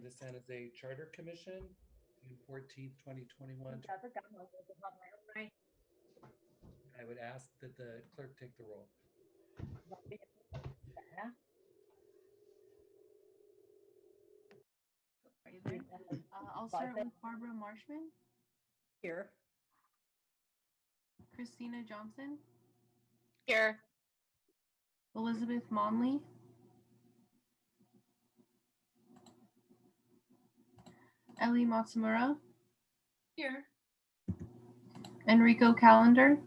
the San Jose Charter Commission, June 14th, 2021. Chào tất cả mọi người cuộc họp ngày hôm nay. I would ask that the clerk take the roll. Are you there? I'll start with Barbara Marshman. Here. Christina Johnson. Here. Elizabeth Monley. Ellie Matsumura. Here. Enrico Calendar.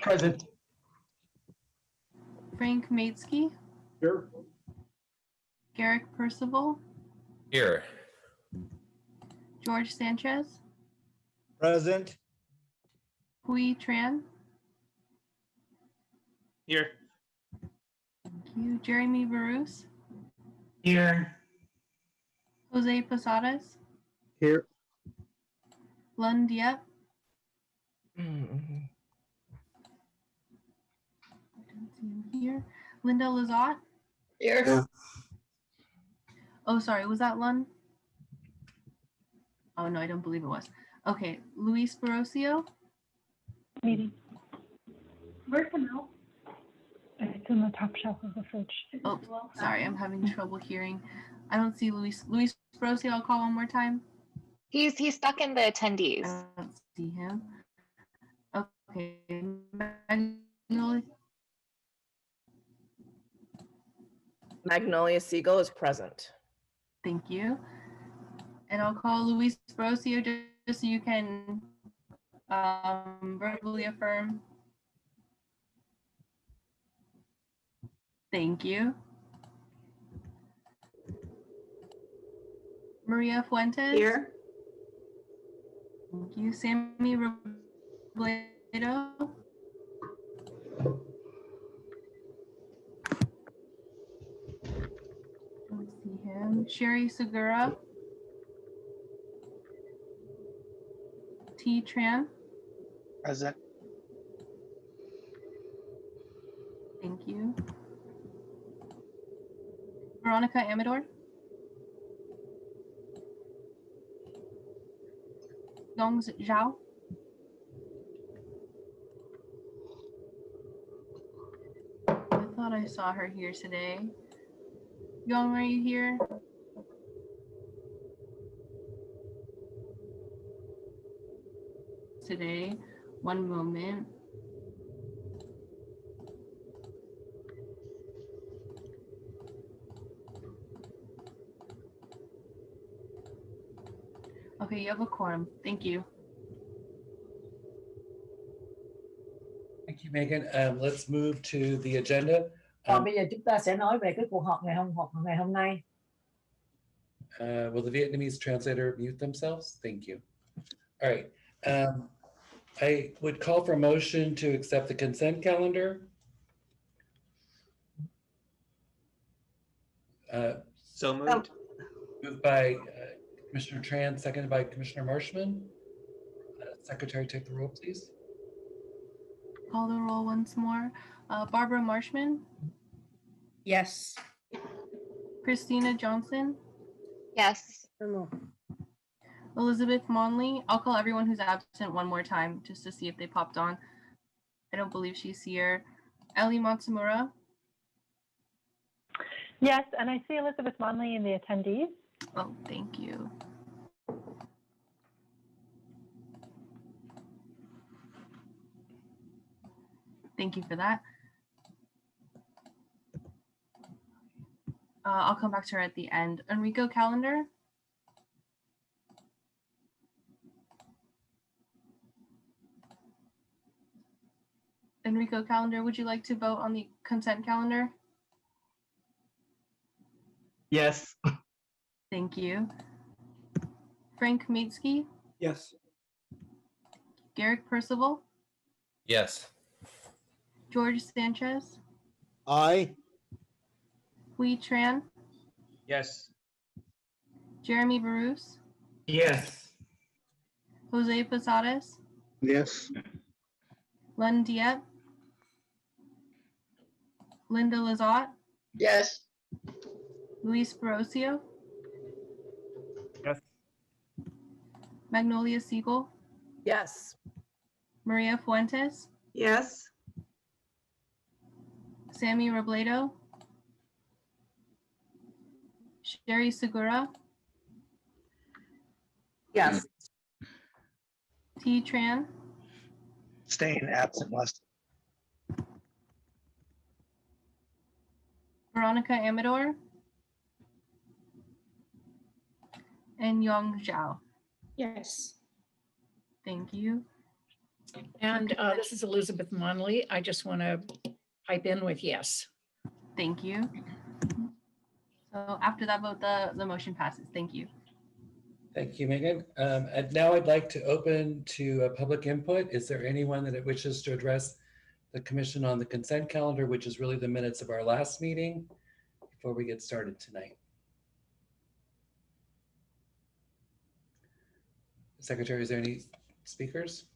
Present. Frank Maitsky. Here. Garrick Percival. Here. George Sanchez. Present. Hui Tran. Here. Thank you. Jeremy Barus. Here. Jose Posadas. Here. Lund Diep. I don't see him here. Linda Lazat. Here. Yeah. Oh, sorry. Was that Lund? Oh, no, I don't believe it was. Okay. Luis Barosio. Meeting. Where's the milk? It's in the top shelf of the fridge. Oh, sorry. I'm having trouble hearing. I don't see Luis. Luis Barosio, I'll call one more time. He's stuck in the attendees. I don't see him. Okay. Magnolia. Magnolia Siegel is present. Thank you. And I'll call Luis Barosio just so you can verbally affirm. Thank you. Maria Fuentes. Here. Thank you. Sammy Robledo. Don't see him. Sherry Segura. T. Tran. Present. Thank you. Veronica Amador. Yongs Zhao. I thought I saw her here today. Yong, are you here? Today, one moment. Okay, you have a quorum. Thank you. Thank you, Megan. Let's move to the agenda. Còn bây giờ chúng ta sẽ nói về cái cuộc họp ngày hôm nay. Will the Vietnamese translator mute themselves? Thank you. All right. I would call for a motion to accept the consent calendar. So moved. Moved by Commissioner Tran, seconded by Commissioner Marshman. Secretary, take the roll, please. Call the roll once more. Barbara Marshman. Yes. Christina Johnson. Yes. Elizabeth Monley. I'll call everyone who's absent one more time just to see if they popped on. I don't believe she's here. Ellie Matsumura. Yes, and I see Elizabeth Monley in the attendees. Oh, thank you. Thank you for that. I'll come back to her at the end. Enrico Calendar. Enrico Calendar, would you like to vote on the consent calendar? Yes. Thank you. Frank Maitsky. Yes. Garrick Percival. Yes. George Sanchez. Aye. Hui Tran. Yes. Jeremy Barus. Yes. Jose Posadas. Yes. Lund Diep. Linda Lazat. Yes. Luis Barrocio, Yes. Magnolia Siegel, Yes. Maria Fuentes, Yes. Sammy Robledo, Sherry Segura, Yes. T. Tran, Staying absent last. Veronica Amador, and Yong Zhao. Yes. Thank you. And this is Elizabeth Monley. I just want to pipe in with yes. Thank you. So after that vote, the motion passes. Thank you. Thank you, Megan. And now I'd like to open to public input. Is there anyone that wishes to address the commission on the consent calendar, which is really the minutes of our last meeting, before we get started tonight? Secretary, is there any speakers?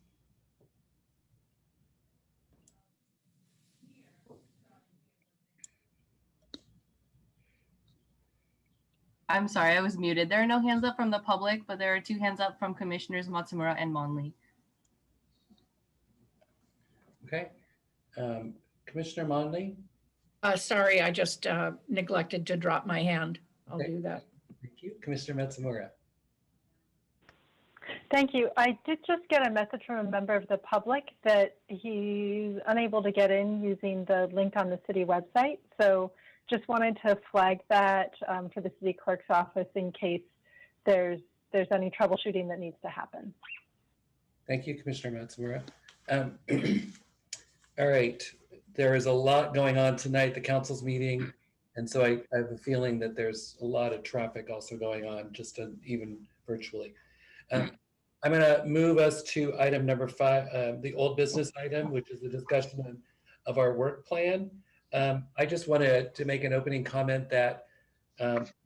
I'm sorry, I was muted. There are no hands up from the public, but there are 2 hands up from Commissioners Matsumura and Monley. Okay. Commissioner Monley? Sorry, I just neglected to drop my hand. I'll Okay. do that. Thank you. Commissioner Matsumura? Thank you. I did just get a message from a member of the public that he's unable to get in using the link on the city website. So just wanted to flag that for the city clerk's office in case there's any troubleshooting that needs to happen. Thank you, Commissioner Matsumura. All right, there is a lot going on tonight, the council's meeting, and so I have a feeling that there's a lot of traffic also going on, just even virtually. I'm going to move us to item number 5, the old business item, which is the discussion of our work plan. I just wanted to make an opening comment that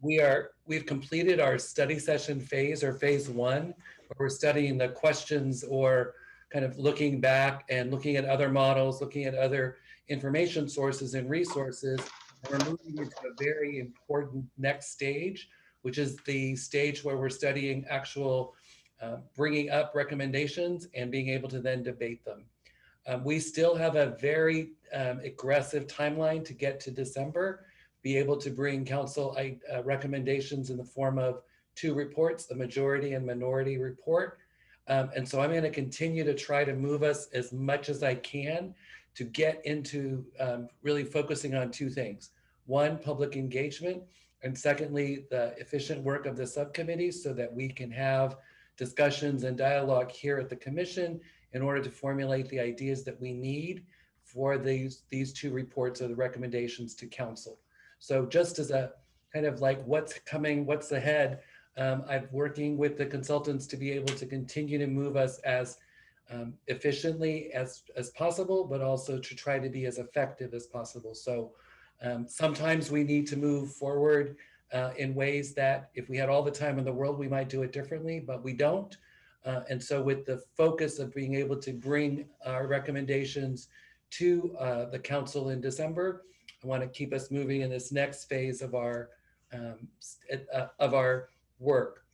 we've completed our study session phase, or phase 1, where we're studying the questions or kind of looking back and looking at other models, looking at other information sources and resources. And we're moving into a very important next stage, which is the stage where we're studying actual bringing up recommendations and being able to then debate them. We still have a very aggressive timeline to get to December, be able to bring council recommendations in the form of 2 reports, the majority and minority report. And so I'm going to continue to try to move us as much as I can to get into really focusing on 2 things. 1, public engagement, and secondly, the efficient work of the subcommittees so that we can have discussions and dialogue here at the commission in order to formulate the ideas that we need for these 2 reports or the recommendations to council. So just as a kind of like what's coming, what's ahead, I'm working with the consultants to be able to continue to move us as efficiently as possible, but also to try to be as effective as possible. So sometimes we need to move forward in ways that if we had all the time in the world, we might do it differently, but we don't. And so with the focus of being able to bring our recommendations to the council in December, I want to keep us moving in this next phase of our work.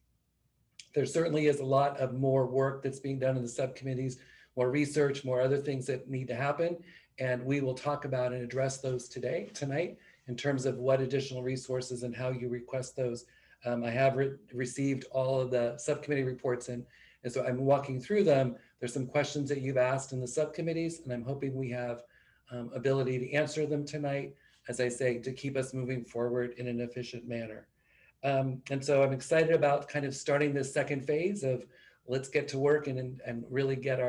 There certainly is a lot of more work that's being done in the subcommittees, more research, more other things that need to happen. And we will talk about and address those tonight in terms of what additional resources and how you request those. I have received all of the subcommittee reports and so I'm walking through them. There's some questions that you've asked in the subcommittees and I'm hoping we have ability to answer them tonight, as I say, to keep us moving forward in an efficient manner. And so I'm excited about kind of starting this second phase of let's get to work and really get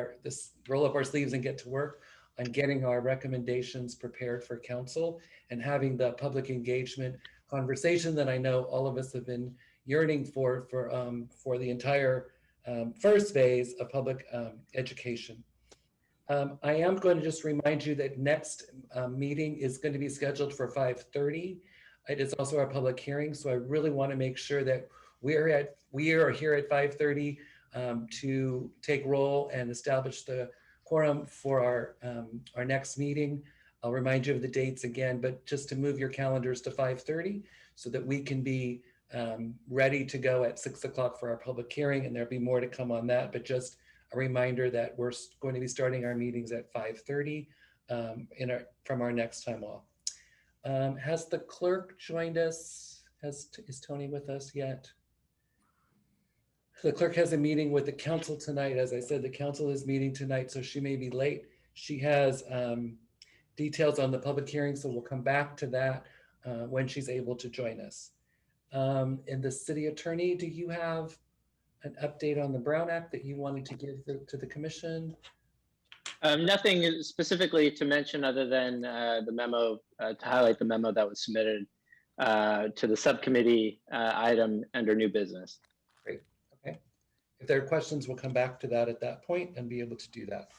roll up our sleeves and get to work on getting our recommendations prepared for council and having the public engagement conversation that I know all of us have been yearning for the entire first phase of public education. I am going to just remind you that next meeting is going to be scheduled for 5:30. It is also our public hearing, so I really want to make sure that we are here at 5:30 to take roll and establish the quorum for our next meeting. I'll remind you of the dates again, but just to move your calendars to 5:30 so that we can be ready to go at 6 o'clock for our public hearing, and there'll be more to come on that, but just a reminder that we're going to be starting our meetings at 5:30 from our next time off. Has the clerk joined us? Is Tony with us yet? The clerk has a meeting with the council tonight. As I said, the council is meeting tonight, so she may be late. She has details on the public hearing, so we'll come back to that when she's able to join us. And the city attorney, do you have an update on the Brown Act that you wanted to give to the commission? Nothing specifically to mention other than the memo, to highlight the memo that was submitted to the subcommittee item under new business. Great. Okay. If there are questions, we'll come back to that at that point and be able to do that.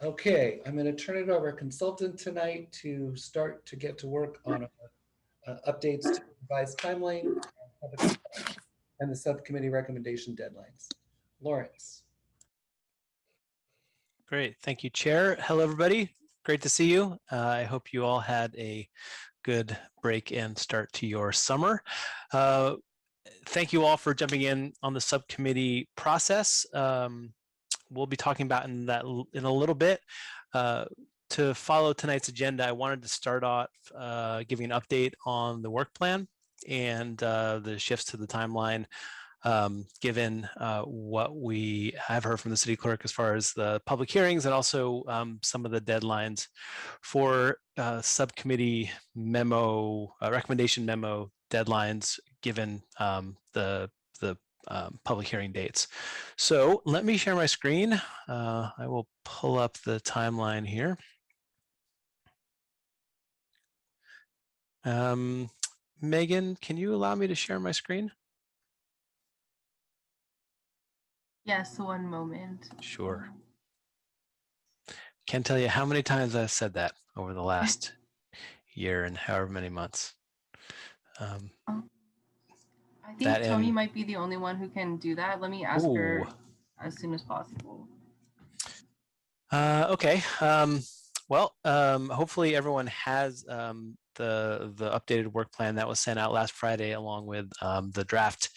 Okay, I'm going to turn it over to consultant tonight to start to get to work on updates to revised timeline and the subcommittee recommendation deadlines. Lawrence. Great, thank you, Chair. Hello, everybody. Great to see you. I hope you all had a good break and start to your summer. Thank you all for jumping in on the subcommittee process. We'll be talking about in a little bit. To follow tonight's agenda, I wanted to start off giving an update on the work plan and the shifts to the timeline, given what we have heard from the city clerk as far as the public hearings and also some of the deadlines for subcommittee memo, recommendation memo deadlines, given the public hearing dates. So let me share my screen. I will pull up the timeline here. Megan, can you allow me to share my screen? Yes, one moment. Sure. Can't tell you how many times I've said that over the last year and however many months. I think Tony might be the only one who can do that. Let me ask her as soon as possible. Okay. Well, hopefully everyone has the updated work plan that was sent out last Friday, along with the draft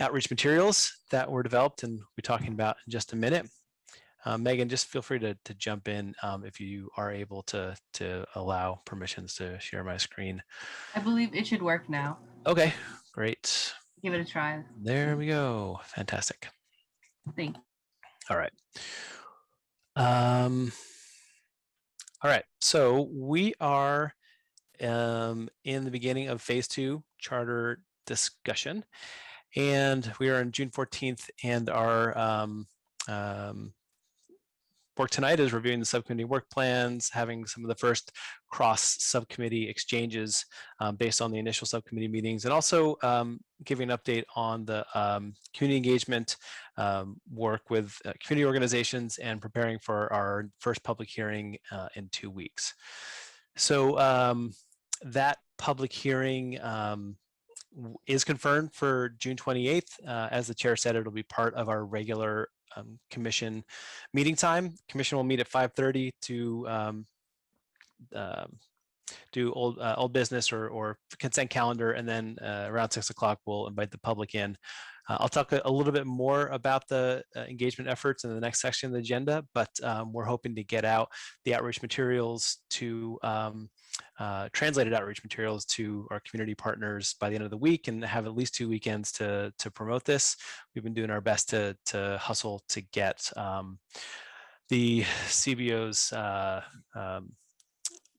outreach materials that were developed and we'll be talking about in just a minute. Megan, just feel free to jump in if you are able to allow permissions to share my screen. I believe it should work now. Okay, great. Give it a try. There we go. Fantastic. Thank you. All right. All right. So we are in the beginning of phase 2 charter discussion, and we are on June 14th, and our work tonight is reviewing the subcommittee work plans, having some of the first cross-subcommittee exchanges based on the initial subcommittee meetings, and also giving an update on the community engagement work with community organizations and preparing for our first public hearing in 2 weeks. So that public hearing is confirmed for June 28th. As the chair said, it'll be part of our regular commission meeting time. Commission will meet at 5:30 to do old business or consent calendar, and then around 6 o'clock we'll invite the public in. I'll talk a little bit more about the engagement efforts in the next section of the agenda, but we're hoping to get out the outreach materials to translated outreach materials to our community partners by the end of the week and have at least 2 weekends to promote this. We've been doing our best to hustle to get the CBOs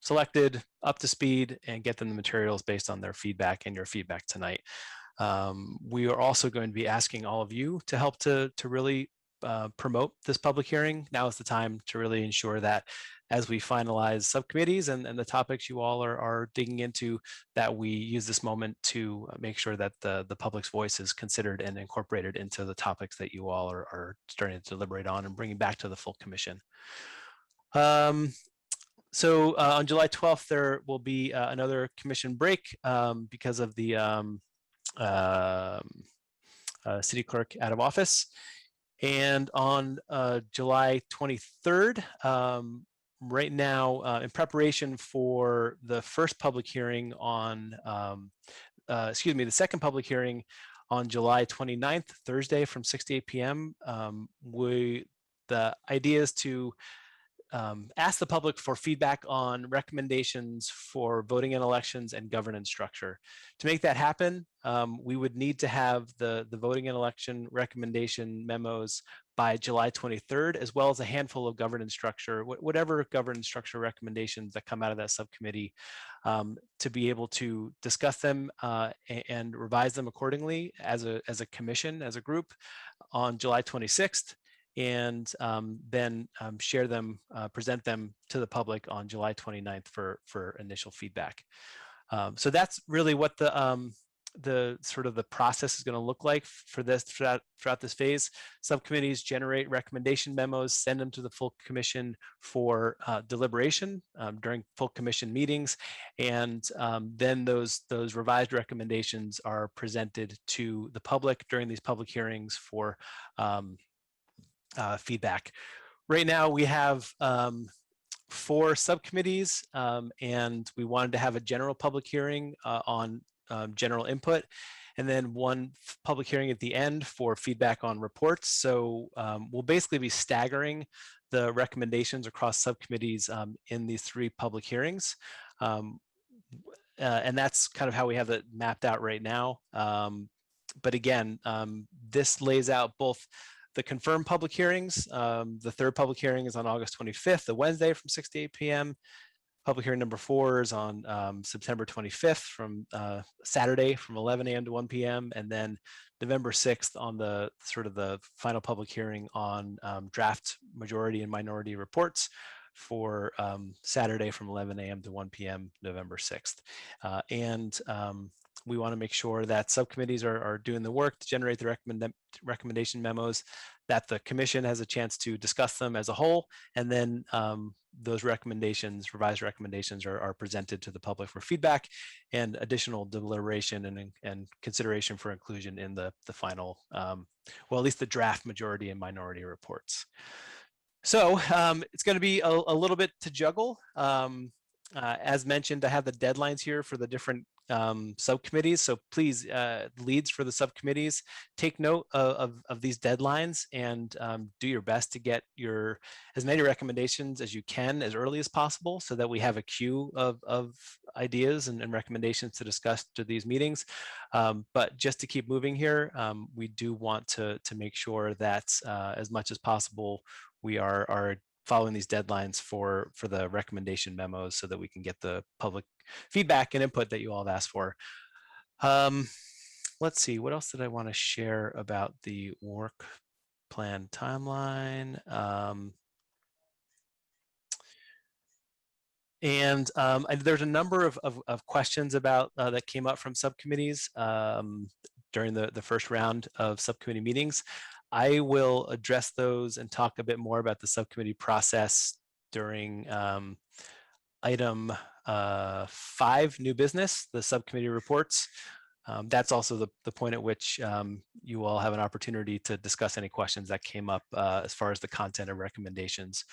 selected, up to speed, and get them the materials based on their feedback and your feedback tonight. We are also going to be asking all of you to help to really promote this public hearing. Now is the time to really ensure that as we finalize subcommittees and the topics you all are digging into, that we use this moment to make sure that the public's voice is considered and incorporated into the topics that you all are starting to deliberate on and bringing back to the full commission. So on July 12th, there will be another commission break because of the city clerk out of office. And on July 23rd, right now, in preparation for the first public hearing on, the second public hearing on July 29th, Thursday from 6 to 8 p.m. The idea is to ask the public for feedback on recommendations for voting in elections and governance structure. To make that happen, we would need to have the voting and election recommendation memos by July 23rd, as well as a handful of governance structure, whatever governance structure recommendations that come out of that subcommittee, to be able to discuss them and revise them accordingly as a commission, as a group on July 26th. And then share them, present them to the public on July 29th for initial feedback. So that's really what the sort of the process is going to look like for this throughout this phase. Subcommittees generate recommendation memos, send them to the full commission for deliberation during full commission meetings, and then those revised recommendations are presented to the public during these public hearings for feedback. Right now we have 4 subcommittees, and we wanted to have a general public hearing on general input, and then one public hearing at the end for feedback on reports. So we'll basically be staggering the recommendations across subcommittees in these 3 public hearings. And that's kind of how we have it mapped out right now. But again, this lays out both the confirmed public hearings. The 3rd public hearing is on August 25th, the Wednesday from 6 to 8 p.m. Public hearing number 4 is on September 25th from Saturday from 11 a.m. to 1 p.m. And then November 6th on the sort of the final public hearing on draft majority and minority reports for Saturday from 11 a.m. to 1 p.m. November 6th. And we want to make sure that subcommittees are doing the work to generate the recommendation memos, that the commission has a chance to discuss them as a whole, and then those recommendations, revised recommendations, are presented to the public for feedback and additional deliberation and consideration for inclusion in the final, well, at least the draft majority and minority reports. So it's going to be a little bit to juggle. As mentioned, I have the deadlines here for the different subcommittees. So please, leads for the subcommittees, take note of these deadlines and do your best to get as many recommendations as you can as early as possible, so that we have a queue of ideas and recommendations to discuss to these meetings. But just to keep moving here, we do want to make sure that as much as possible, we are following these deadlines for the recommendation memos, so that we can get the public feedback and input that you all have asked for. Let's see, what else did I want to share about the work plan timeline? And there's a number of questions about that came up from subcommittees during the first round of subcommittee meetings. I will address those and talk a bit more about the subcommittee process during item 5, new business, the subcommittee reports. That's also the point at which you all have an opportunity to discuss any questions that came up as far as the content of recommendations.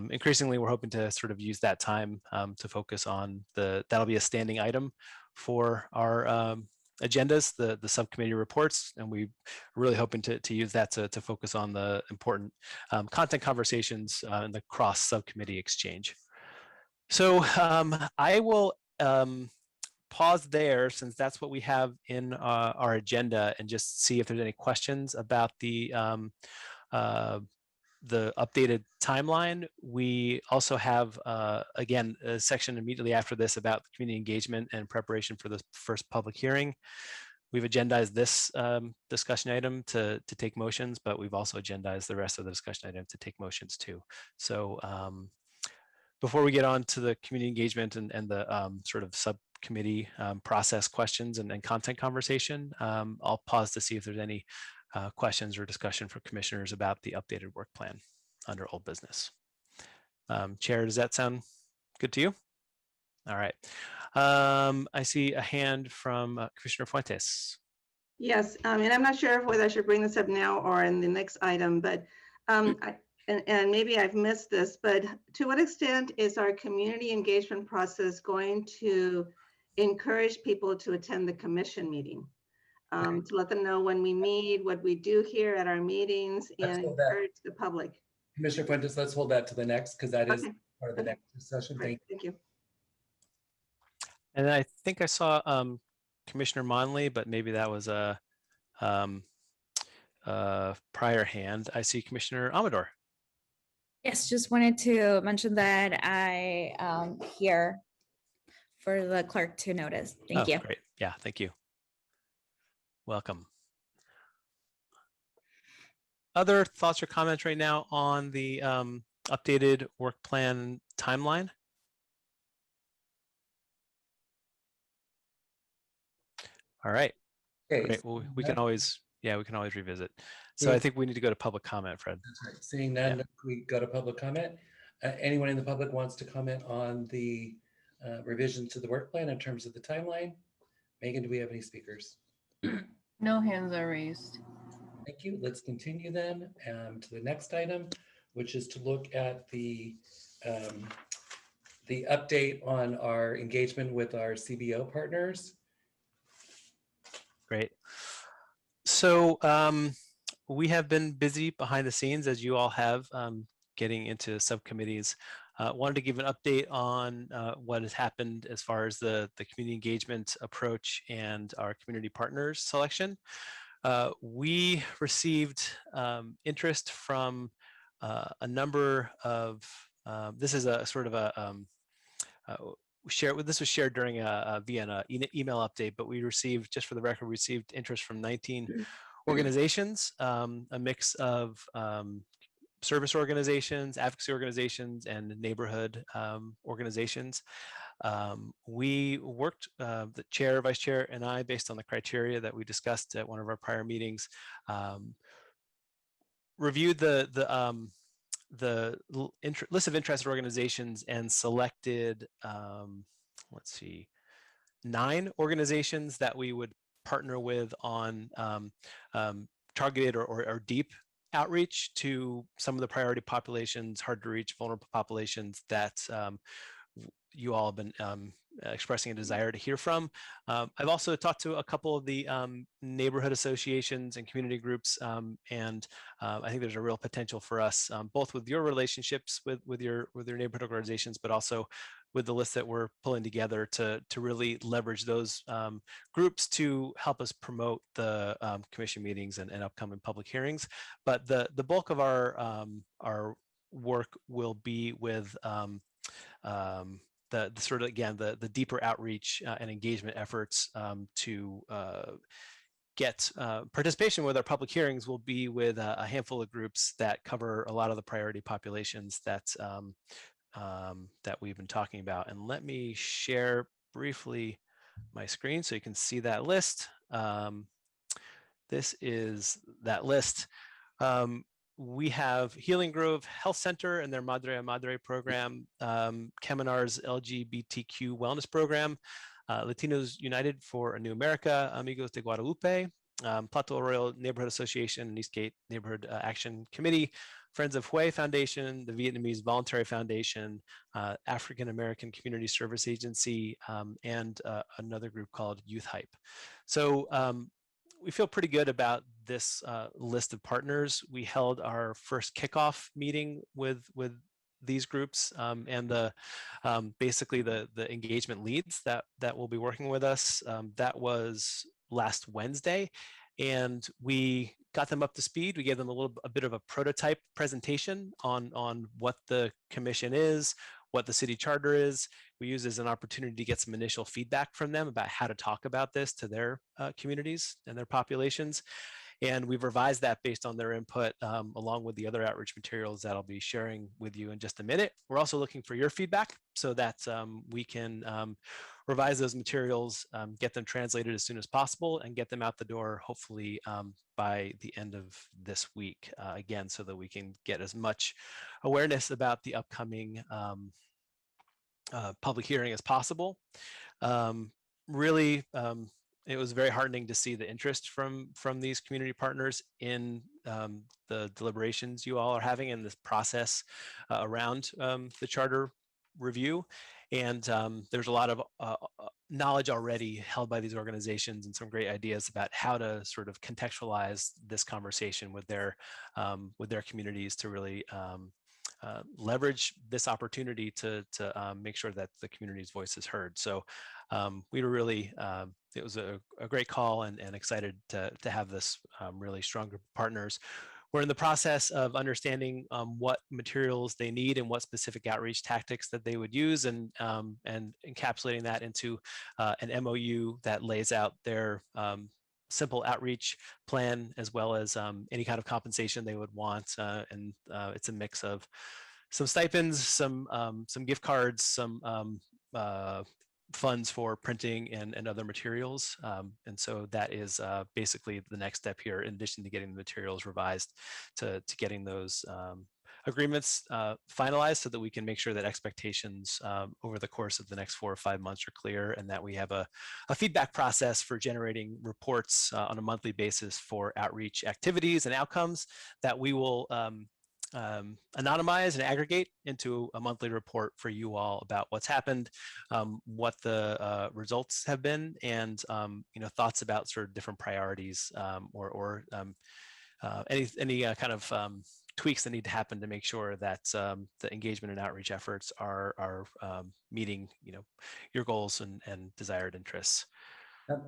Increasingly, we're hoping to sort of use that time to focus on that'll be a standing item for our agendas, the subcommittee reports, and we're really hoping to use that to focus on the important content conversations and the cross subcommittee exchange. So I will pause there, since that's what we have in our agenda, and just see if there's any questions about the updated timeline. We also have, again, a section immediately after this about community engagement and preparation for the first public hearing. We've agendized this discussion item to take motions, but we've also agendized the rest of the discussion item to take motions too. So before we get on to the community engagement and the sort of subcommittee process questions and content conversation, I'll pause to see if there's any questions or discussion for commissioners about the updated work plan under old business. Chair, does that sound good to you? All right. I see a hand from Commissioner Fuentes. Yes, and I'm not sure whether I should bring this up now or in the next item, but and maybe I've missed this, but to what extent is our community engagement process going to encourage people to attend the commission meeting? To let them know when we meet, what we do here at our meetings, and encourage the public. Commissioner Fuentes, let's hold that to the next, because that is part of the next session. Right, thank you. And I think I saw Commissioner Monley, but maybe that was a prior hand. I see Commissioner Amador. Yes, just wanted to mention that I am here for the clerk to notice. Thank you. Great. Yeah, thank you. Welcome. Other thoughts or comments right now on the updated work plan timeline? All right. Okay. Great. Well, we can always revisit. So I think we need to go to public comment, Fred. That's right. Seeing none, we go to public comment. Anyone in the public wants to comment on the revisions to the work plan in terms of the timeline? Megan, do we have any speakers? No hands are raised. Thank you. Let's continue then to the next item, which is to look at the update on our engagement with our CBO partners. Great. So we have been busy behind the scenes, as you all have, getting into subcommittees. Wanted to give an update on what has happened as far as the community engagement approach and our community partners selection. We received interest from a number of, this is a sort of a, this was shared during via an email update, but we received, just for the record, we received interest from 19 organizations, a mix of service organizations, advocacy organizations, and neighborhood organizations. We worked, the chair, vice chair, and I, based on the criteria that we discussed at one of our prior meetings, reviewed the list of interested organizations and selected, let's see, 9 organizations that we would partner with on targeted or deep outreach to some of the priority populations, hard to reach, vulnerable populations that you all have been expressing a desire to hear from. I've also talked to a couple of the neighborhood associations and community groups, and I think there's a real potential for us, both with your relationships with your neighborhood organizations, but also with the list that we're pulling together to really leverage those groups to help us promote the commission meetings and upcoming public hearings. But the bulk of our work will be with the sort of, again, the deeper outreach and engagement efforts to get participation with our public hearings will be with a handful of groups that cover a lot of the priority populations that we've been talking about. And let me share briefly my screen so you can see that list. This is that list. We have Healing Grove Health Center and their Madre a Madre program, Caminar's LGBTQ wellness program, Latinos United for a New America, Amigos de Guadalupe, Plato Arroyo Neighborhood Association and Eastgate Neighborhood Action Committee, Friends of Hue Foundation, the Vietnamese Voluntary Foundation, African American Community Service Agency, and another group called Youth Hype. So we feel pretty good about this list of partners. We held our first kickoff meeting with these groups and basically the engagement leads that will be working with us. That was last Wednesday, and we got them up to speed. We gave them a bit of a prototype presentation on what the commission is, what the city charter is. We use as an opportunity to get some initial feedback from them about how to talk about this to their communities and their populations. And we've revised that based on their input, along with the other outreach materials that I'll be sharing with you in just a minute. We're also looking for your feedback so that we can revise those materials, get them translated as soon as possible, and get them out the door, hopefully by the end of this week, again, so that we can get as much awareness about the upcoming public hearing as possible. Really, it was very heartening to see the interest from these community partners in the deliberations you all are having in this process around the charter review. And there's a lot of knowledge already held by these organizations and some great ideas about how to sort of contextualize this conversation with their communities to really leverage this opportunity to make sure that the community's voice is heard. So we were really, it was a great call and excited to have this really strong group of partners. We're in the process of understanding what materials they need and what specific outreach tactics that they would use, and encapsulating that into an MOU that lays out their simple outreach plan, as well as any kind of compensation they would want. And it's a mix of some stipends, some gift cards, some funds for printing and other materials. And so that is basically the next step here, in addition to getting the materials revised, to getting those agreements finalized, so that we can make sure that expectations over the course of the next 4 or 5 months are clear, and that we have a feedback process for generating reports on a monthly basis for outreach activities and outcomes that we will anonymize and aggregate into a monthly report for you all about what's happened, what the results have been, and thoughts about sort of different priorities, or any kind of tweaks that need to happen to make sure that the engagement and outreach efforts are meeting your goals and desired interests.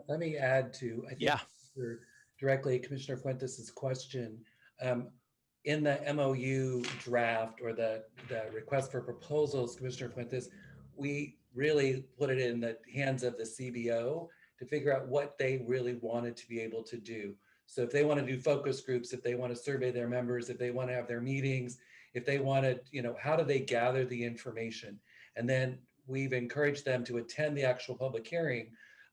Let me add to, I think, directly Commissioner Fuentes' question. In the MOU draft, or the request for proposals, Commissioner Fuentes, we really put it in the hands of the CBO to figure out what they really wanted to be able to do. So if they want to do focus groups, if they want to survey their members, if they want to have their meetings, if they wanted, how do they gather the information? And then we've encouraged them to attend the actual public hearing,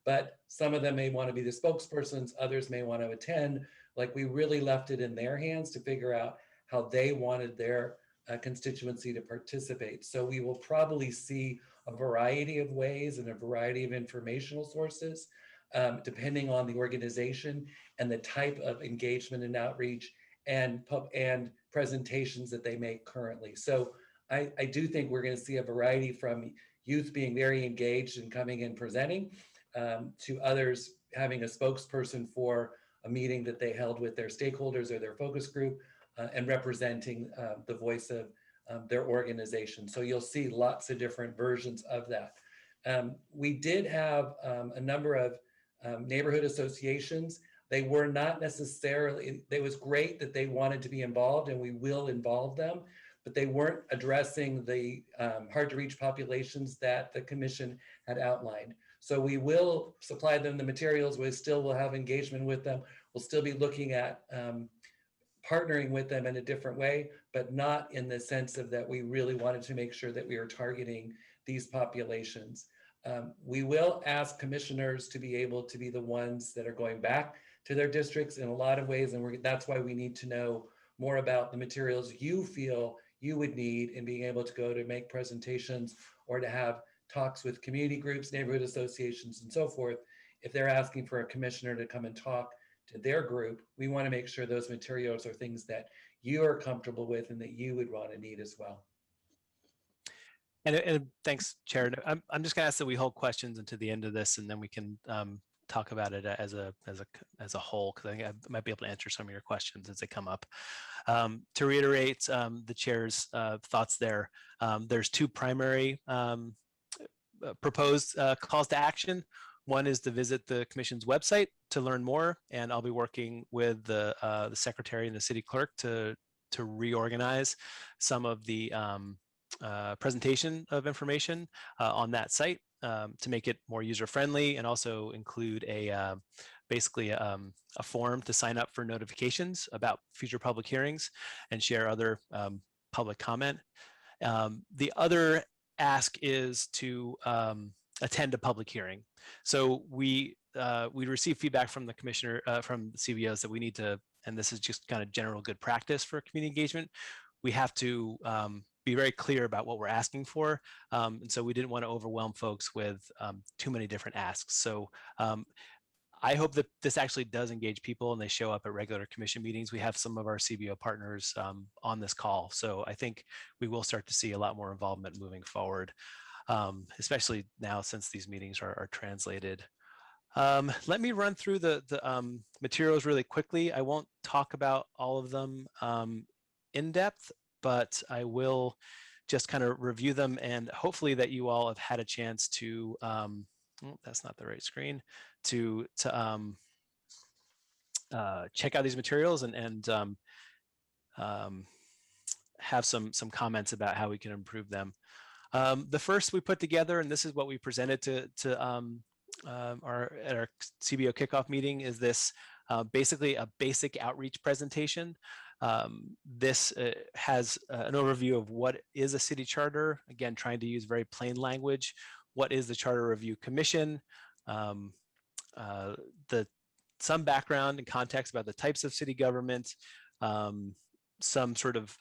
but some of them may want to be the spokespersons, others may want to attend. Like, we really left it in their hands to figure out how they wanted their constituency to participate. So we will probably see a variety of ways and a variety of informational sources, depending on the organization and the type of engagement and outreach and presentations that they make currently. So I do think we're going to see a variety, from youth being very engaged and coming and presenting, to others having a spokesperson for a meeting that they held with their stakeholders or their focus group, and representing the voice of their organization. So you'll see lots of different versions of that. We did have a number of neighborhood associations. They were not necessarily, it was great that they wanted to be involved, and we will involve them, but they weren't addressing the hard to reach populations that the commission had outlined. So we will supply them the materials. We still will have engagement with them. We'll still be looking at partnering with them in a different way, but not in the sense of that we really wanted to make sure that we are targeting these populations. We will ask commissioners to be able to be the ones that are going back to their districts in a lot of ways, and that's why we need to know more about the materials you feel you would need in being able to go to make presentations or to have talks with community groups, neighborhood associations, and so forth. If they're asking for a commissioner to come and talk to their group, we want to make sure those materials are things that you are comfortable with and that you would want to need as well. And thanks, Chair. I'm just going to ask that we hold questions until the end of this, and then we can talk about it as a whole, because I think I might be able to answer some of your questions as they come up. To reiterate the Chair's thoughts there, there's 2 primary proposed calls to action. One is to visit the Commission's website to learn more, and I'll be working with the Secretary and the City Clerk to reorganize some of the presentation of information on that site to make it more user-friendly, and also include basically a form to sign up for notifications about future public hearings and share other public comment. The other ask is to attend a public hearing. So we received feedback from the commissioner, from the CBOs, that we need to, and this is just kind of general good practice for community engagement, we have to be very clear about what we're asking for. And so we didn't want to overwhelm folks with too many different asks. So I hope that this actually does engage people and they show up at regular commission meetings. We have some of our CBO partners on this call. So I think we will start to see a lot more involvement moving forward, especially now since these meetings are translated. Let me run through the materials really quickly. I won't talk about all of them in depth, but I will just kind of review them, and hopefully that you all have had a chance to, oh, that's not the right screen, to check out these materials and have some comments about how we can improve them. The first we put together, and this is what we presented to at our CBO kickoff meeting, is this basically a basic outreach presentation. This has an overview of what is a city charter, again, trying to use very plain language. What is the Charter Review Commission? Some background and context about the types of city government, some sort of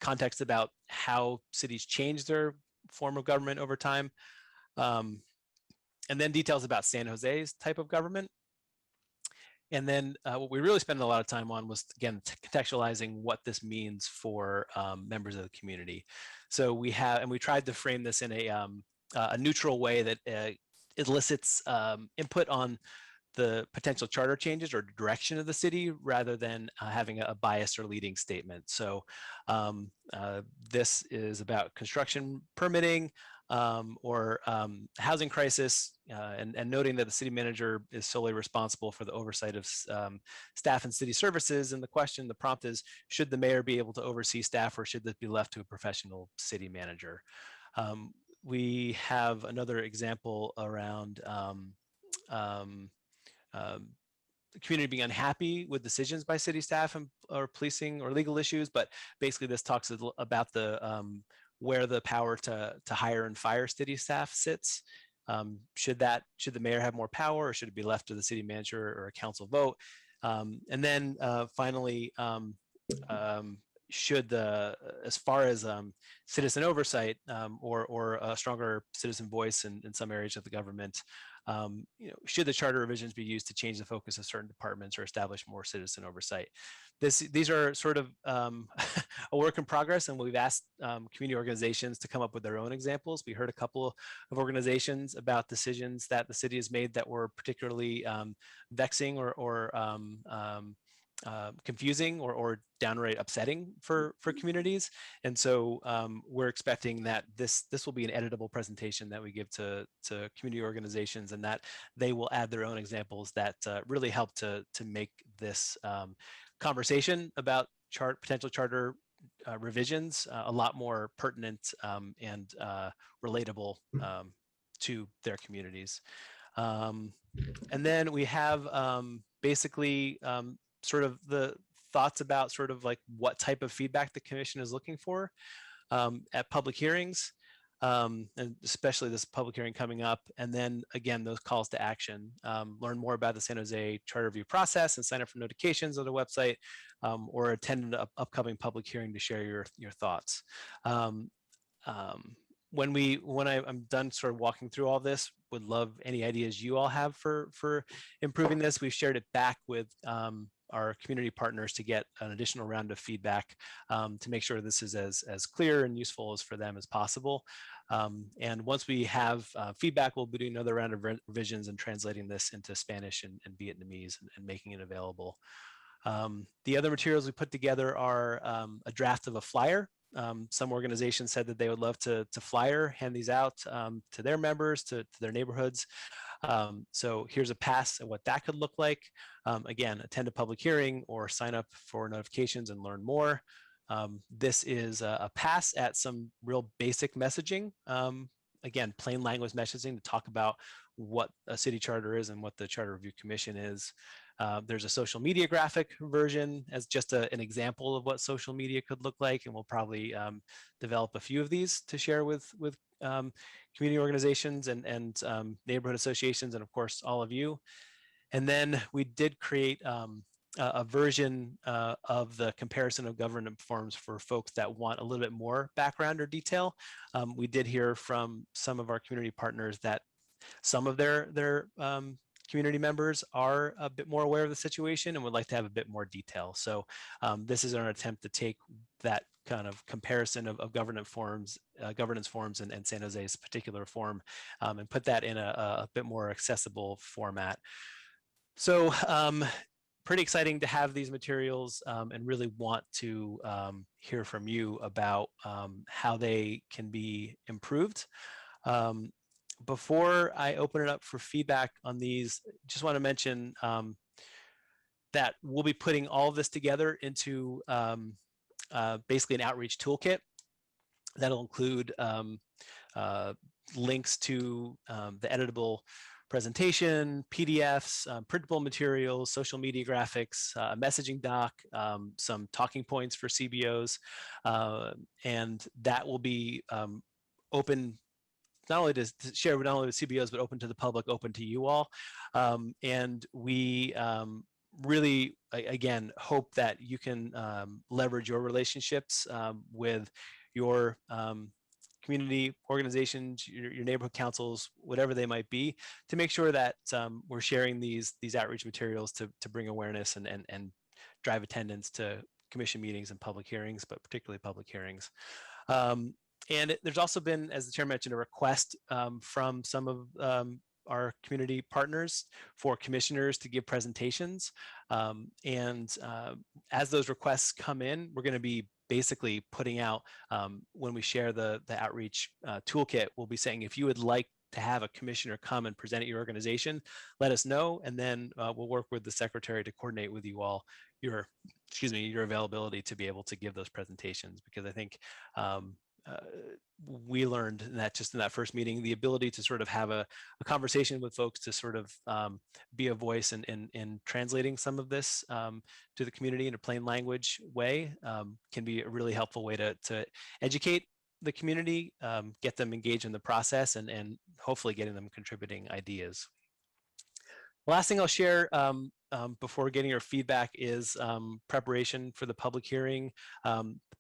context about how cities change their form of government over time, and then details about San Jose's type of government. And then what we really spent a lot of time on was, again, contextualizing what this means for members of the community. So we tried to frame this in a neutral way that elicits input on the potential charter changes or direction of the city, rather than having a biased or leading statement. So this is about construction permitting or housing crisis, and noting that the city manager is solely responsible for the oversight of staff and city services. And the prompt is, should the mayor be able to oversee staff, or should this be left to a professional city manager? We have another example around the community being unhappy with decisions by city staff or policing or legal issues, but basically this talks about the where the power to hire and fire city staff sits. Should the mayor have more power, or should it be left to the city manager or a council vote? And then finally, should as far as citizen oversight or a stronger citizen voice in some areas of the government, should the charter revisions be used to change the focus of certain departments or establish more citizen oversight? These are sort of a work in progress, and we've asked community organizations to come up with their own examples. We heard a couple of organizations about decisions that the city has made that were particularly vexing or confusing or downright upsetting for communities. And so we're expecting that this will be an editable presentation that we give to community organizations, and that they will add their own examples that really help to make this conversation about potential charter revisions a lot more pertinent and relatable to their communities. And then we have basically sort of the thoughts about sort of like what type of feedback the commission is looking for at public hearings, and especially this public hearing coming up. And then again, those calls to action. Learn more about the San Jose Charter Review process and sign up for notifications on the website, or attend an upcoming public hearing to share your thoughts. When I'm done sort of walking through all this, would love any ideas you all have for improving this. We've shared it back with our community partners to get an additional round of feedback to make sure this is as clear and useful as for them as possible. And once we have feedback, we'll be doing another round of revisions and translating this into Spanish and Vietnamese and making it available. The other materials we put together are a draft of a flyer. Some organizations said that they would love to hand these out to their members, to their neighborhoods. So here's a pass at what that could look like. Again, attend a public hearing or sign up for notifications and learn more. This is a pass at some real basic messaging. Again, plain language messaging to talk about what a city charter is and what the Charter Review Commission is. There's a social media graphic version as just an example of what social media could look like, and we'll probably develop a few of these to share with community organizations and neighborhood associations, and of course all of you. And then we did create a version of the comparison of government forms for folks that want a little bit more background or detail. We did hear from some of our community partners that some of their community members are a bit more aware of the situation and would like to have a bit more detail. So this is an attempt to take that kind of comparison of governance forms and San Jose's particular form and put that in a bit more accessible format. So pretty exciting to have these materials and really want to hear from you about how they can be improved. Before I open it up for feedback on these, just want to mention that we'll be putting all of this together into basically an outreach toolkit that'll include links to the editable presentation, PDFs, printable materials, social media graphics, a messaging doc, some talking points for CBOs, and that will be open not only to share not only with CBOs, but open to the public, open to you all. And we really, again, hope that you can leverage your relationships with your community organizations, your neighborhood councils, whatever they might be, to make sure that we're sharing these outreach materials to bring awareness and drive attendance to commission meetings and public hearings, but particularly public hearings. And there's also been, as the chair mentioned, a request from some of our community partners for commissioners to give presentations. And as those requests come in, we're going to be basically putting out, when we share the outreach toolkit, we'll be saying, if you would like to have a commissioner come and present at your organization, let us know, and then we'll work with the secretary to coordinate with you all your availability to be able to give those presentations, because I think we learned that just in that first meeting, the ability to sort of have a conversation with folks to sort of be a voice in translating some of this to the community in a plain language way can be a really helpful way to educate the community, get them engaged in the process, and hopefully getting them contributing ideas. The last thing I'll share before getting your feedback is preparation for the public hearing,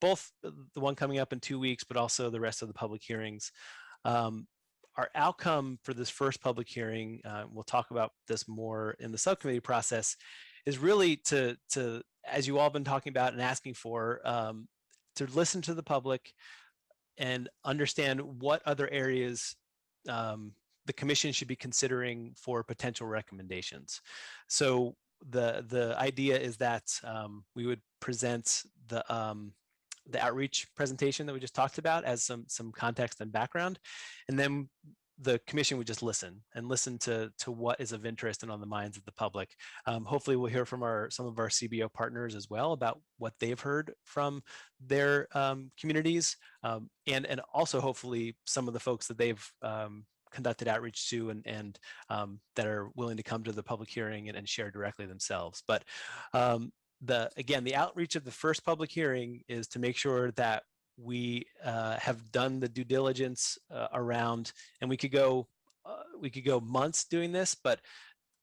both the one coming up in 2 weeks, but also the rest of the public hearings. Our outcome for this first public hearing, we'll talk about this more in the subcommittee process, is really to as you all been talking about and asking for, to listen to the public and understand what other areas the commission should be considering for potential recommendations. So the idea is that we would present the outreach presentation that we just talked about as some context and background, and then the commission would just listen to what is of interest and on the minds of the public. Hopefully we'll hear from some of our CBO partners as well about what they've heard from their communities, and also hopefully some of the folks that they've conducted outreach to and that are willing to come to the public hearing and share directly themselves. But again, the outreach of the first public hearing is to make sure that we have done the due diligence around, and we could go months doing this, but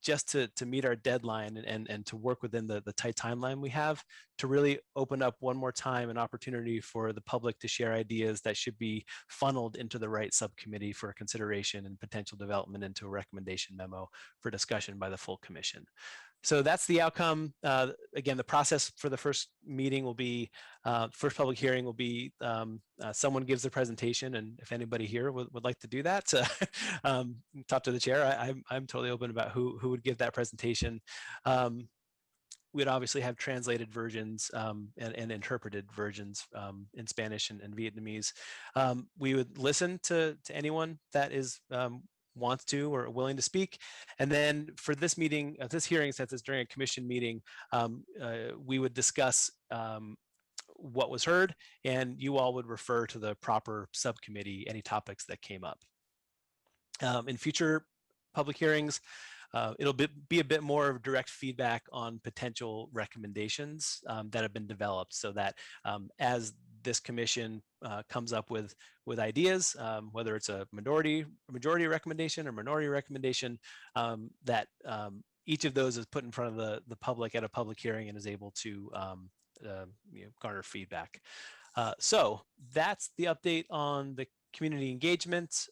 just to meet our deadline and to work within the tight timeline we have, to really open up one more time an opportunity for the public to share ideas that should be funneled into the right subcommittee for consideration and potential development into a recommendation memo for discussion by the full commission. So that's the outcome. Again, the process for the first meeting will be, first public hearing will be, someone gives the presentation, and if anybody here would like to do that, talk to the chair. I'm totally open about who would give that presentation. We'd obviously have translated versions and interpreted versions in Spanish and Vietnamese. We would listen to anyone that is wants to or willing to speak. And then for this meeting, this hearing, since it's during a commission meeting, we would discuss what was heard, and you all would refer to the proper subcommittee any topics that came up. In future public hearings, it'll be a bit more of direct feedback on potential recommendations that have been developed, so that as this commission comes up with ideas, whether it's a majority recommendation or minority recommendation, that each of those is put in front of the public at a public hearing and is able to garner feedback. So that's the update on the community engagement.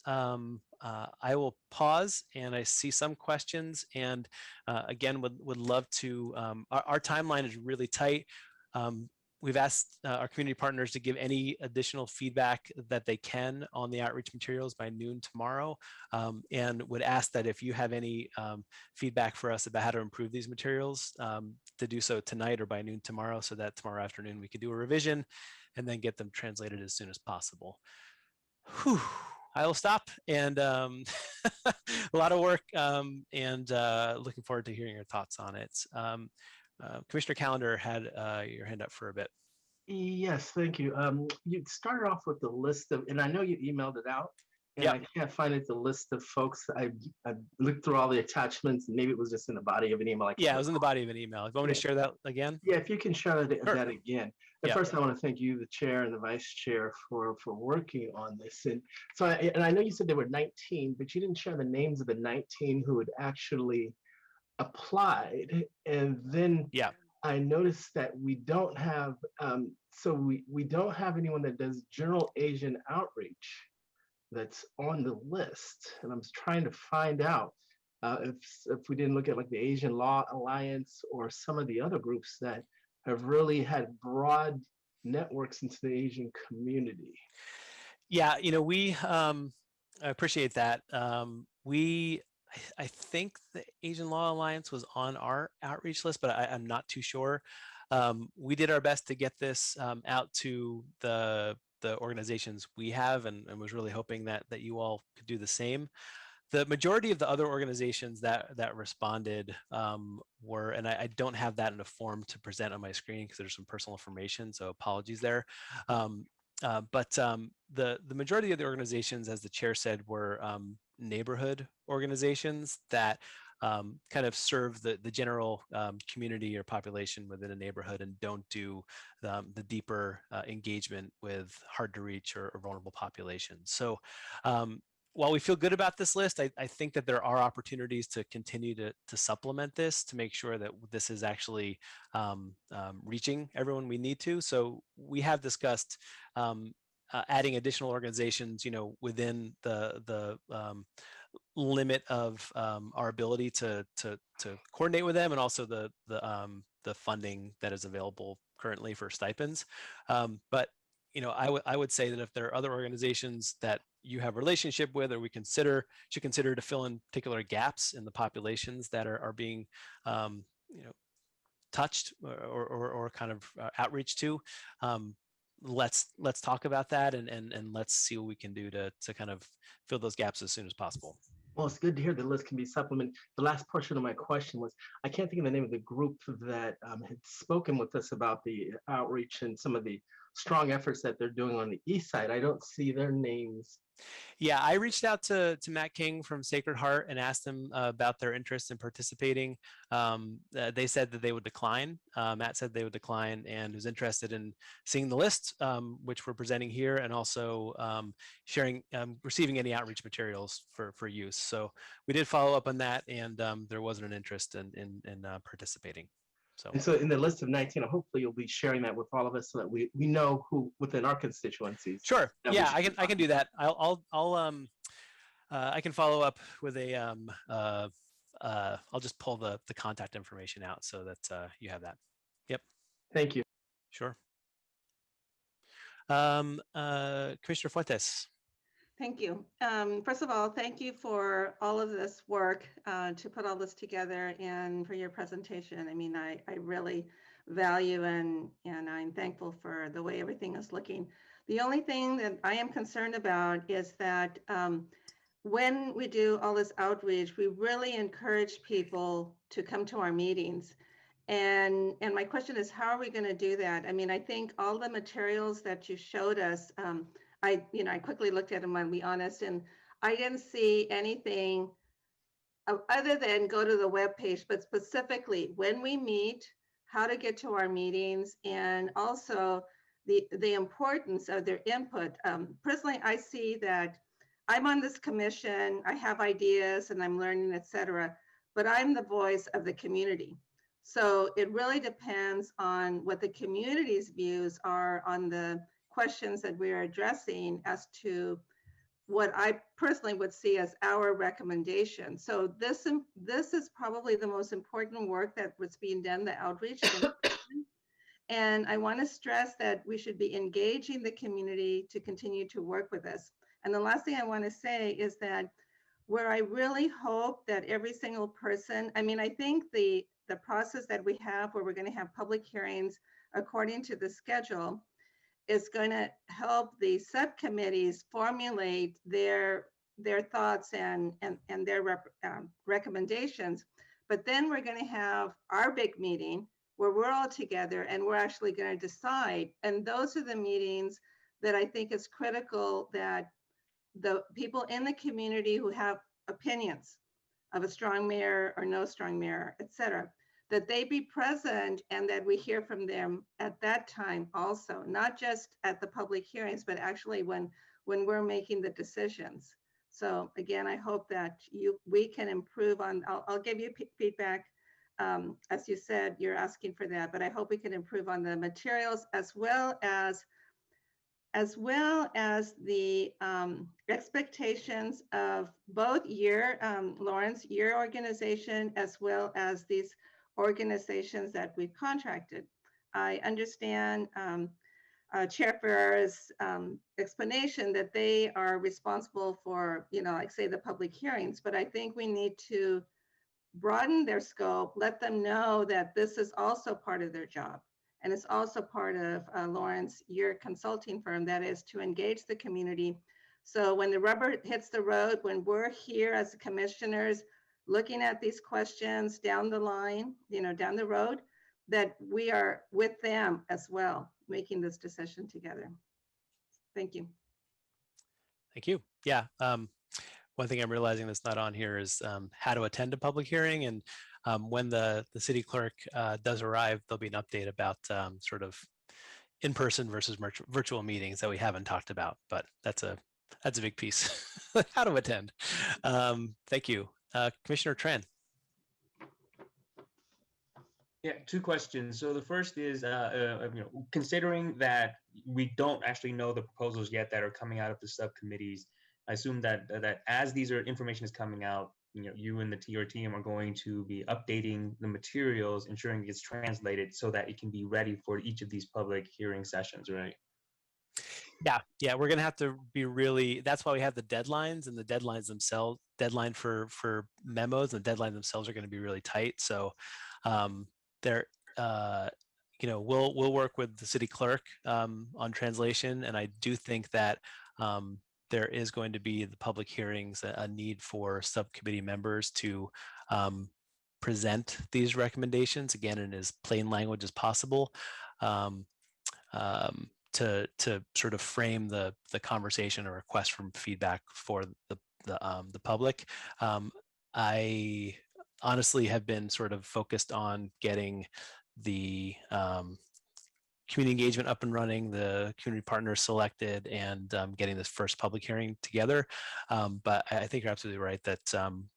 I will pause, and I see some questions, and again, would love to, our timeline is really tight. We've asked our community partners to give any additional feedback that they can on the outreach materials by noon tomorrow, and would ask that if you have any feedback for us about how to improve these materials, to do so tonight or by noon tomorrow, so that tomorrow afternoon we could do a revision and then get them translated as soon as possible. Whew. I will stop, and a lot of work, and looking forward to hearing your thoughts on it. Commissioner Calendar had your hand up for a bit. Yes, thank you. You started off with the list of, and I know you emailed it out, and I can't find it, the list of folks. I looked through all the attachments, and maybe it was just in the body of an email. Yeah, it was in the body of an email. You want me to share that again? Yeah, if you can share that again. And Yeah. first, I want to thank you, the chair and the vice chair, for working on this. And so, and I know you said there were 19, but you didn't share the names of the 19 who had actually applied. And then I noticed that we don't have, we don't have anyone that does general Asian outreach that's on the list. And I'm trying to find out if we didn't look at like the Asian Law Alliance or some of the other groups that have really had broad networks into the Asian community. Yeah, you know, we I appreciate that. I think the Asian Law Alliance was on our outreach list, but I'm not too sure. We did our best to get this out to the organizations we have, and was really hoping that you all could do the same. The majority of the other organizations that responded were, and I don't have that in a form to present on my screen because there's some personal information, so apologies there. But the majority of the organizations, as the chair said, were neighborhood organizations that kind of serve the general community or population within a neighborhood and don't do the deeper engagement with hard to reach or vulnerable populations. So while we feel good about this list, I think that there are opportunities to continue to supplement this to make sure that this is actually reaching everyone we need to. So we have discussed adding additional organizations, you know, within the limit of our ability to coordinate with them, and also the funding that is available currently for stipends. But you know, I would say that if there are other organizations that you have a relationship with, or we should consider to fill in particular gaps in the populations that are being you know, touched or kind of outreach to, let's talk about that, and let's see what we can do to kind of fill those gaps as soon as possible. Well, it's good to hear the list can be supplemented. The last portion of my question was, I can't think of the name of the group that had spoken with us about the outreach and some of the strong efforts that they're doing on the east side. I don't see their names. Yeah, I reached out to Matt King from Sacred Heart and asked them about their interest in participating. They said that they would decline. Matt said they would decline, and was interested in seeing the list, which we're presenting here, and also receiving any outreach materials for use. So we did follow up on that, and there wasn't an interest in participating. And so in the list of 19, hopefully you'll be sharing that with all of us so that we know who within our constituencies. Sure. Yeah, I can do that. I can follow up with a I'll just pull the contact information out so that you have that. Yep. Thank you. Sure. Commissioner Fuentes. Thank you. First of all, thank you for all of this work to put all this together and for your presentation. I mean, I really value and I'm thankful for the way everything is looking. The only thing that I am concerned about is that when we do all this outreach, we really encourage people to come to our meetings. And my question is, how are we going to do that? I mean, I think all the materials that you showed us, I quickly looked at them, I'll be honest, and I didn't see anything other than go to the webpage, but specifically when we meet, how to get to our meetings, and also the importance of their input. Personally, I see that I'm on this commission, I have ideas and I'm learning, etc., but I'm the voice of the community. So it really depends on what the community's views are on the questions that we're addressing as to what I personally would see as our recommendation. So this is probably the most important work that was being done, the outreach. And I want to stress that we should be engaging the community to continue to work with us. And the last thing I want to say is that where I really hope that every single person, I mean, I think the process that we have where we're going to have public hearings according to the schedule is going to help the subcommittees formulate their thoughts and their recommendations. But then we're going to have our big meeting where we're all together and we're actually going to decide. And those are the meetings that I think is critical, that the people in the community who have opinions of a strong mayor or no strong mayor, et cetera, that they be present and that we hear from them at that time also, not just at the public hearings, but actually when we're making the decisions. So again, I hope that we can improve on, I'll give you feedback. As you said, you're asking for that, but I hope we can improve on the materials as well as the expectations of both Lawrence, your organization, as well as these organizations that we've contracted. I understand Chair Ferrer's explanation that they are responsible for, like say the public hearings, but I think we need to broaden their scope, let them know that this is also part of their job. And it's also part of Lawrence, your consulting firm, that is to engage the community. So when the rubber hits the road, when we're here as commissioners looking at these questions down the line, down the road, that we are with them as well, making this decision together. Thank you. Thank you. Yeah. One thing I'm realizing that's not on here is how to attend a public hearing. And when the city clerk does arrive, there'll be an update about sort of in-person versus virtual meetings that we haven't talked about, but that's a big piece, how to attend. Thank you. Commissioner Tran. Yeah, two questions. So the first is, considering that we don't actually know the proposals yet that are coming out of the subcommittees, I assume that as these information is coming out, you and your team are going to be updating the materials, ensuring it gets translated so that it can be ready for each of these public hearing sessions, right? Yeah, we're gonna have to be really. That's why we have the deadlines, and the deadlines themselves. Deadline for memos, and the deadline themselves are going to be really tight. So, we'll work with the city clerk on translation, and I do think that. There is going to be the public hearings, a need for subcommittee members to present these recommendations, again, in as plain language as possible, to sort of frame the conversation or request for feedback for the public. I honestly have been sort of focused on getting the community engagement up and running, the community partners selected, and getting this first public hearing together. But I think you're absolutely right that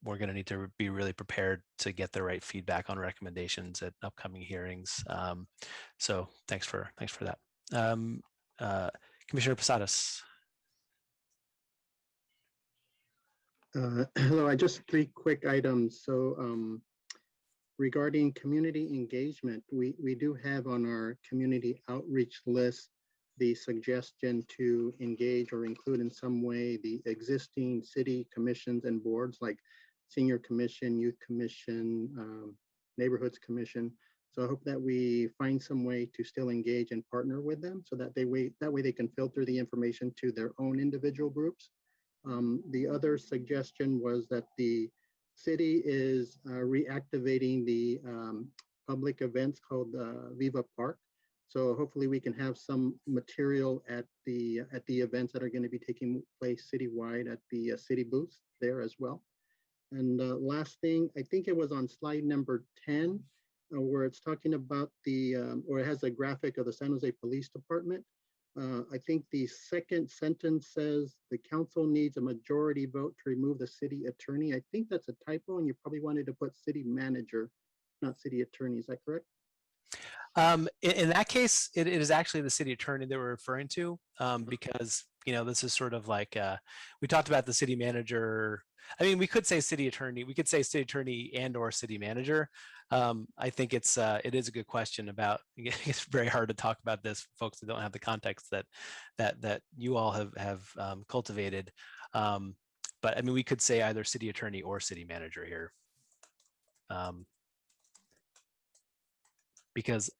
we're going to need to be really prepared to get the right feedback on recommendations at upcoming hearings. So thanks for that. Commissioner Posadas. Hello, just 3 quick items. So regarding community engagement, we do have on our community outreach list the suggestion to engage or include in some way the existing city commissions and boards like Senior Commission, Youth Commission, Neighborhoods Commission. So I hope that we find some way to still engage and partner with them so that that way they can filter the information to their own individual groups. The other suggestion was that the city is reactivating the public events called Viva Park. So hopefully we can have some material at the events that are going to be taking place citywide at the city booths there as well. And last thing, I think it was on slide number 10, where it's talking about or it has a graphic of the San Jose Police Department. I think the second sentence says the council needs a majority vote to remove the city attorney. I think that's a typo, and you probably wanted to put city manager, not city attorney. Is that correct? In that case, it is actually the city attorney that we're referring to, because this is sort of like, we talked about the city manager. I mean, we could say city attorney, we could say city attorney and or city manager. I think it is a good question about, it's very hard to talk about this for folks that don't have the context that you all have cultivated. But I mean, we could say either city attorney or city manager here. Because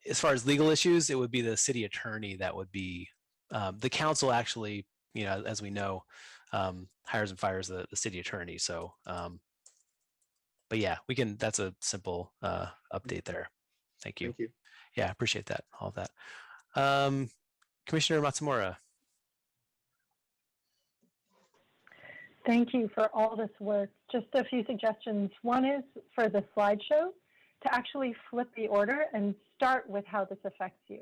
as far as legal issues, it would be the city attorney that would be, the council actually, as we know, hires and fires the city attorney. So, but yeah, that's a simple update there. Thank you. Thank you. Yeah, appreciate that, all of that. Commissioner Matsumura. Thank you for all this work. Just a few suggestions. One is for the slideshow to actually flip the order and start with how this affects you.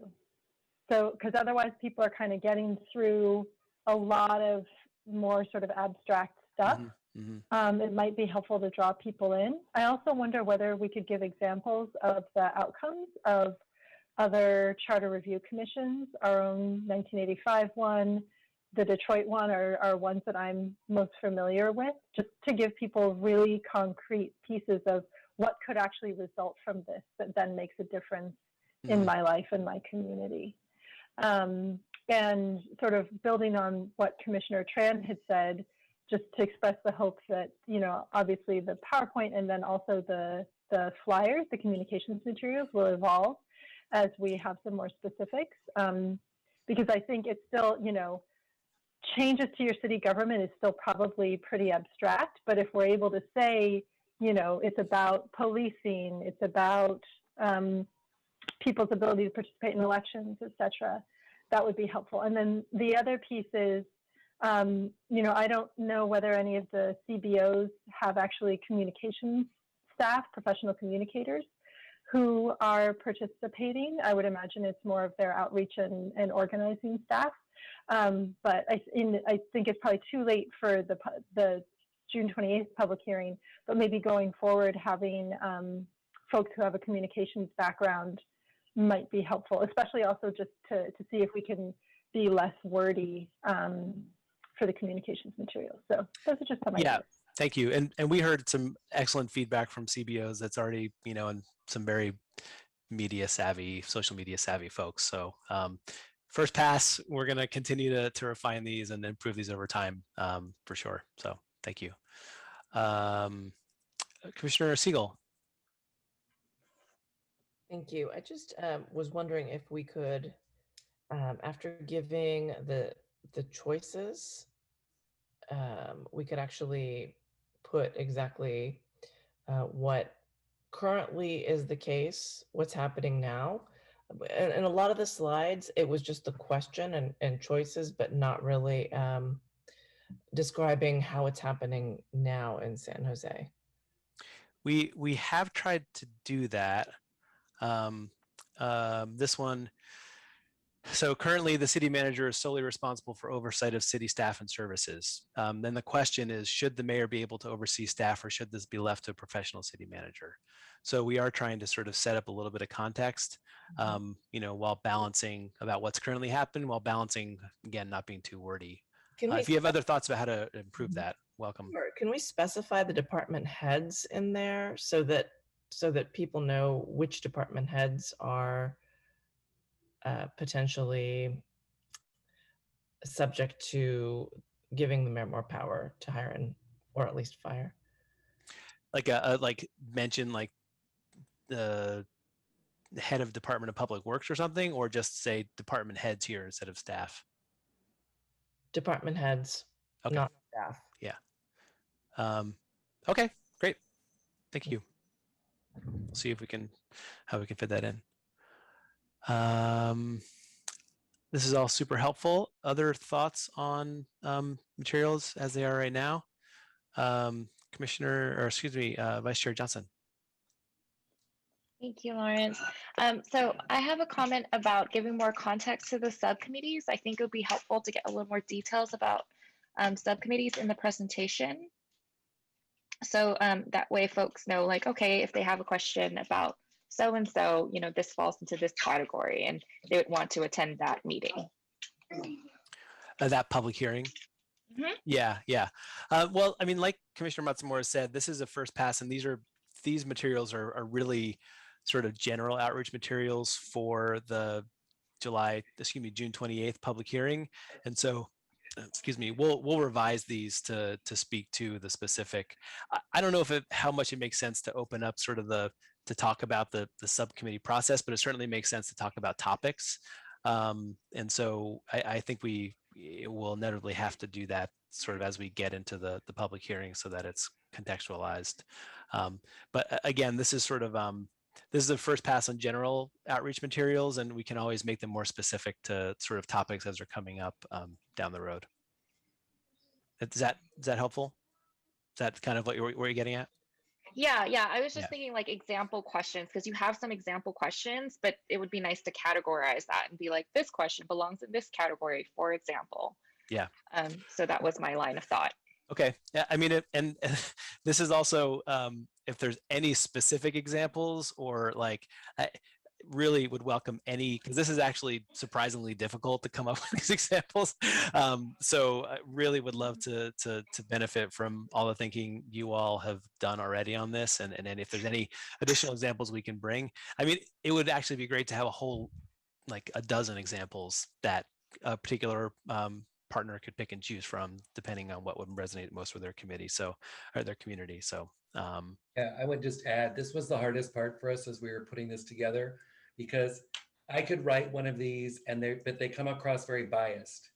So, because otherwise people are kind of getting through a lot of more sort of abstract stuff. It might be helpful to draw people in. I also wonder whether we could give examples of the outcomes of other charter review commissions. Our own 1985 one, the Detroit one are ones that I'm most familiar with, just to give people really concrete pieces of what could actually result from this that then makes a difference in my life and my community. And sort of building on what Commissioner Tran had said, just to express the hope that, obviously the PowerPoint and then also the flyers, the communications materials will evolve as we have some more specifics. Because I think it's still, changes to your city government is still probably pretty abstract, but if we're able to say, it's about policing, it's about people's ability to participate in elections, et cetera, that would be helpful. And then the other piece is, I don't know whether any of the CBOs have actually communications staff, professional communicators, who are participating. I would imagine it's more of their outreach and organizing staff. But I think it's probably too late for the June 28th public hearing, but maybe going forward, having folks who have a communications background might be helpful, especially also just to see if we can be less wordy for the communications materials. So those are just some ideas. Thank you. And we heard some excellent feedback from CBOs that's already, and some very social media savvy folks. So first pass, we're going to continue to refine these and improve these over time for sure. So thank you. Commissioner Siegel. Thank you. I just was wondering if we could, after giving the choices, we could actually put exactly what currently is the case, what's happening now. And a lot of the slides, it was just the question and choices, but not really describing how it's happening now in San Jose. We have tried to do that. This one, so currently the city manager is solely responsible for oversight of city staff and services. Then the question is, should the mayor be able to oversee staff, or should this be left to a professional city manager? So we are trying to sort of set up a little bit of context, while balancing about what's currently happened, while balancing, again, not being too wordy. If you have other thoughts about how to improve that, welcome. Sure. Can we specify the department heads in there so that people know which department heads are potentially subject to giving the mayor more power to hire or at least fire? Like mention like the head of Department of Public Works or something, or just say department heads here instead of staff? Department heads, okay. Not staff. Yeah. Okay, great. Thank you. We'll see if how we can fit that in. This is all super helpful. Other thoughts on materials as they are right now? Vice Chair Johnson. Thank you, Lawrence. So I have a comment about giving more context to the subcommittees. I think it would be helpful to get a little more details about subcommittees in the presentation. So that way folks know, like, okay, if they have a question about so-and-so, this falls into this category and they would want to attend that meeting. That public hearing. Yeah, yeah. Well, I mean, like Commissioner Matsumura said, this is a first pass, and these materials are really sort of general outreach materials for the June 28th public hearing. And so, excuse me, we'll revise these to speak to the specific. I don't know how much it makes sense to open up sort of to talk about the subcommittee process, but it certainly makes sense to talk about topics. And so I think we will inevitably have to do that sort of as we get into the public hearing so that it's contextualized. But again, this is sort of this is the first pass on general outreach materials, and we can always make them more specific to sort of topics as they're coming up down the road. Is that helpful? Is that kind of what you're getting at? Yeah, I was just thinking like example questions, because you have some example questions, but it would be nice to categorize that and be like, this question belongs in this category, for example. Yeah. So that was my line of thought. Okay. Yeah. I mean, and this is also if there's any specific examples or like, I really would welcome any, because this is actually surprisingly difficult to come up with these examples. So I really would love to benefit from all the thinking you all have done already on this. And then if there's any additional examples we can bring, I mean, it would actually be great to have a whole, like a dozen examples that a particular partner could pick and choose from depending on what would resonate most with their committee, or their community. So yeah, I would just add, this was the hardest part for us as we were putting this together, because I could write one of these but they come across very biased,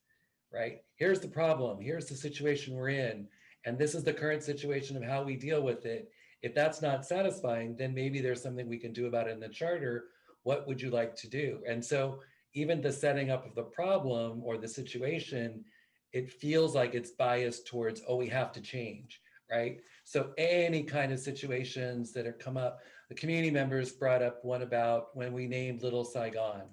right? Here's the problem, here's the situation we're in, and this is the current situation of how we deal with it. If that's not satisfying, then maybe there's something we can do about it in the charter. What would you like to do? And so even the setting up of the problem or the situation, it feels like it's biased towards, oh, we have to change, right? So any kind of situations that have come up, the community members brought up one about when we named Little Saigon,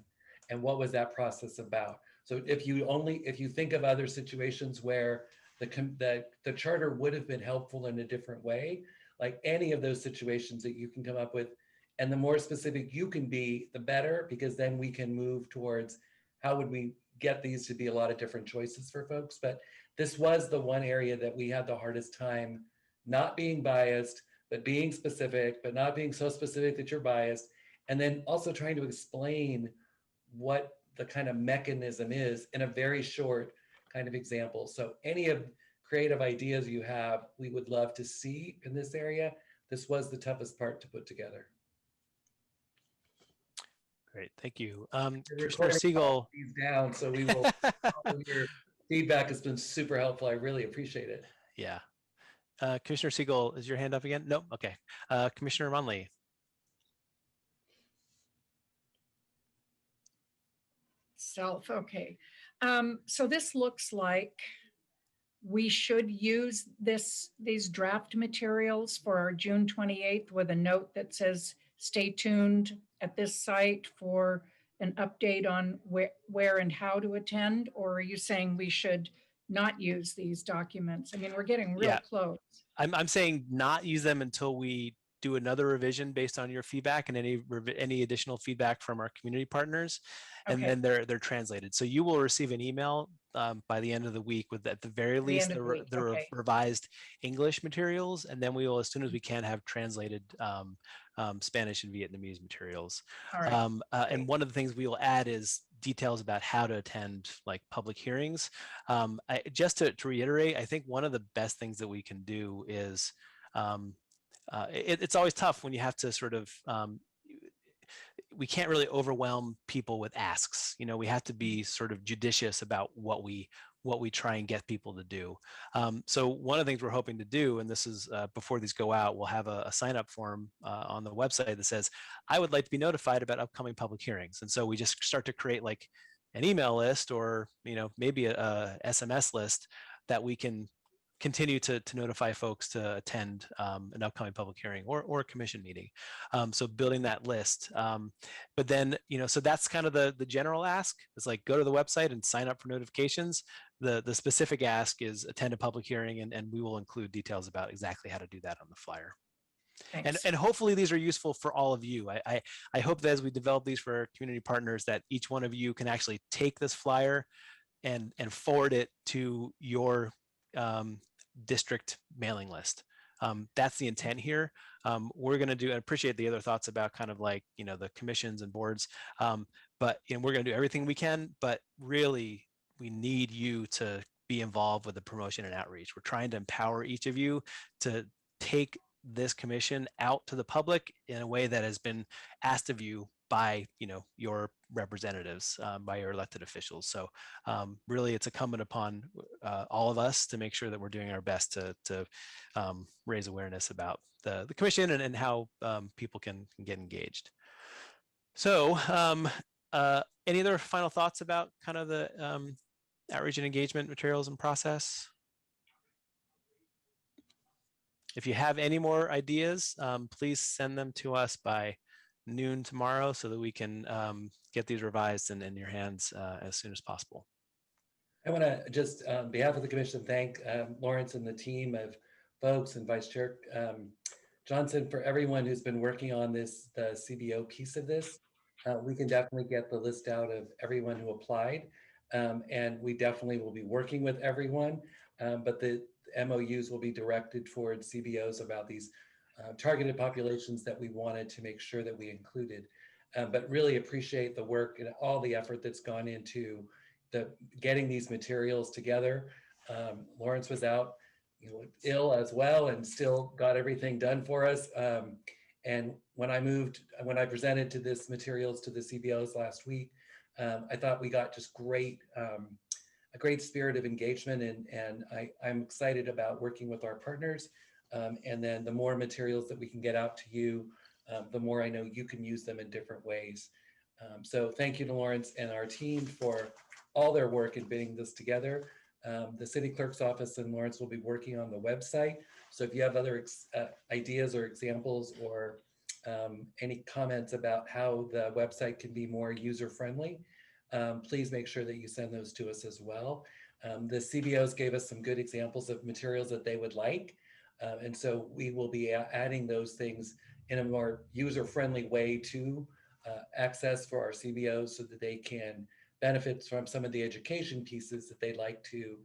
and what was that process about? So if you think of other situations where the charter would have been helpful in a different way, like any of those situations that you can come up with, and the more specific you can be, the better, because then we can move towards how would we get these to be a lot of different choices for folks. But this was the one area that we had the hardest time not being biased, but being specific, but not being so specific that you're biased. And then also trying to explain what the kind of mechanism is in a very short kind of example. So any of creative ideas you have, we would love to see in this area. This was the toughest part to put together. Great, thank you. Commissioner Siegel. These down, so we will. Your feedback has been super helpful. I really appreciate it. Yeah. Commissioner Siegel, is your hand up again? No. Okay. Commissioner Munley. Okay. So this looks like we should use these draft materials for our June 28th with a note that says, stay tuned at this site for an update on where and how to attend? Or are you saying we should not use these documents? I mean, we're getting real close. I'm saying not use them until we do another revision based on your feedback and any additional feedback from our community partners, and then they're translated. So you will receive an email by the end of the week with, at the very least, the revised English materials, and then we will, as soon as we can, have translated Spanish and Vietnamese materials. And one of the things we will add is details about how to attend like public hearings. Just to reiterate, I think one of the best things that we can do is it's always tough when you have to sort of we can't really overwhelm people with asks. You know, we have to be sort of judicious about what we try and get people to do. So one of the things we're hoping to do, and this is before these go out, we'll have a sign up form on the website that says, I would like to be notified about upcoming public hearings. And so we just start to create like an email list, or, you know, maybe a SMS list that we can continue to notify folks to attend an upcoming public hearing or a commission meeting. So building that list. But then, you know, so that's kind of the general ask. It's like, go to the website and sign up for notifications. The specific ask is attend a public hearing, and we will include details about exactly how to do that on the flyer. And hopefully these are useful for all of you. I hope that as we develop these for our community partners, that each one of you can actually take this flyer, and forward it to your district mailing list. That's the intent here. We're going to do, I appreciate the other thoughts about kind of like, you know, the commissions and boards, but you know, we're going to do everything we can, but really we need you to be involved with the promotion and outreach. We're trying to empower each of you to take this commission out to the public in a way that has been asked of you by, you know, your representatives, by your elected officials. So really it's incumbent upon all of us to make sure that we're doing our best to raise awareness about the commission and how people can get engaged. So any other final thoughts about kind of the outreach and engagement materials and process? If you have any more ideas, please send them to us by noon tomorrow so that we can get these revised and in your hands as soon as possible. I want to just, on behalf of the commission, thank Lawrence and the team of folks and Vice Chair Johnson for everyone who's been working on this, the CBO piece of this. We can definitely get the list out of everyone who applied, and we definitely will be working with everyone, but the MOUs will be directed towards CBOs about these targeted populations that we wanted to make sure that we included. But really appreciate the work and all the effort that's gone into getting these materials together. Lawrence was out, you know, ill as well, and still got everything done for us. And when I presented to this materials to the CBOs last week, I thought we got just a great spirit of engagement, and I'm excited about working with our partners. And then the more materials that we can get out to you, the more I know you can use them in different ways. So thank you to Lawrence and our team for all their work in putting this together. The city clerk's office and Lawrence will be working on the website. So if you have other ideas or examples or any comments about how the website can be more user-friendly, please make sure that you send those to us as well. The CBOs gave us some good examples of materials that they would like. And so we will be adding those things in a more user-friendly way to access for our CBOs so that they can benefit from some of the education pieces that they'd like to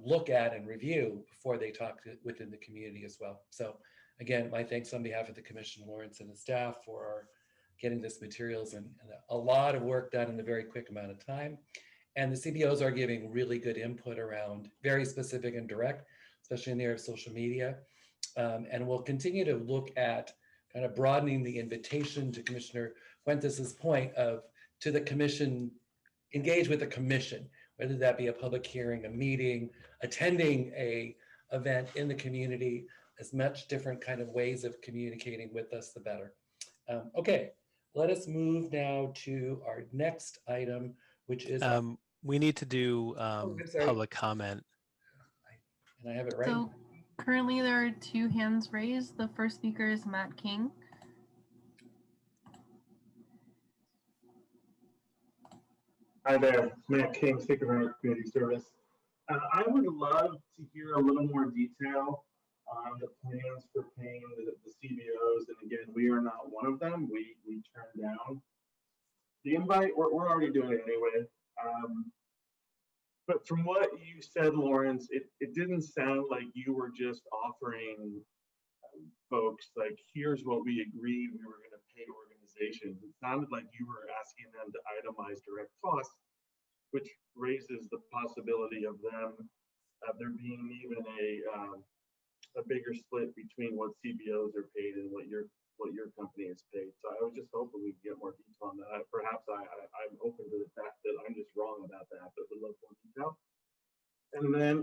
look at and review before they talk within the community as well. So again, my thanks on behalf of the commission, Lawrence and the staff for getting this materials and a lot of work done in a very quick amount of time. And the CBOs are giving really good input around very specific and direct, especially in the area of social media. And we'll continue to look at kind of broadening the invitation to Commissioner Fuentes' point of to the commission, engage with the commission, whether that be a public hearing, a meeting, attending a event in the community, as much different kind of ways of communicating with us, the better. Okay, let us move now to our next item, which is we need to do public comment. And I have it right. So currently there are 2 hands raised. The first speaker is Matt King. Hi there, Matt King, Sycamore Community Service. I would love to hear a little more detail on the plans for paying the CBOs. And again, we are not one of them. We turned down the invite. We're already doing it anyway. But from what you said, Lawrence, it didn't sound like you were just offering folks like, here's what we agreed we were going to pay organizations. It sounded like you were asking them to itemize direct costs, which raises the possibility of them there being even a bigger split between what CBOs are paid and what your company is paid. So I was just hoping we could get more detail on that. Perhaps I'm open to the fact that I'm just wrong about that, but would love more detail. And then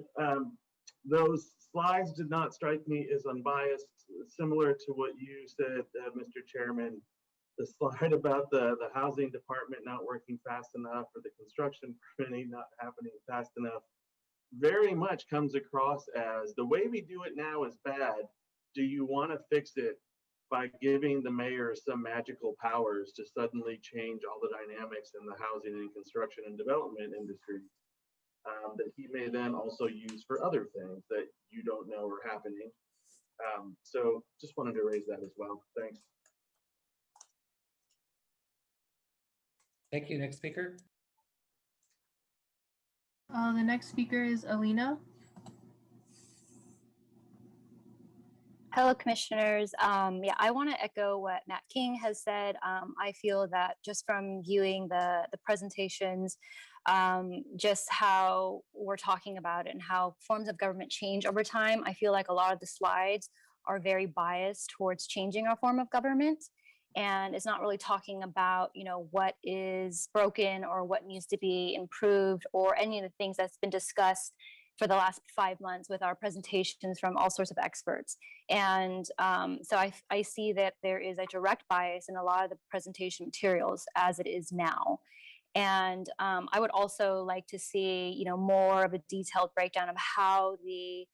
those slides did not strike me as unbiased, similar to what you said, Mr. Chairman. The slide about the housing department not working fast enough or the construction permitting not happening fast enough very much comes across as the way we do it now is bad. Do you want to fix it by giving the mayor some magical powers to suddenly change all the dynamics in the housing and construction and development industry that he may then also use for other things that you don't know are happening? So just wanted to raise that as well. Thanks. Thank you. Next speaker. The next speaker is Alina. Hello, commissioners. Yeah, I want to echo what Matt King has said. I feel that just from viewing the presentations, just how we're talking about it and how forms of government change over time, I feel like a lot of the slides are very biased towards changing our form of government. And it's not really talking about, what is broken or what needs to be improved or any of the things that's been discussed for the last 5 months with our presentations from all sorts of experts. And so I see that there is a direct bias in a lot of the presentation materials as it is now. And I would also like to see, more of a detailed breakdown of how the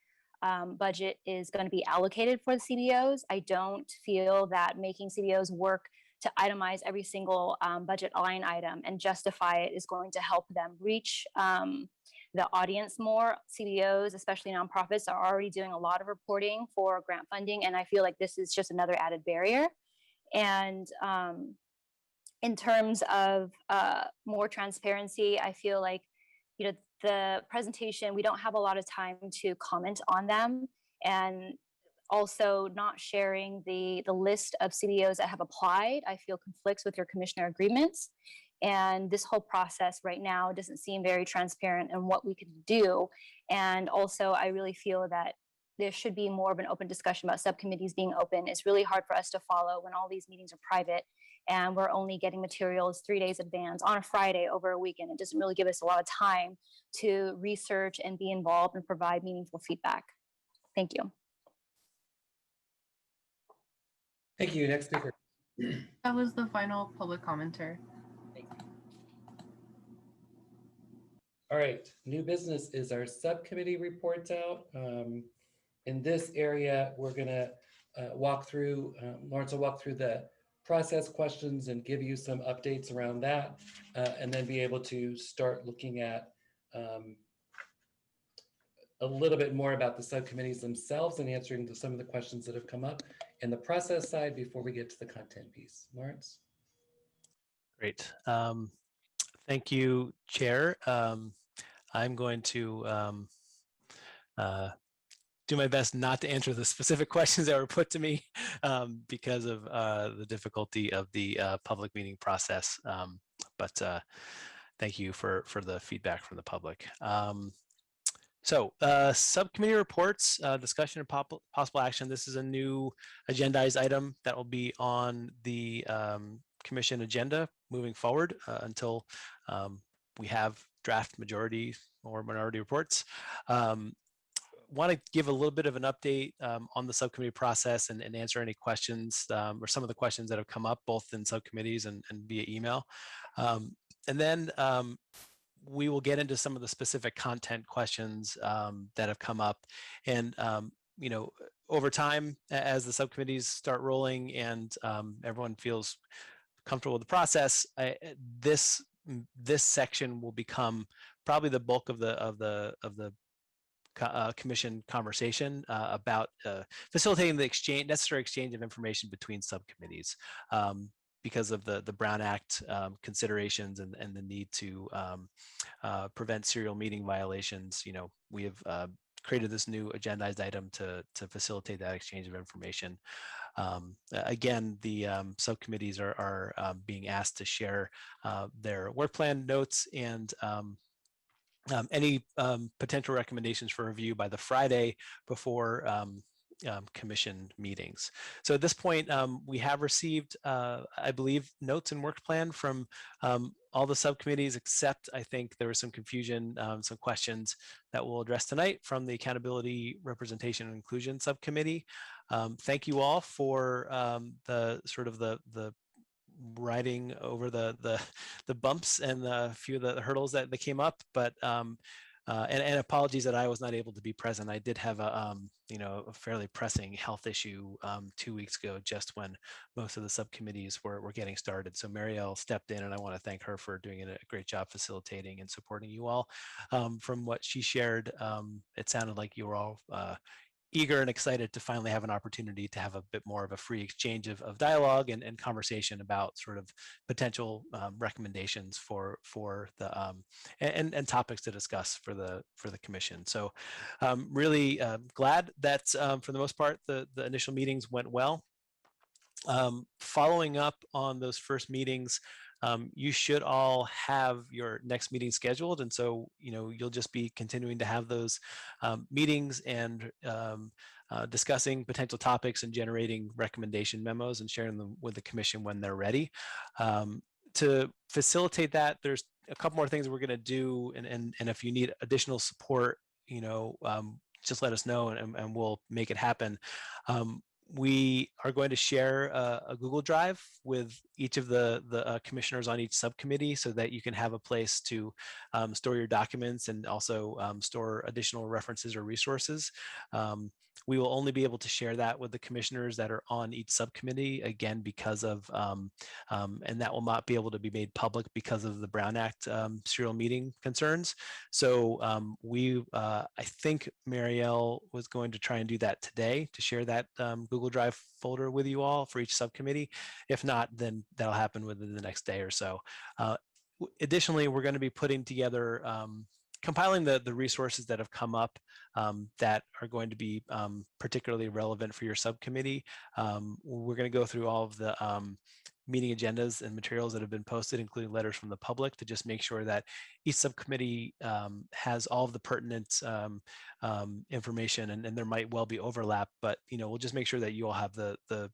budget is going to be allocated for the CBOs. I don't feel that making CBOs work to itemize every single budget line item and justify it is going to help them reach the audience more. CBOs, especially nonprofits, are already doing a lot of reporting for grant funding, and I feel like this is just another added barrier. And in terms of more transparency, I feel like, the presentation, we don't have a lot of time to comment on them, and also not sharing the list of CBOs that have applied, I feel conflicts with your commissioner agreements. And this whole process right now doesn't seem very transparent in what we could do. And also, I really feel that there should be more of an open discussion about subcommittees being open. It's really hard for us to follow when all these meetings are private and we're only getting materials 3 days advance on a Friday over a weekend. It doesn't really give us a lot of time to research and be involved and provide meaningful feedback. Thank you. Thank you. Next speaker. That was the final public commenter. All right, new business is our subcommittee reports out. In this area, we're gonna walk through, Lawrence will walk through the process questions and give you some updates around that, and then be able to start looking at a little bit more about the subcommittees themselves and answering some of the questions that have come up in the process side before we get to the content piece. Lawrence? Great. Thank you, Chair. I'm going to do my best not to answer the specific questions that were put to me because of the difficulty of the public meeting process. But thank you for the feedback from the public. So subcommittee reports, discussion of possible action. This is a new agendized item that will be on the commission agenda moving forward until we have draft majority or minority reports. Want to give a little bit of an update on the subcommittee process and answer any questions or some of the questions that have come up both in subcommittees and via email. And then we will get into some of the specific content questions that have come up. And over time, as the subcommittees start rolling and everyone feels comfortable with the process, this section will become probably the bulk of the commission conversation about facilitating the necessary exchange of information between subcommittees because of the Brown Act considerations and the need to prevent serial meeting violations. We have created this new agendized item to facilitate that exchange of information. Again, the subcommittees are being asked to share their work plan notes and any potential recommendations for review by the Friday before commission meetings. So at this point, we have received, I believe, notes and work plan from all the subcommittees, except I think there was some confusion, some questions that we'll address tonight from the Accountability, Representation, and Inclusion Subcommittee. Thank you all for the sort of the riding over the bumps and a few of the hurdles that came up, but and apologies that I was not able to be present. I did have a fairly pressing health issue 2 weeks ago, just when most of the subcommittees were getting started. So Marielle stepped in, and I want to thank her for doing a great job facilitating and supporting you all. From what she shared, it sounded like you were all eager and excited to finally have an opportunity to have a bit more of a free exchange of dialogue and conversation about sort of potential recommendations for the and topics to discuss for the commission. So really glad that for the most part the initial meetings went well. Following up on those first meetings, you should all have your next meeting scheduled, and so you'll just be continuing to have those meetings and discussing potential topics and generating recommendation memos and sharing them with the commission when they're ready. To facilitate that, there's a couple more things we're going to do, and if you need additional support, just let us know and we'll make it happen. We are going to share a Google Drive with each of the commissioners on each subcommittee so that you can have a place to store your documents and also store additional references or resources. We will only be able to share that with the commissioners that are on each subcommittee, again, because of, and that will not be able to be made public because of the Brown Act serial meeting concerns. So I think Marielle was going to try and do that today to share that Google Drive folder with you all for each subcommittee. If not, then that'll happen within the next day or so. Additionally, we're going to be putting together compiling the resources that have come up that are going to be particularly relevant for your subcommittee. We're going to go through all of the meeting agendas and materials that have been posted, including letters from the public, to just make sure that each subcommittee has all of the pertinent information, and there might well be overlap, but we'll just make sure that you all have the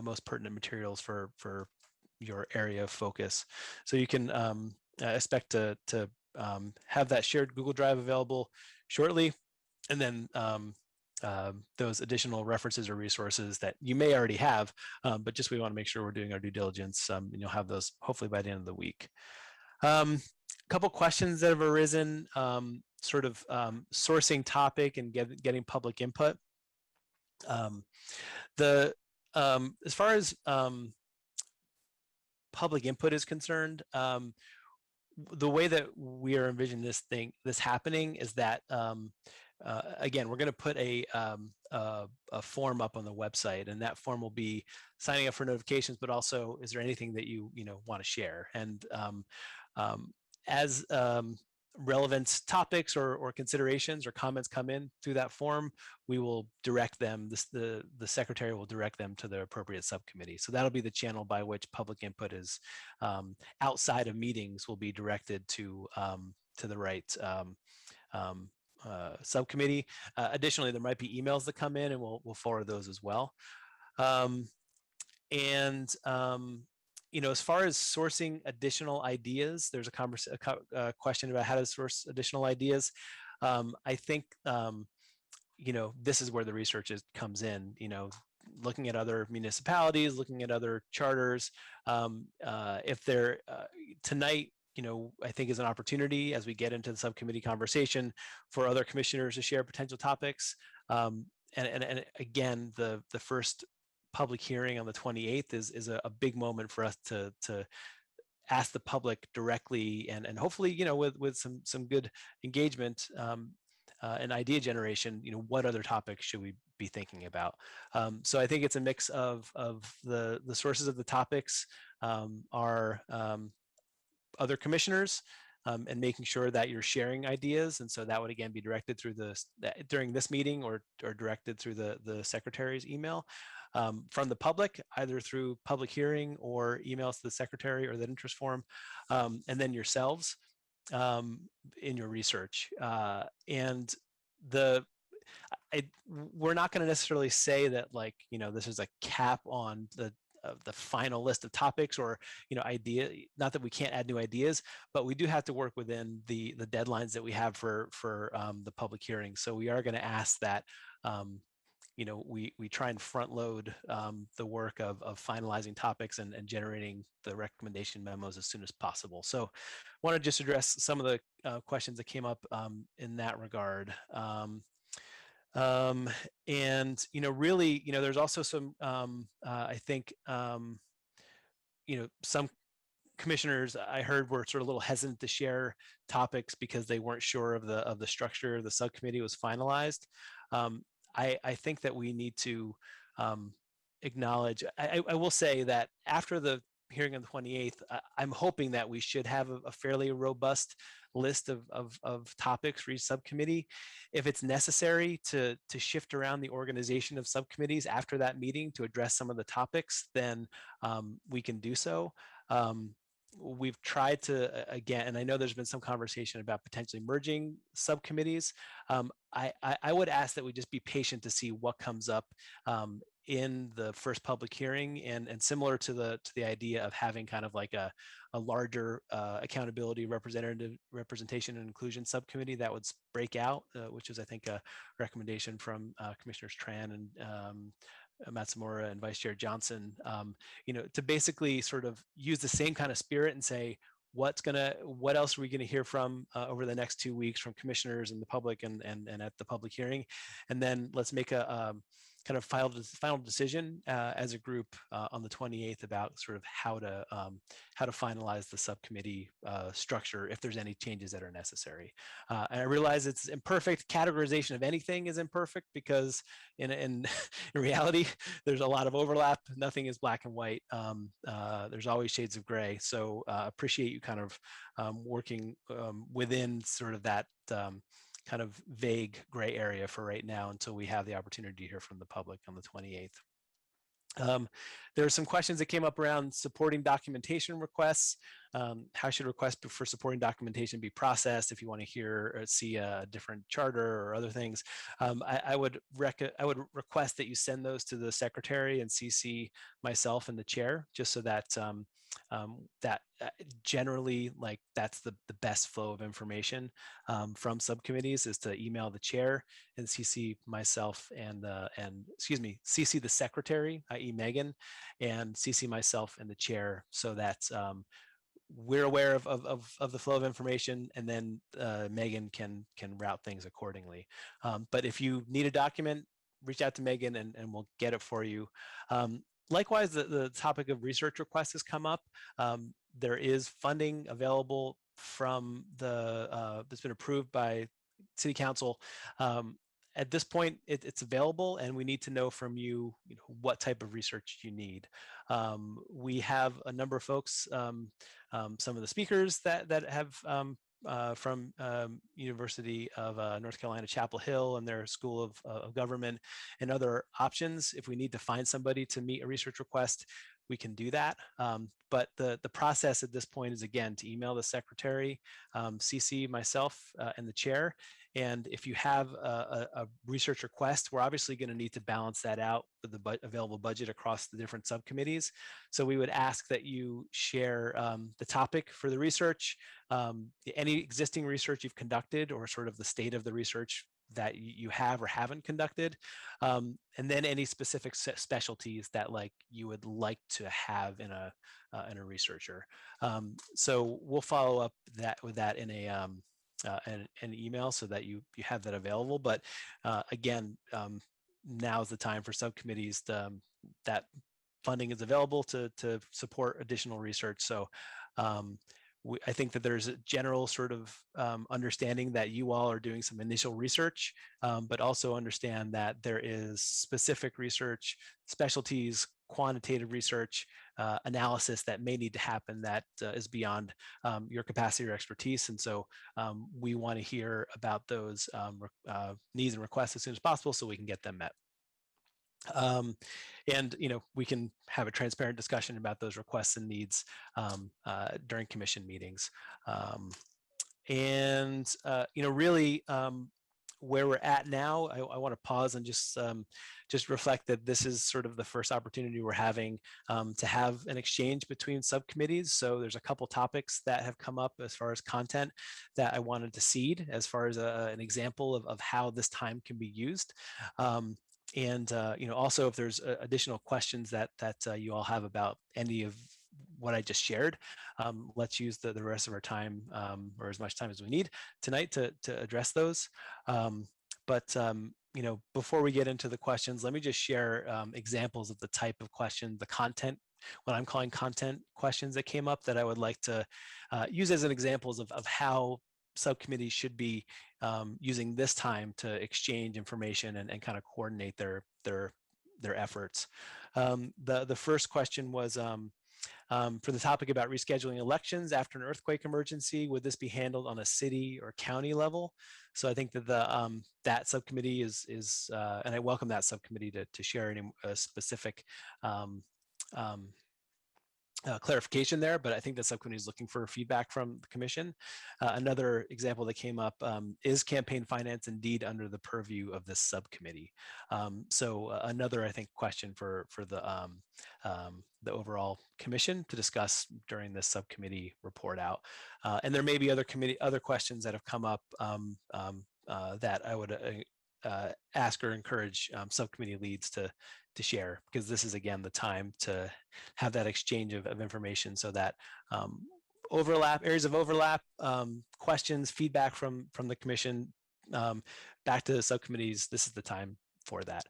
most pertinent materials for your area of focus. So you can expect to have that shared Google Drive available shortly, and then those additional references or resources that you may already have, but just we want to make sure we're doing our due diligence, and you'll have those hopefully by the end of the week. A couple questions that have arisen, sort of sourcing topic and getting public input. As far as public input is concerned, the way that we are envisioning this happening is that again, we're going to put a form up on the website, and that form will be signing up for notifications, but also, is there anything that you want to share? And as relevant topics or considerations or comments come in through that form, we will direct them, the secretary will direct them to the appropriate subcommittee. So that'll be the channel by which public input is outside of meetings will be directed to the right subcommittee. Additionally, there might be emails that come in, and we'll forward those as well. As far as sourcing additional ideas, there's a question about how to source additional ideas. I think this is where the research comes in. Looking at other municipalities, looking at other charters. If they're tonight, I think is an opportunity as we get into the subcommittee conversation for other commissioners to share potential topics. And again, the first public hearing on the 28th is a big moment for us to ask the public directly and hopefully, with some good engagement and idea generation, what other topics should we be thinking about? So I think it's a mix of the sources of the topics are other commissioners, and making sure that you're sharing ideas. And so that would again be directed through during this meeting or directed through the secretary's email, from the public, either through public hearing or emails to the secretary or the interest form, and then yourselves in your research. And we're not going to necessarily say that this is a cap on the final list of topics or idea, not that we can't add new ideas, but we do have to work within the deadlines that we have for the public hearing. So we are going to ask that we try and front load the work of finalizing topics and generating the recommendation memos as soon as possible. So I want to just address some of the questions that came up in that regard. And really, there's also some I think some commissioners I heard were sort of a little hesitant to share topics because they weren't sure of the structure of the subcommittee was finalized. I think that we need to acknowledge, I will say that after the hearing on the 28th, I'm hoping that we should have a fairly robust list of topics for each subcommittee. If it's necessary to shift around the organization of subcommittees after that meeting to address some of the topics, then we can do so. We've tried to, again, and I know there's been some conversation about potentially merging subcommittees. I would ask that we just be patient to see what comes up in the first public hearing, and similar to the idea of having kind of like a larger accountability representation and inclusion subcommittee that would break out, which is I think a recommendation from Commissioners Tran and Matsumura and Vice Chair Johnson, to basically sort of use the same kind of spirit and say, what else are we going to hear from over the next 2 weeks from commissioners and the public and at the public hearing, and then let's make a kind of final decision as a group on the 28th about sort of how to finalize the subcommittee structure if there's any changes that are necessary. And I realize it's imperfect. Categorization of anything is imperfect because in reality, there's a lot of overlap. Nothing is black and white. There's always shades of gray. So appreciate you kind of working within sort of that kind of vague gray area for right now until we have the opportunity to hear from the public on the 28th. There are some questions that came up around supporting documentation requests. How should requests for supporting documentation be processed if you want to hear or see a different charter or other things? I would request that you send those to the secretary and CC myself and the chair, just so that generally, like, that's the best flow of information from subcommittees is to email the chair and CC myself and CC the secretary, i.e. Megan, and CC myself and the chair, so that we're aware of the flow of information, and then Megan can route things accordingly. But if you need a document, reach out to Megan and we'll get it for you. Likewise, the topic of research requests has come up. There is funding available from that's been approved by City Council. At this point, it's available, and we need to know from you, what type of research you need. We have a number of folks, some of the speakers that have from University of North Carolina, Chapel Hill, and their School of Government, and other options. If we need to find somebody to meet a research request, we can do that. But the process at this point is, again, to email the secretary, CC myself and the chair. And if you have a research request, we're obviously going to need to balance that out with the available budget across the different subcommittees. So we would ask that you share the topic for the research, any existing research you've conducted, or sort of the state of the research that you have or haven't conducted, and then any specific specialties that you would like to have in a researcher. So we'll follow up with that in an email so that you have that available. But again, now is the time for subcommittees that funding is available to support additional research. So I think that there's a general sort of understanding that you all are doing some initial research, but also understand that there is specific research, specialties, quantitative research, analysis that may need to happen that is beyond your capacity or expertise. And so we want to hear about those needs and requests as soon as possible so we can get them met. And we can have a transparent discussion about those requests and needs during commission meetings. Really where we're at now, I want to pause and just reflect that this is sort of the first opportunity we're having to have an exchange between subcommittees. So there's a couple topics that have come up as far as content that I wanted to seed as far as an example of how this time can be used. Also, if there's additional questions that you all have about any of what I just shared, let's use the rest of our time, or as much time as we need tonight to address those. Before we get into the questions, let me just share examples of the type of question, the content, what I'm calling content questions that came up that I would like to use as an examples of how subcommittees should be using this time to exchange information and kind of coordinate their efforts. The first question was for the topic about rescheduling elections after an earthquake emergency. Would this be handled on a city or county level? So I think that that subcommittee is and I welcome that subcommittee to share any specific clarification there, but I think the subcommittee is looking for feedback from the commission. Another example that came up is campaign finance indeed under the purview of this subcommittee? So another, I think, question for the overall commission to discuss during this subcommittee report out. And there may be other questions that have come up that I would ask or encourage subcommittee leads to share, because this is again the time to have that exchange of information, so that areas of overlap, questions, feedback from the commission back to the subcommittees. This is the time for that.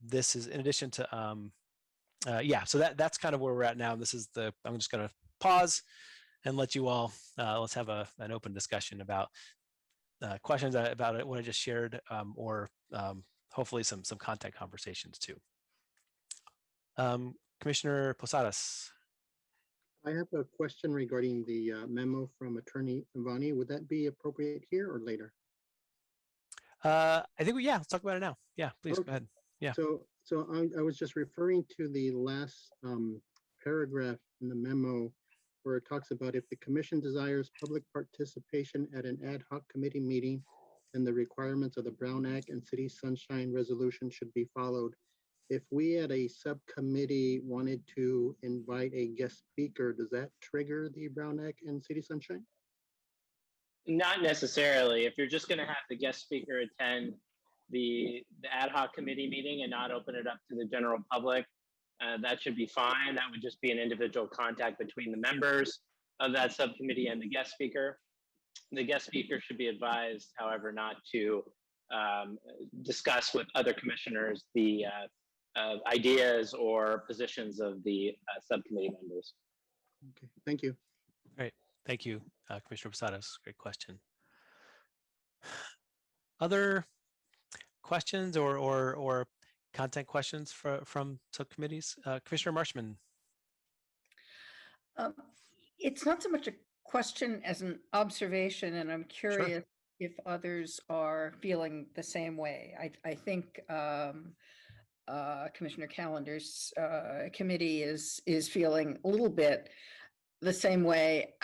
This is in addition to yeah, so that's kind of where we're at now. This is I'm just going to pause and let you all let's have an open discussion about questions about what I just shared, or hopefully some content conversations too. Commissioner Posadas. I have a question regarding the memo from Attorney Ivani. Would that be appropriate here or later? I think let's talk about it now. Yeah, please, okay. Go ahead. Yeah. So I was just referring to the last paragraph in the memo where it talks about if the commission desires public participation at an ad hoc committee meeting, then the requirements of the Brown Act and City Sunshine Resolution should be followed. If we at a subcommittee wanted to invite a guest speaker, does that trigger the Brown Act and City Sunshine? Not necessarily. If you're just going to have the guest speaker attend the ad hoc committee meeting and not open it up to the general public, that should be fine. That would just be an individual contact between the members of that subcommittee and the guest speaker. The guest speaker should be advised, however, not to discuss with other commissioners the ideas or positions of the subcommittee members. Okay, thank you. Great, thank you, Commissioner Posadas. Great question. Other questions or content questions from subcommittees? Commissioner Marshman. It's not so much a question as an observation, and I'm curious if others are feeling the same way. I think Commissioner Calendar's committee is feeling a little bit the same way.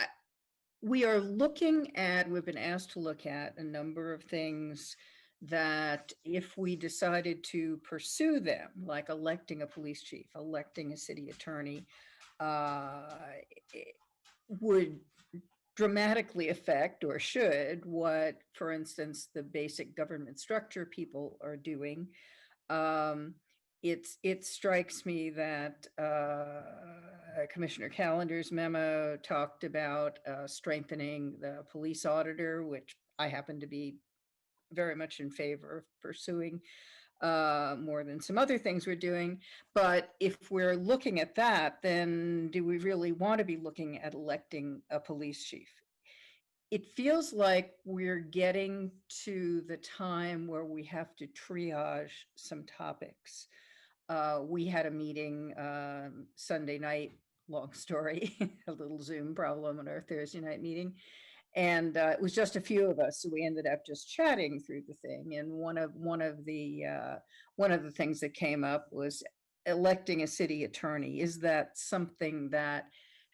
We've been asked to look at a number of things that if we decided to pursue them, like electing a police chief, electing a city attorney, would dramatically affect, or should, what, for instance, the basic government structure people are doing. It strikes me that Commissioner Calendar's memo talked about strengthening the police auditor, which I happen to be very much in favor of pursuing more than some other things we're doing. But if we're looking at that, then do we really want to be looking at electing a police chief? It feels like we're getting to the time where we have to triage some topics. We had a meeting Sunday night, long story, a little Zoom problem on our Thursday night meeting. And it was just a few of us, so we ended up just chatting through the thing. And one of the things that came up was electing a city attorney. Is that something that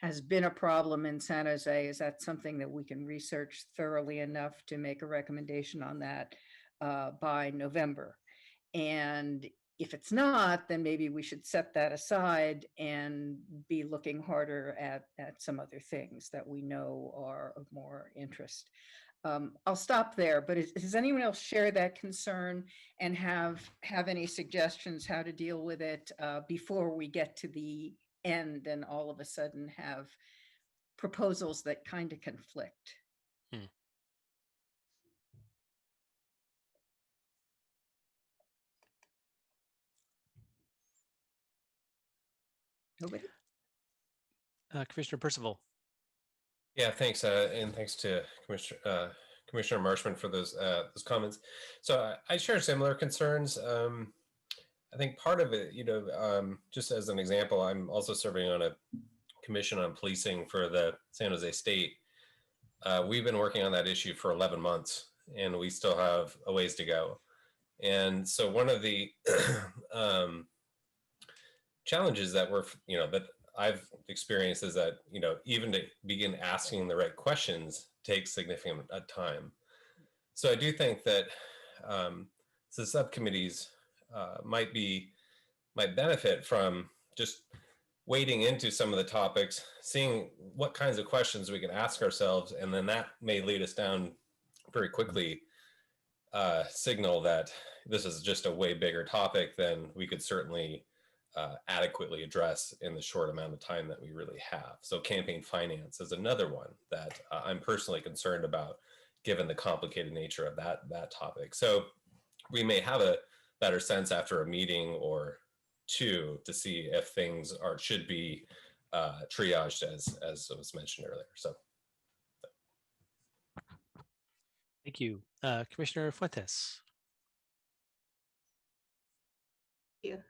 has been a problem in San Jose? Is that something that we can research thoroughly enough to make a recommendation on that by November? And if it's not, then maybe we should set that aside and be looking harder at some other things that we know are of more interest. I'll stop there, but does anyone else share that concern and have any suggestions how to deal with it before we get to the end and all of a sudden have proposals that kind of conflict? Nobody? Commissioner Percival. Yeah, thanks, and thanks to Commissioner Marshman for those comments. So I share similar concerns. I think part of it, just as an example, I'm also serving on a commission on policing for the San Jose State. We've been working on that issue for 11 months, and we still have a ways to go. And so one of the challenges that that I've experienced is that, even to begin asking the right questions takes significant time. So I do think that the subcommittees might benefit from just wading into some of the topics, seeing what kinds of questions we can ask ourselves, and then that may lead us down very quickly, signal that this is just a way bigger topic than we could certainly adequately address in the short amount of time that we really have. So campaign finance is another one that I'm personally concerned about, given the complicated nature of that topic. So we may have a better sense after a meeting or two to see if things should be triaged as was mentioned earlier. So Thank you. Commissioner Fuentes. Thank you.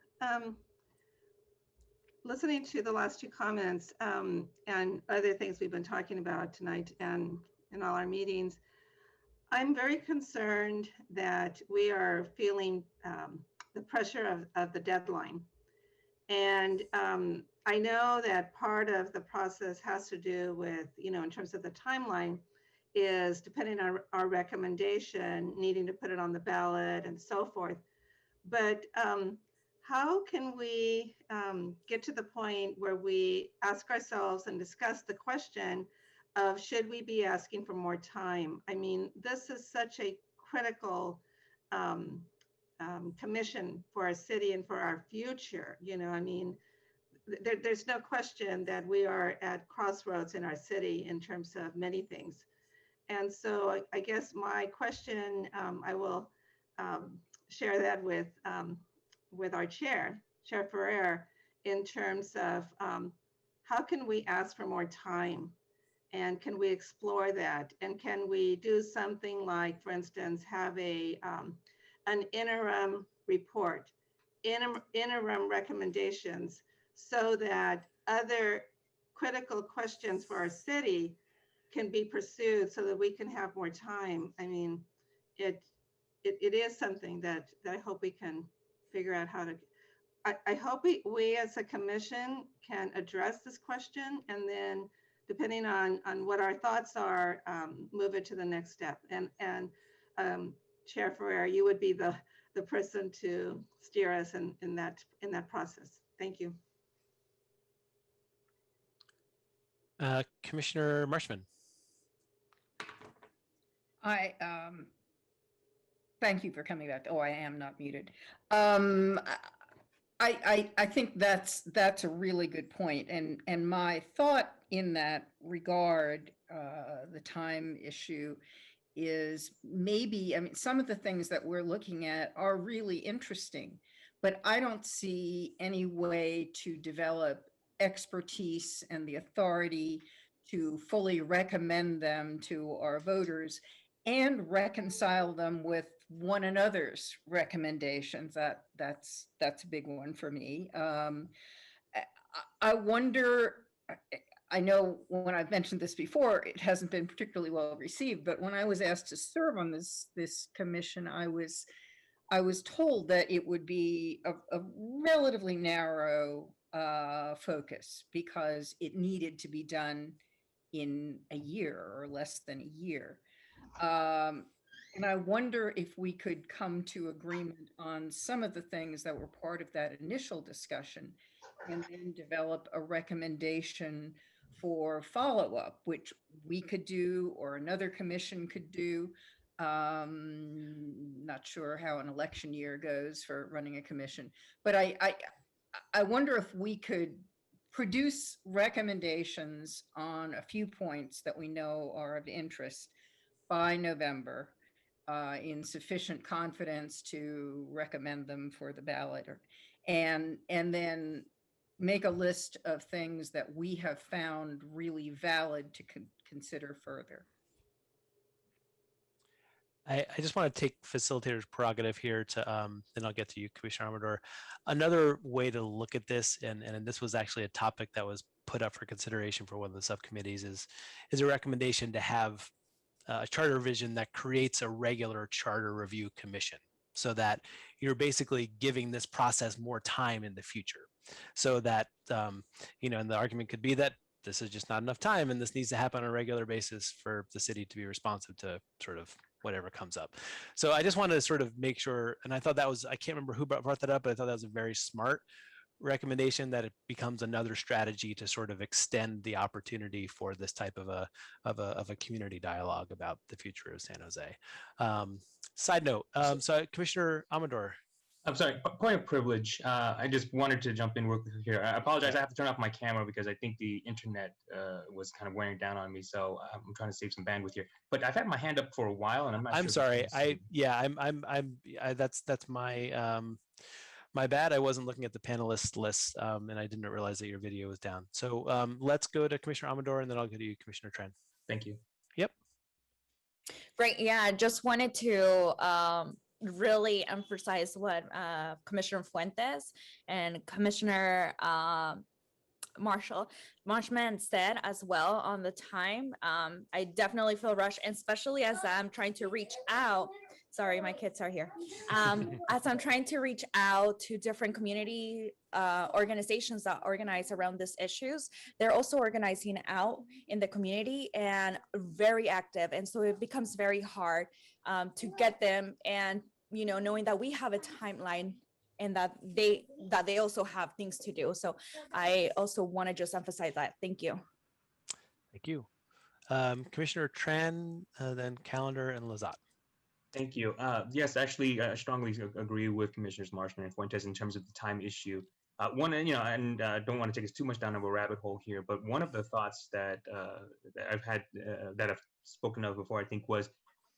Listening to the last two comments and other things we've been talking about tonight and in all our meetings, I'm very concerned that we are feeling the pressure of the deadline. And I know that part of the process has to do with, in terms of the timeline, is depending on our recommendation, needing to put it on the ballot and so forth. But how can we get to the point where we ask ourselves and discuss the question of, should we be asking for more time? I mean, this is such a critical commission for our city and for our future. I mean, there's no question that we are at crossroads in our city in terms of many things. And so I guess my question, I will share that with our chair, Chair Ferrer, in terms of how can we ask for more time? And can we explore that? And can we do something like, for instance, have an interim report, interim recommendations, so that other critical questions for our city can be pursued so that we can have more time? I mean, it is something that I hope we can figure out how to. I hope we as a commission can address this question, and then depending on what our thoughts are, move it to the next step. And Chair Ferrer, you would be the person to steer us in that process. Thank you. Commissioner Marshman. I thank you for coming back. Oh, I am not muted. I think that's a really good point. And my thought in that regard, the time issue, is maybe, I mean, some of the things that we're looking at are really interesting, but I don't see any way to develop expertise and the authority to fully recommend them to our voters and reconcile them with one another's recommendations. That's a big one for me. I wonder, I know when I've mentioned this before, it hasn't been particularly well received, but when I was asked to serve on this commission, I was told that it would be a relatively narrow focus, because it needed to be done in a year or less than a year. And I wonder if we could come to agreement on some of the things that were part of that initial discussion, and then develop a recommendation for follow-up, which we could do or another commission could do. Not sure how an election year goes for running a commission, but I wonder if we could produce recommendations on a few points that we know are of interest by November, in sufficient confidence to recommend them for the ballot, and then make a list of things that we have found really valid to consider further. I just want to take facilitator's prerogative here to, then I'll get to you, Commissioner Amador. Another way to look at this, and this was actually a topic that was put up for consideration for one of the subcommittees, is a recommendation to have a charter revision that creates a regular charter review commission, so that you're basically giving this process more time in the future, so that, you know, and the argument could be that this is just not enough time and this needs to happen on a regular basis for the city to be responsive to sort of whatever comes up. So I just wanted to sort of make sure, and I thought that was, I can't remember who brought that up, but I thought that was a very smart recommendation, that it becomes another strategy to sort of extend the opportunity for this type of a community dialogue about the future of San Jose. Side note, so Commissioner Amador. I'm sorry, point of privilege. I just wanted to jump in real quick here. I apologize. I have to turn off my camera because I think the internet was kind of wearing down on me. So I'm trying to save some bandwidth here. But I've had my hand up for a while, and I'm not. I'm sure sorry. That's my my bad. I wasn't looking at the panelist list, and I didn't realize that your video was down. So let's go to Commissioner Amador, and then I'll go to you, Commissioner Tran. Thank you. Yep. Great. Yeah, I just wanted to really emphasize what Commissioner Fuentes and Commissioner Marshman said as well on the time. I definitely feel rushed, and especially as I'm trying to reach out. Sorry, my kids are here. As I'm trying to reach out to different community organizations that organize around these issues, they're also organizing out in the community and very active. And so it becomes very hard to get them, and you know, knowing that we have a timeline and that they also have things to do. So I also want to just emphasize that. Thank you. Thank you. Commissioner Tran, then Calendar and Lazat. Thank you. Yes, actually, I strongly agree with Commissioners Marshman and Fuentes in terms of the time issue. One, you know, and don't want to take us too much down a rabbit hole here, but one of the thoughts that I've had, that I've spoken of before, I think, was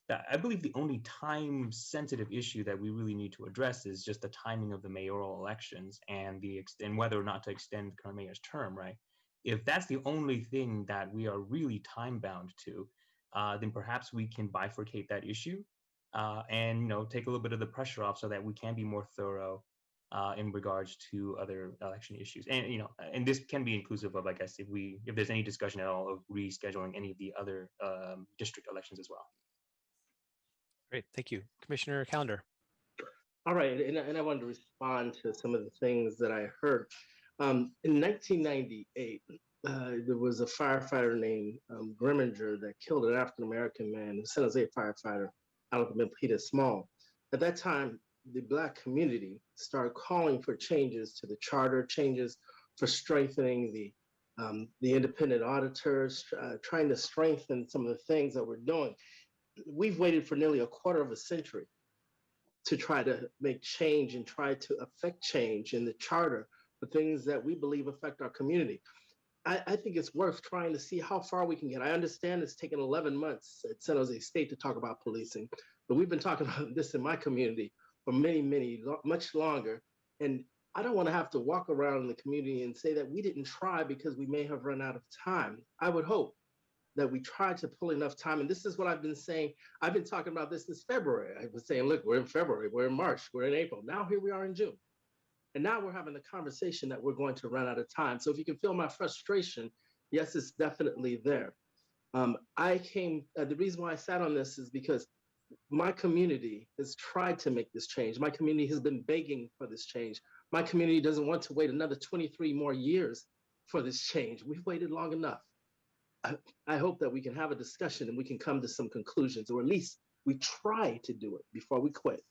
that I believe the only time-sensitive issue that we really need to address is just the timing of the mayoral elections and whether or not to extend the current mayor's term, right? If that's the only thing that we are really time-bound to, then perhaps we can bifurcate that issue. And, you know, take a little bit of the pressure off so that we can be more thorough in regards to other election issues. And, you know, and this can be inclusive of, I guess, if there's any discussion at all of rescheduling any of the other district elections as well. Great, thank you. Commissioner Calendar. All right, and I wanted to respond to some of the things that I heard. In 1998, there was a firefighter named Grimminger that killed an African-American man, a San Jose firefighter, out of Milpitas Small. At that time, the Black community started calling for changes to the charter, changes for strengthening the independent auditors, trying to strengthen some of the things that we're doing. We've waited for nearly a quarter of a century to try to make change and try to affect change in the charter for things that we believe affect our community. I think it's worth trying to see how far we can get. I understand it's taken 11 months at San Jose State to talk about policing, but we've been talking about this in my community for much longer. And I don't want to have to walk around in the community and say that we didn't try because we may have run out of time. I would hope that we tried to pull enough time. And this is what I've been saying. I've been talking about this since February. I was saying, look, we're in February, we're in March, we're in April. Now here we are in June. And now we're having the conversation that we're going to run out of time. So if you can feel my frustration, yes, it's definitely there. The reason why I sat on this is because my community has tried to make this change. My community has been begging for this change. My community doesn't want to wait another 23 more years for this change. We've waited long enough. I hope that we can have a discussion and we can come to some conclusions, or at least we try to do it before we quit.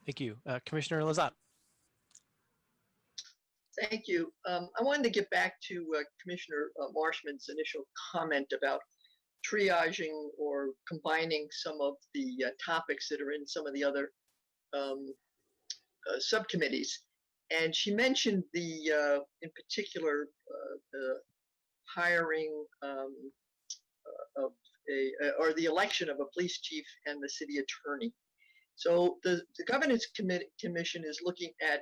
Thank you. Commissioner Lazat. Thank you. I wanted to get back to Commissioner Marshman's initial comment about triaging or combining some of the topics that are in some of the other subcommittees. And she mentioned in particular, the hiring or the election of a police chief and the city attorney. So the governance commission is looking at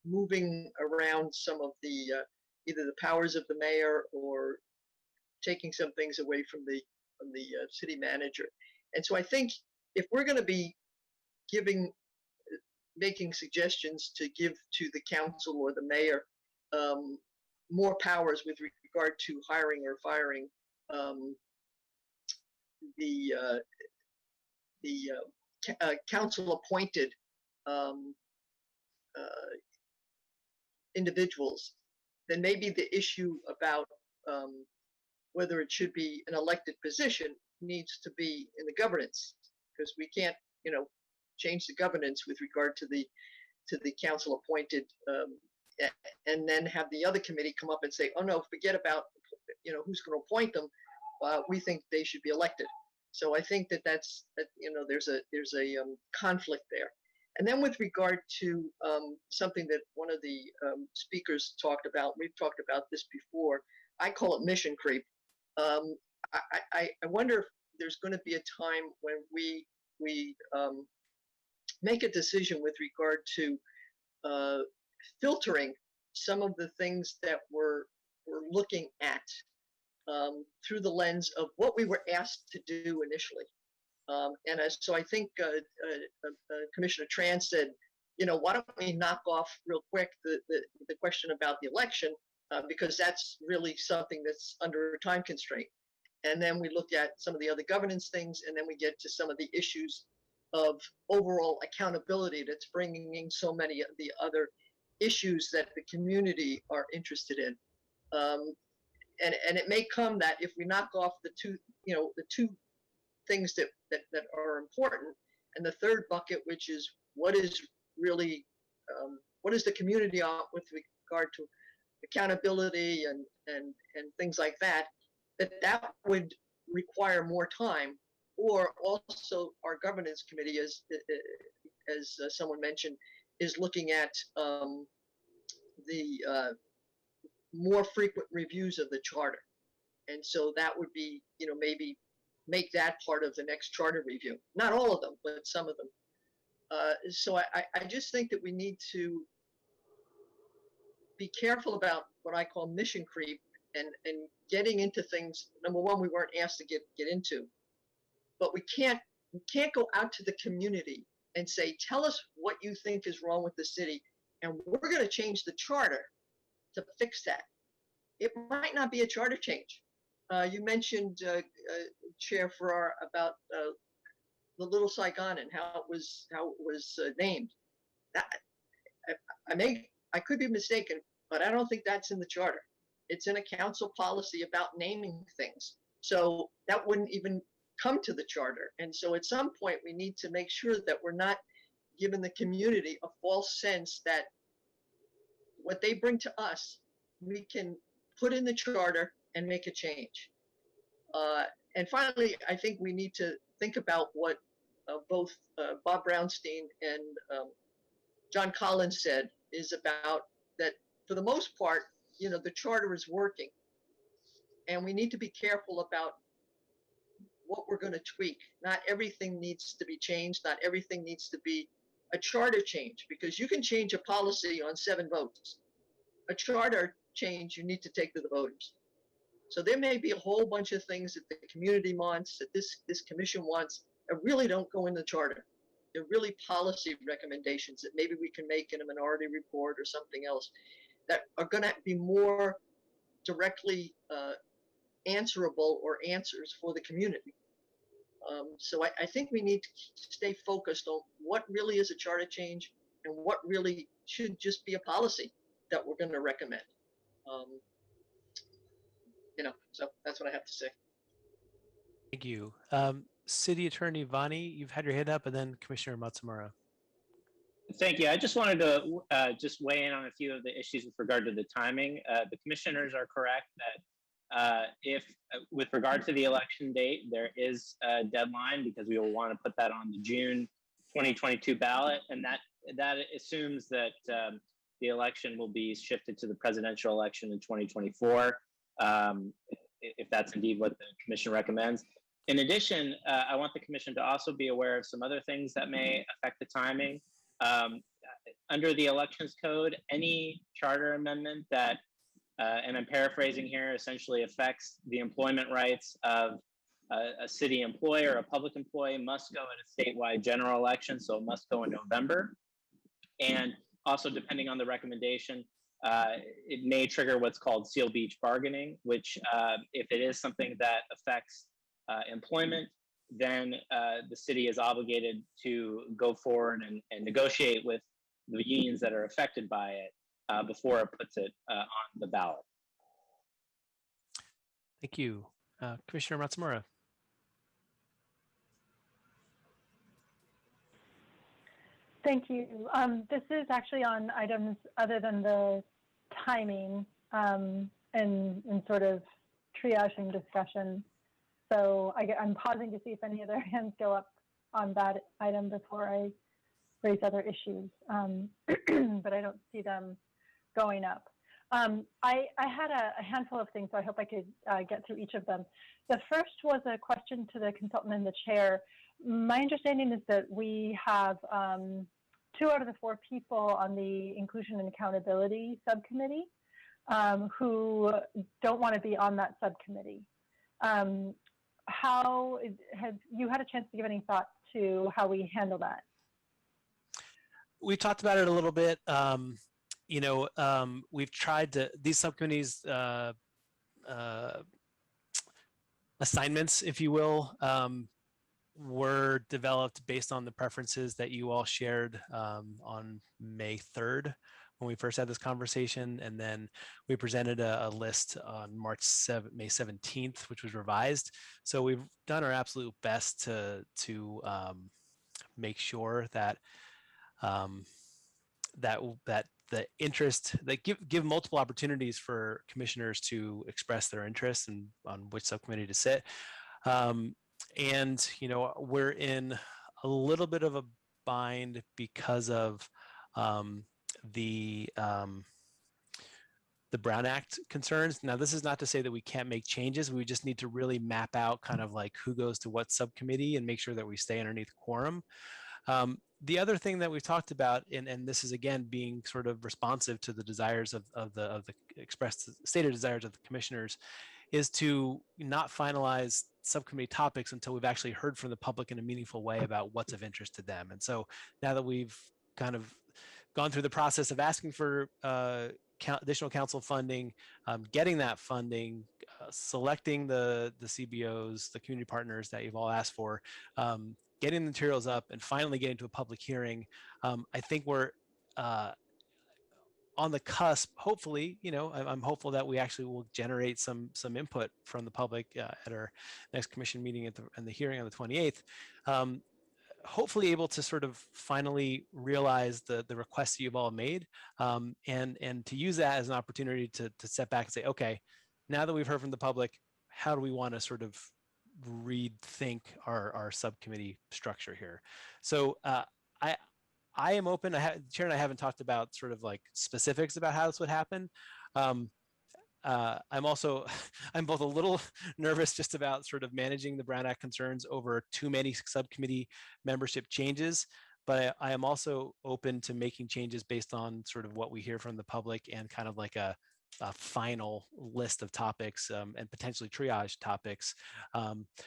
moving around some of the either the powers of the mayor or taking some things away from the city manager. And so I think if we're going to be making suggestions to give to the council or the mayor more powers with regard to hiring or firing the council appointed individuals, then maybe the issue about whether it should be an elected position needs to be in the governance, because we can't, change the governance with regard to the council appointed, and then have the other committee come up and say, oh no, forget about, who's going to appoint them. We think they should be elected. So I think there's a conflict there. And then with regard to something that one of the speakers talked about, we've talked about this before. I call it mission creep. I wonder if there's going to be a time when we make a decision with regard to filtering some of the things that we're looking at through the lens of what we were asked to do initially. So I think Commissioner Tran said, why don't we knock off real quick the question about the election, because that's really something that's under a time constraint. And then we look at some of the other governance things, and then we get to some of the issues of overall accountability that's bringing in so many of the other issues that the community are interested in. And it may come that if we knock off the two things that are important, and the third bucket, which is what is really what is the community on with regard to accountability and things like that, that would require more time. Or also our governance committee, as someone mentioned, is looking at the more frequent reviews of the charter. And so that would be, maybe make that part of the next charter review. Not all of them, but some of them. So I just think that we need to be careful about what I call mission creep and getting into things. Number one, we weren't asked to get into, but we can't go out to the community and say, tell us what you think is wrong with the city, and we're going to change the charter to fix that. It might not be a charter change. You mentioned, Chair Farrar, about the Little Saigon and how it was named. I could be mistaken, but I don't think that's in the charter. It's in a council policy about naming things. So that wouldn't even come to the charter. And so at some point we need to make sure that we're not giving the community a false sense that what they bring to us, we can put in the charter and make a change. And finally, I think we need to think about what both Bob Brownstein and John Collins said, is about that for the most part, the charter is working. And we need to be careful about what we're going to tweak. Not everything needs to be changed. Not everything needs to be a charter change, because you can change a policy on 7 votes. A charter change, you need to take to the voters. So there may be a whole bunch of things that the community wants, that this commission wants, that really don't go in the charter. They're really policy recommendations that maybe we can make in a minority report or something else that are going to be more directly answerable or answers for the community. So I think we need to stay focused on what really is a charter change and what really should just be a policy that we're going to recommend. So that's what I have to say. Thank you. City Attorney Vani, you've had your hand up, and then Commissioner Matsumura. Thank you. I just wanted to just weigh in on a few of the issues with regard to the timing. The commissioners are correct that if, with regard to the election date, there is a deadline because we will want to put that on the June 2022 ballot, and that assumes that the election will be shifted to the presidential election in 2024, if that's indeed what the commission recommends. In addition, I want the commission to also be aware of some other things that may affect the timing. Under the elections code, any charter amendment that, and I'm paraphrasing here, essentially affects the employment rights of a city employee or a public employee must go at a statewide general election, so it must go in November. And also, depending on the recommendation, it may trigger what's called seal beach bargaining, which if it is something that affects employment, then the city is obligated to go forward and negotiate with the unions that are affected by it before it puts it on the ballot. Thank you. Commissioner Matsumura. Thank you. This is actually on items other than the timing and sort of triaging discussion. So I'm pausing to see if any other hands go up on that item before I raise other issues, but I don't see them going up. I had a handful of things, so I hope I could get through each of them. The first was a question to the consultant and the chair. My understanding is that we have 2 out of the 4 people on the Inclusion and Accountability Subcommittee who don't want to be on that subcommittee. How have you had a chance to give any thought to how we handle that? We talked about it a little bit. You know, we've tried to, these subcommittees, assignments, if you will, were developed based on the preferences that you all shared on May 3rd when we first had this conversation, and then we presented a list on May 17th, which was revised. So we've done our absolute best to make sure that that the interest, that give multiple opportunities for commissioners to express their interest and on which subcommittee to sit. And you know, we're in a little bit of a bind because of the Brown Act concerns. Now, this is not to say that we can't make changes. We just need to really map out kind of like who goes to what subcommittee and make sure that we stay underneath quorum. The other thing that we've talked about, and this is again being sort of responsive to the desires of the expressed stated desires of the commissioners, is to not finalize subcommittee topics until we've actually heard from the public in a meaningful way about what's of interest to them. And so now that we've kind of gone through the process of asking for additional council funding, getting that funding, selecting the CBOs, the community partners that you've all asked for, getting the materials up, and finally getting to a public hearing, I think we're on the cusp. Hopefully, you know, I'm hopeful that we actually will generate some input from the public at our next commission meeting and the hearing on the 28th. Hopefully able to sort of finally realize the requests that you've all made, and to use that as an opportunity to step back and say, okay, now that we've heard from the public, how do we want to sort of rethink our subcommittee structure here? So I am open. Chair and I haven't talked about sort of like specifics about how this would happen. I'm both a little nervous just about sort of managing the Brown Act concerns over too many subcommittee membership changes, but I am also open to making changes based on sort of what we hear from the public and kind of like a final list of topics and potentially triage topics.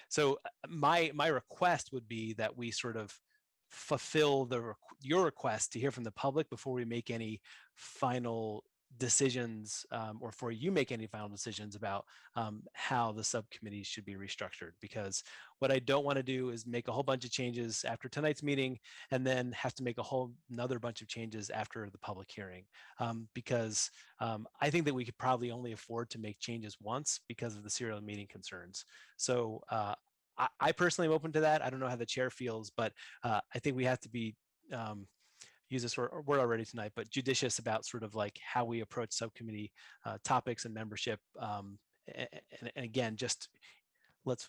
So my request would be that we sort of fulfill your request to hear from the public before we make any final decisions, or for you make any final decisions about how the subcommittees should be restructured. Because what I don't want to do is make a whole bunch of changes after tonight's meeting and then have to make a whole another bunch of changes after the public hearing, because I think that we could probably only afford to make changes once because of the serial meeting concerns. So I personally am open to that. I don't know how the chair feels, but I think we have to be use this word already tonight, but judicious about sort of like how we approach subcommittee topics and membership. And again, just let's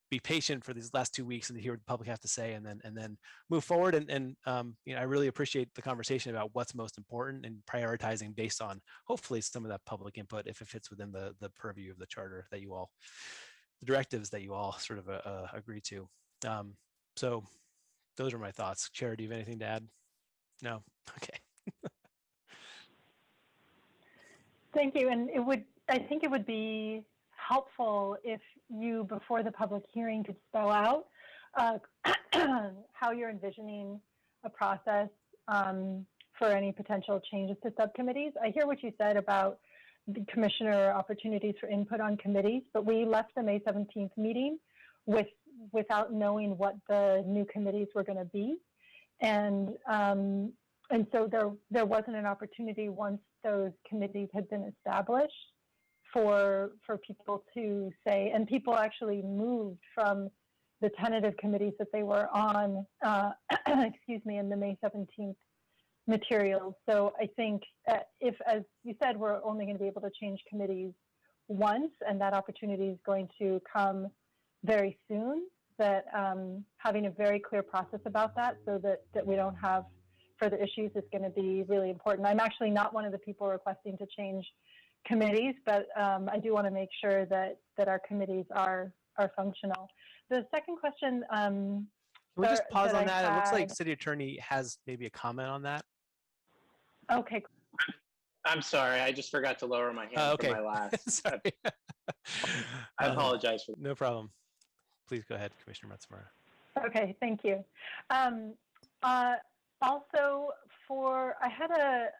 be patient for these last 2 weeks and hear what the public have to say, and then move forward. And you know, I really appreciate the conversation about what's most important and prioritizing based on hopefully some of that public input if it fits within the purview of the charter that you all directives that you all sort of agree to. So those are my thoughts. Chair, do you have anything to add? No? Okay. Thank you. And I think it would be helpful if you, before the public hearing, could spell out how you're envisioning a process for any potential changes to subcommittees. I hear what you said about the commissioner opportunities for input on committees, but we left the May 17th meeting without knowing what the new committees were going to be. And so there wasn't an opportunity once those committees had been established for people to say, and people actually moved from the tentative committees that they were on, excuse me, in the May 17th materials. So I think if, as you said, we're only going to be able to change committees once, and that opportunity is going to come very soon, that having a very clear process about that so that we don't have further issues is going to be really important. I'm actually not one of the people requesting to change committees, but I do want to make sure that our committees are functional. The second question. Can we just pause on that? It looks like City Attorney has maybe a comment on that. Okay. I'm sorry, I just forgot to lower my hand okay. for my last. Sorry. I apologize for that. No problem. Please go ahead, Commissioner Matsumura. Okay, thank you. Also, I had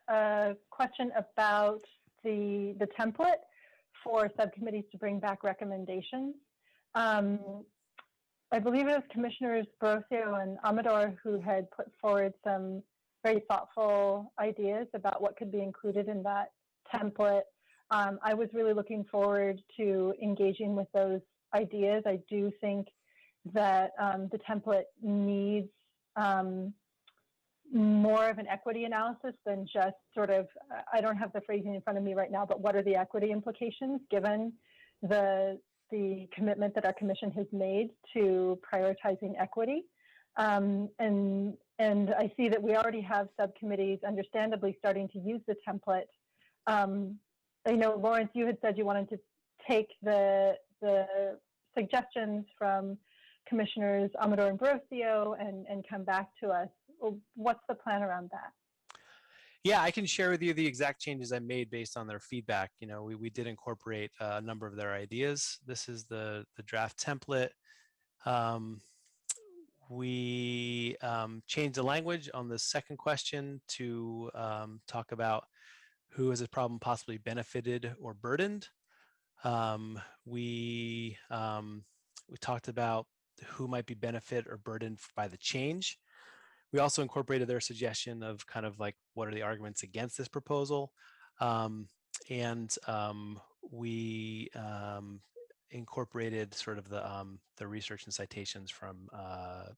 a question about the template for subcommittees to bring back recommendations. I believe it was Commissioners Borosio and Amador who had put forward some very thoughtful ideas about what could be included in that template. I was really looking forward to engaging with those ideas. I do think that the template needs more of an equity analysis than just sort of, I don't have the phrasing in front of me right now, but what are the equity implications given the commitment that our commission has made to prioritizing equity? And I see that we already have subcommittees understandably starting to use the template. I know, Lawrence, you had said you wanted to take the suggestions from Commissioners Amador and Borosio and come back to us. What's the plan around that? Yeah, I can share with you the exact changes I made based on their feedback. You know, we did incorporate a number of their ideas. This is the draft template. We changed the language on the second question to talk about who has a problem possibly benefited or burdened. We talked about who might be benefit or burdened by the change. We also incorporated their suggestion of kind of like, what are the arguments against this proposal? We incorporated sort of the research and citations from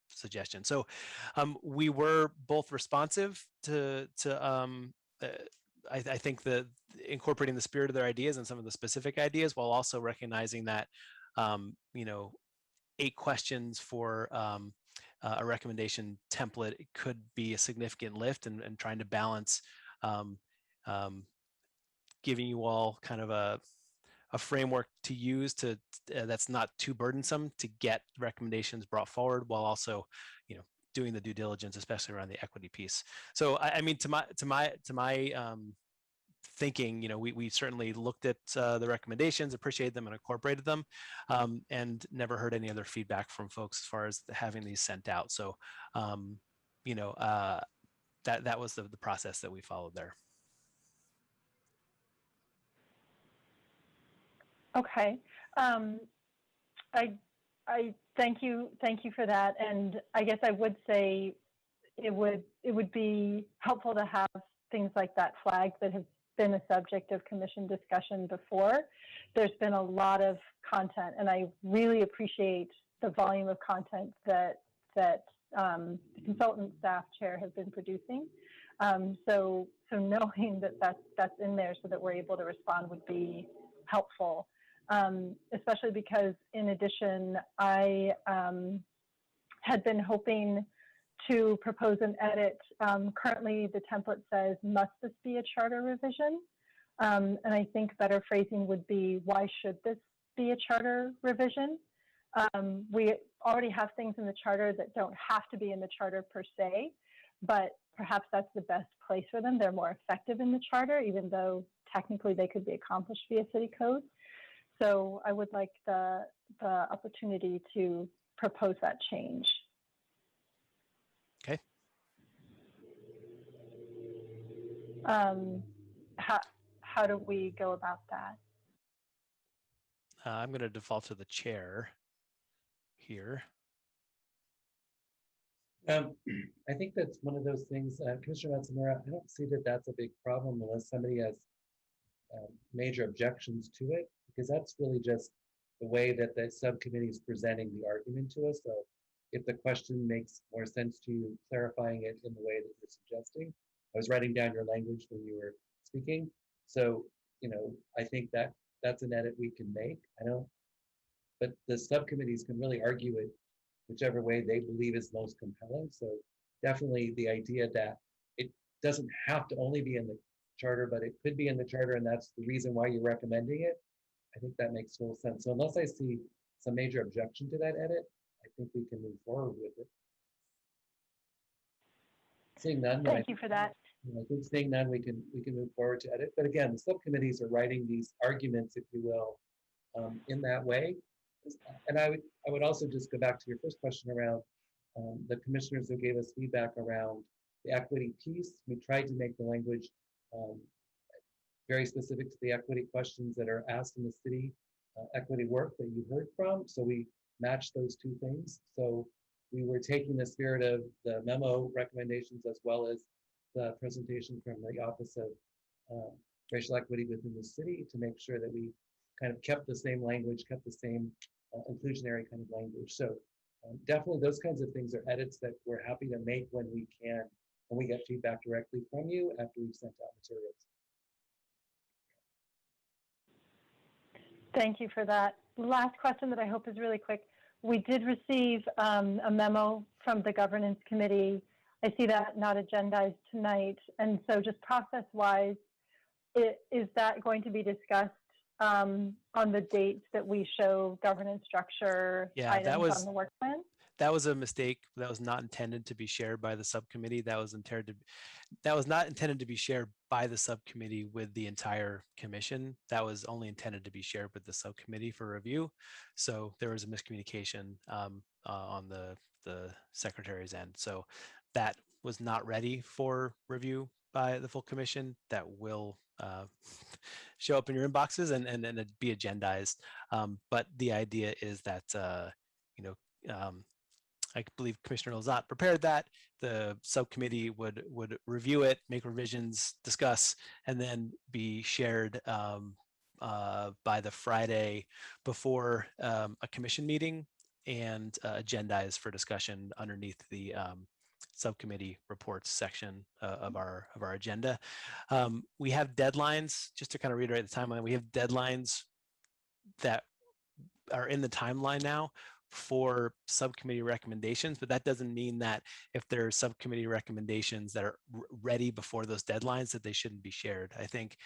suggestions. So we were both responsive to I think the incorporating the spirit of their ideas and some of the specific ideas, while also recognizing that, you know, 8 questions for a recommendation template could be a significant lift, and trying to balance giving you all kind of a framework to use to that's not too burdensome to get recommendations brought forward, while also, you know, doing the due diligence, especially around the equity piece. So I mean, to my thinking, you know, we certainly looked at the recommendations, appreciated them, and incorporated them, and never heard any other feedback from folks as far as having these sent out. So, you know, that was the process that we followed there. Okay, I thank you for that, and I guess I would say it would be helpful to have things like that flagged that have been a subject of commission discussion before. There's been a lot of content, and I really appreciate the volume of content that the consultant staff chair has been producing. So knowing that that's in there so that we're able to respond would be helpful, especially because, in addition, I had been hoping to propose an edit. Currently, the template says, must this be a charter revision? And I think better phrasing would be, why should this be a charter revision. We already have things in the charter that don't have to be in the charter per se, but perhaps that's the best place for them. They're more effective in the charter, even though technically they could be accomplished via city code. So I would like the opportunity to propose that change. Okay. How do we go about that? I'm going to default to the chair here. I think that's one of those things, Commissioner Matsumoto, I don't see that that's a big problem unless somebody has major objections to it, because that's really just the way that the subcommittee is presenting the argument to us. So if the question makes more sense to you, clarifying it in the way that you're suggesting. I was writing down your language when you were speaking. So, you know, I think that that's an edit we can make. I don't, but the subcommittees can really argue it whichever way they believe is most compelling. So definitely the idea that it doesn't have to only be in the charter, but it could be in the charter, and that's the reason why you're recommending it. I think that makes total sense. So unless I see some major objection to that edit, I think we can move forward with it. Seeing none, Thank you for that. I think seeing none, we can move forward to edit. But again, the subcommittees are writing these arguments, if you will, in that way. And I would also just go back to your first question around the commissioners who gave us feedback around the equity piece. We tried to make the language very specific to the equity questions that are asked in the city equity work that you heard from. So we matched those two things. So we were taking the spirit of the memo recommendations as well as the presentation from the Office of Racial Equity within the city to make sure that we kind of kept the same language, kept the same inclusionary kind of language. So definitely those kinds of things are edits that we're happy to make when we can, when we get feedback directly from you after we've sent out materials. Thank you for that. Last question that I hope is really quick. We did receive a memo from the governance committee. I see that not agendized tonight. And so just process-wise, is that going to be discussed on the dates that we show governance structure items on the work plan? That was a mistake. That was not intended to be shared by the subcommittee. That was not intended to be shared by the subcommittee with the entire commission. That was only intended to be shared with the subcommittee for review. So there was a miscommunication on the secretary's end. So that was not ready for review by the full commission. That will show up in your inboxes and it'd be agendized. But the idea is that, I believe Commissioner Lozat prepared that. The subcommittee would review it, make revisions, discuss, and then be shared by the Friday before a commission meeting and agendized for discussion underneath the subcommittee reports section of our agenda. We have deadlines, just to kind of reiterate the timeline. We have deadlines that are in the timeline now for subcommittee recommendations, but that doesn't mean that if there are subcommittee recommendations that are ready before those deadlines that they shouldn't be shared. I think,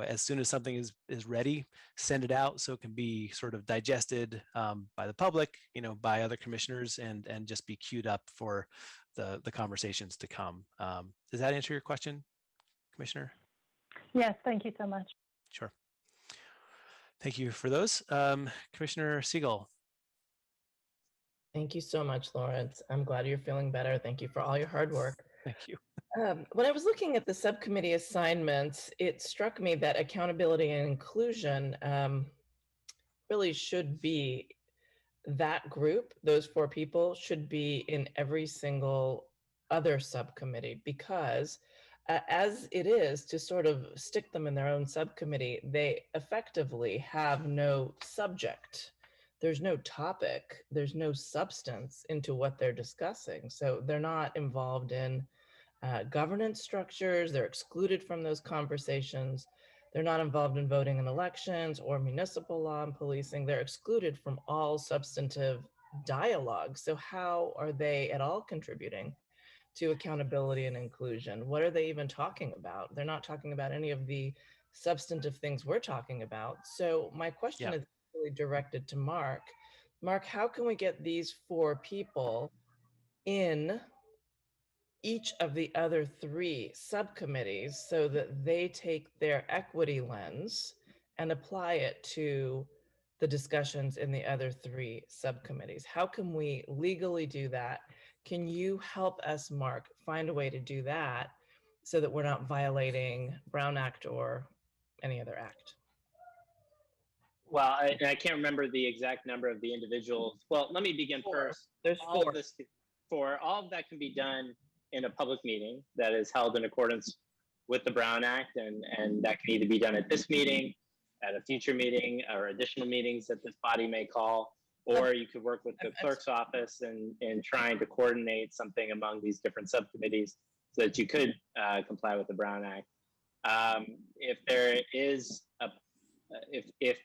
as soon as something is ready, send it out so it can be sort of digested by the public, by other commissioners and just be queued up for the conversations to come. Does that answer your question, Commissioner? Yes, thank you so much. Sure. Thank you for those. Commissioner Siegel. Thank you so much, Lawrence. I'm glad you're feeling better. Thank you for all your hard work. Thank you. When I was looking at the subcommittee assignments, it struck me that accountability and inclusion really should be that group. Those 4 people should be in every single other subcommittee, because as it is to sort of stick them in their own subcommittee, they effectively have no subject. There's no topic, there's no substance into what they're discussing. So they're not involved in governance structures, they're excluded from those conversations. They're not involved in voting in elections or municipal law and policing. They're excluded from all substantive dialogue. So how are they at all contributing to accountability and inclusion? What are they even talking about? They're not talking about any of the substantive things we're talking about. So my question is, really directed to Mark. Mark, how can we get these 4 people in each of the other 3 subcommittees so that they take their equity lens and apply it to the discussions in the other 3 subcommittees? How can we legally do that? Can you help us, Mark, find a way to do that so that we're not violating Brown Act or any other act? Well, I can't remember the exact number of the individuals. Well, let me begin 4. first. There's All 4. of this, all of that can be done in a public meeting that is held in accordance with the Brown Act, and that can either be done at this meeting, at a future meeting, or additional meetings that this body may call, or you could work with the clerk's office in trying to coordinate something among these different subcommittees so that you could comply with the Brown Act. If there is a, if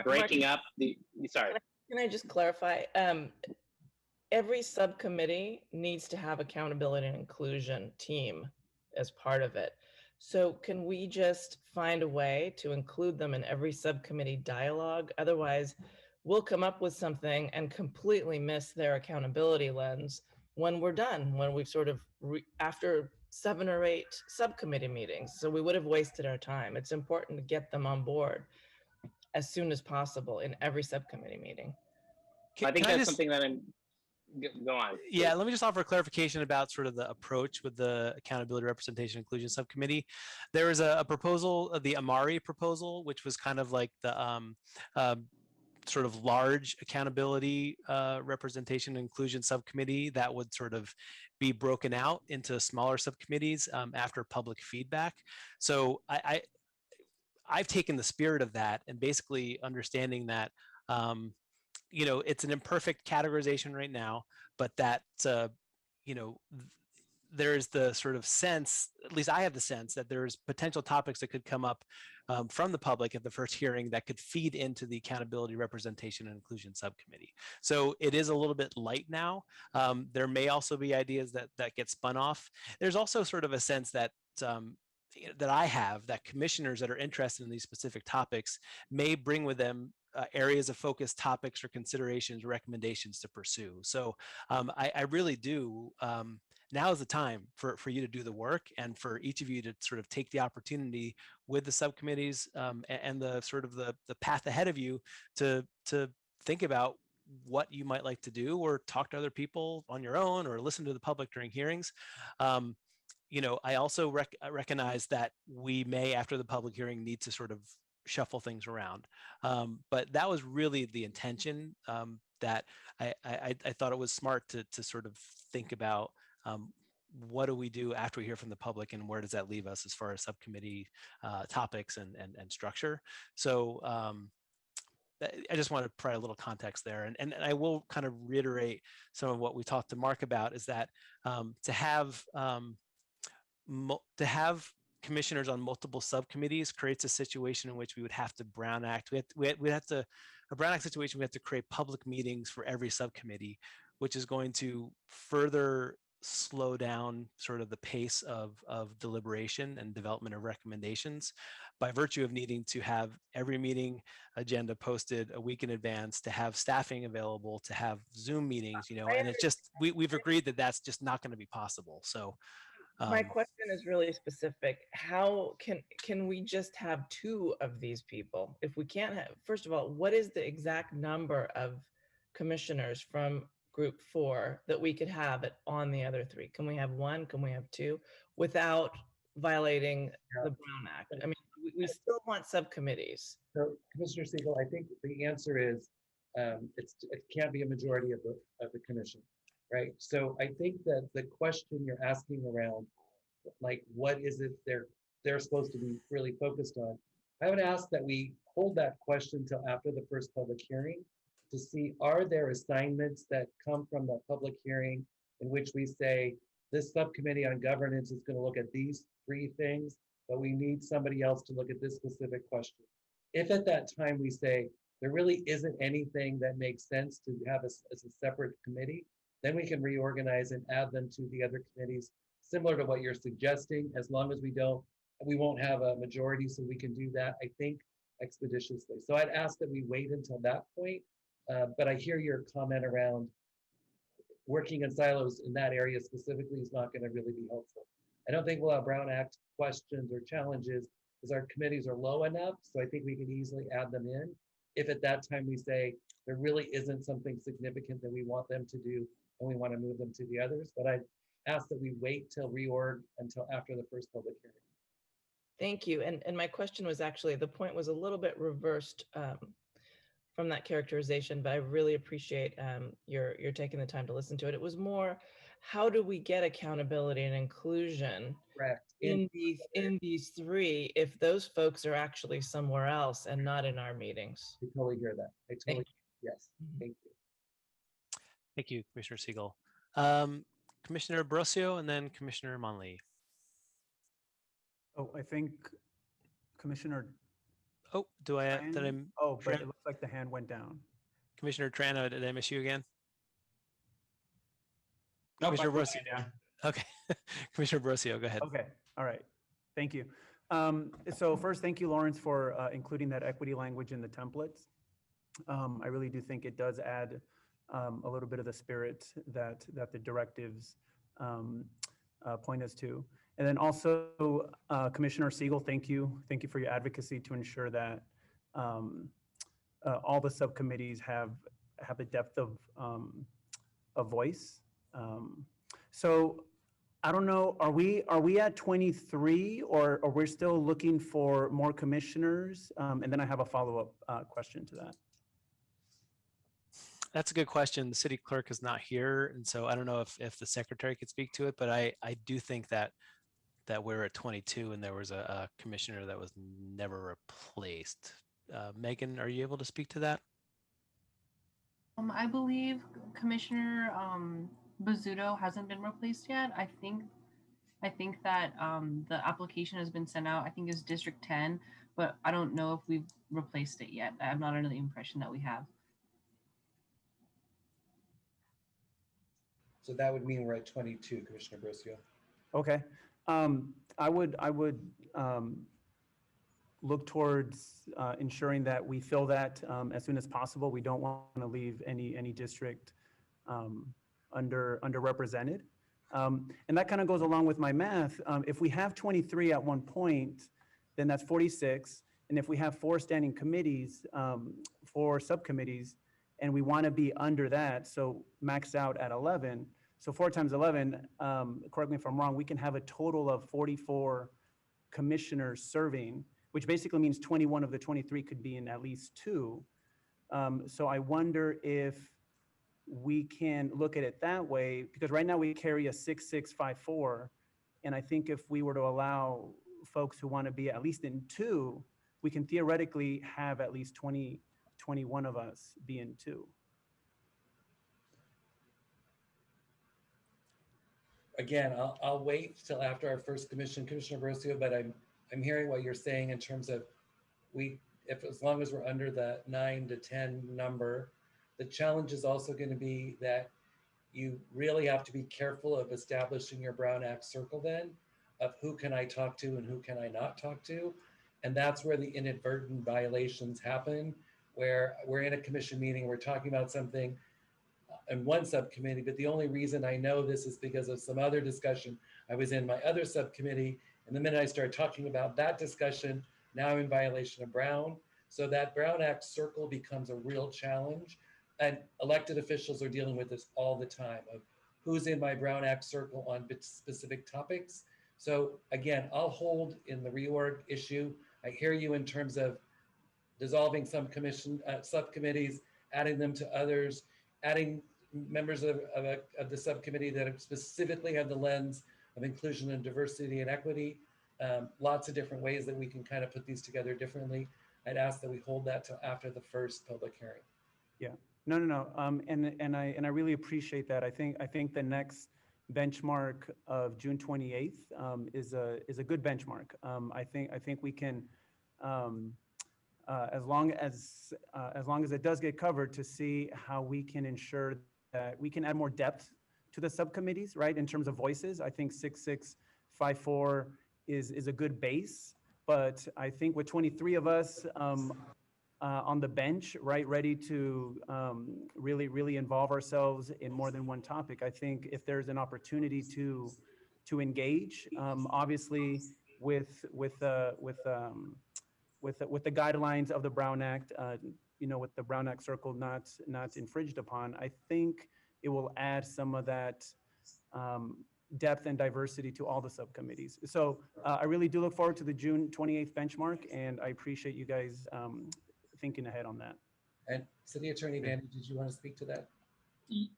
breaking up the, sorry. Can I just clarify? Every subcommittee needs to have accountability and inclusion team as part of it. So can we just find a way to include them in every subcommittee dialogue? Otherwise, we'll come up with something and completely miss their accountability lens when we're done, when we've sort of, after 7 or 8 subcommittee meetings. So we would have wasted our time. It's important to get them on board as soon as possible in every subcommittee meeting. I think that's something that I'm, go on. Yeah, let me just offer clarification about sort of the approach with the Accountability, Representation, Inclusion Subcommittee. There was a proposal, the Amari proposal, which was kind of like the sort of large accountability, representation, and inclusion subcommittee that would sort of be broken out into smaller subcommittees after public feedback. So I've taken the spirit of that and basically understanding that you know, it's an imperfect categorization right now, but that, you know, there's the sort of sense, at least I have the sense, that there's potential topics that could come up from the public at the first hearing that could feed into the Accountability, Representation, and Inclusion Subcommittee. So it is a little bit light now. There may also be ideas that get spun off. There's also sort of a sense that that I have, that commissioners that are interested in these specific topics may bring with them areas of focus, topics, or considerations, recommendations to pursue. So I really do. Now is the time for you to do the work and for each of you to sort of take the opportunity with the subcommittees and the sort of the path ahead of you to think about what you might like to do, or talk to other people on your own, or listen to the public during hearings. You know, I also recognize that we may, after the public hearing, need to sort of shuffle things around. But that was really the intention, that I thought it was smart to sort of think about what do we do after we hear from the public, and where does that leave us as far as subcommittee topics and structure. So I just want to provide a little context there. And I will kind of reiterate some of what we talked to Mark about, is that to have commissioners on multiple subcommittees creates a situation in which we would have to Brown Act. We have to, a Brown Act situation, we have to create public meetings for every subcommittee, which is going to further slow down sort of the pace of deliberation and development of recommendations, by virtue of needing to have every meeting agenda posted a week in advance, to have staffing available, to have Zoom meetings, you know, and it's just, we've agreed that that's just not going to be possible. So my question is really specific. How can we just have 2 of these people? If we can't have, first of all, what is the exact number of commissioners from group 4 that we could have on the other 3? Can we have 1? Can we have 2 without violating the Brown Act? I mean, we still want subcommittees. So, Commissioner Siegel, I think the answer is it can't be a majority of the commission, right? So I think that the question you're asking around, like, what is it they're supposed to be really focused on, I would ask that we hold that question till after the first public hearing, to see, are there assignments that come from the public hearing in which we say, this subcommittee on governance is going to look at these 3 things, but we need somebody else to look at this specific question. If at that time we say there really isn't anything that makes sense to have as a separate committee, then we can reorganize and add them to the other committees, similar to what you're suggesting, as long as we won't have a majority, so we can do that. I think expeditiously. So I'd ask that we wait until that point. But I hear your comment around working in silos in that area specifically is not going to really be helpful. I don't think we'll have Brown Act questions or challenges because our committees are low enough. So I think we can easily add them in. If at that time we say there really isn't something significant that we want them to do and we want to move them to the others, but I ask that we wait till reorg until after the first public hearing. Thank you. And my question was actually, the point was a little bit reversed from that characterization, but I really appreciate your taking the time to listen to it. It was more, how do we get accountability and inclusion in these three if those folks are actually somewhere else and not in our meetings? I totally hear that. I totally, yes, thank you. Thank you, Commissioner Siegel. Commissioner Brosio and then Commissioner Monley. Oh, I think Commissioner. Oh, did I? Oh, but it looks like the hand went down. Commissioner Tran, did I miss you again? Nope, Commissioner Brosio. Okay, Commissioner Brosio, go ahead. Okay, all right, thank you. So first, thank you, Lawrence, for including that equity language in the templates. I really do think it does add a little bit of the spirit that the directives point us to. And then also, Commissioner Siegel, thank you for your advocacy to ensure that all the subcommittees have a depth of voice. So I don't know, are we at 23 or we're still looking for more commissioners? And then I have a follow-up question to that. That's a good question. The city clerk is not here, and so I don't know if the secretary could speak to it, but I do think that we're at 22 and there was a commissioner that was never replaced. Megan, are you able to speak to that? I believe Commissioner Bizzuto hasn't been replaced yet. I think that the application has been sent out. I think it's District 10, but I don't know if we've replaced it yet. I'm not under the impression that we have. So that would mean we're at 22, Commissioner Brosio. Okay, I would look towards ensuring that we fill that as soon as possible. We don't want to leave any district underrepresented. And that kind of goes along with my math. If we have 23 at one point, then that's 46. And if we have 4 standing committees, 4 subcommittees, and we want to be under that, so maxed out at 11, so 4 times 11, correct me if I'm wrong, we can have a total of 44 commissioners serving, which basically means 21 of the 23 could be in at least 2. So I wonder if we can look at it that way, because right now we carry a 6-6-5-4. And I think if we were to allow folks who want to be at least in 2, we can theoretically have at least 21 of us be in 2. Again, I'll wait till after our first commission, Commissioner Brosio, but I'm hearing what you're saying in terms of as long as we're under the 9 to 10 number. The challenge is also going to be that you really have to be careful of establishing your Brown Act circle then of who can I talk to and who can I not talk to. And that's where the inadvertent violations happen, where we're in a commission meeting, we're talking about something in one subcommittee, but the only reason I know this is because of some other discussion. I was in my other subcommittee, and the minute I started talking about that discussion, now I'm in violation of Brown. So that Brown Act circle becomes a real challenge. And elected officials are dealing with this all the time of who's in my Brown Act circle on specific topics. So again, I'll hold in the reorg issue. I hear you in terms of dissolving some subcommittees, adding them to others, adding members of the subcommittee that specifically have the lens of inclusion and diversity and equity. Lots of different ways that we can kind of put these together differently. I'd ask that we hold that till after the first public hearing. Yeah, no. And I really appreciate that. I think the next benchmark of June 28th is a good benchmark. I think we can, as long as it does get covered, to see how we can ensure that we can add more depth to the subcommittees, right? In terms of voices, I think 6-6-5-4 is a good base, But I think with 23 of us on the bench, right, ready to really involve ourselves in more than one topic, I think if there's an opportunity to engage, obviously with the guidelines of the Brown Act, with the Brown Act circle not infringed upon, I think it will add some of that depth and diversity to all the subcommittees. So I really do look forward to the June 28th benchmark, and I appreciate you guys thinking ahead on that. And City Attorney Danny, did you want to speak to that?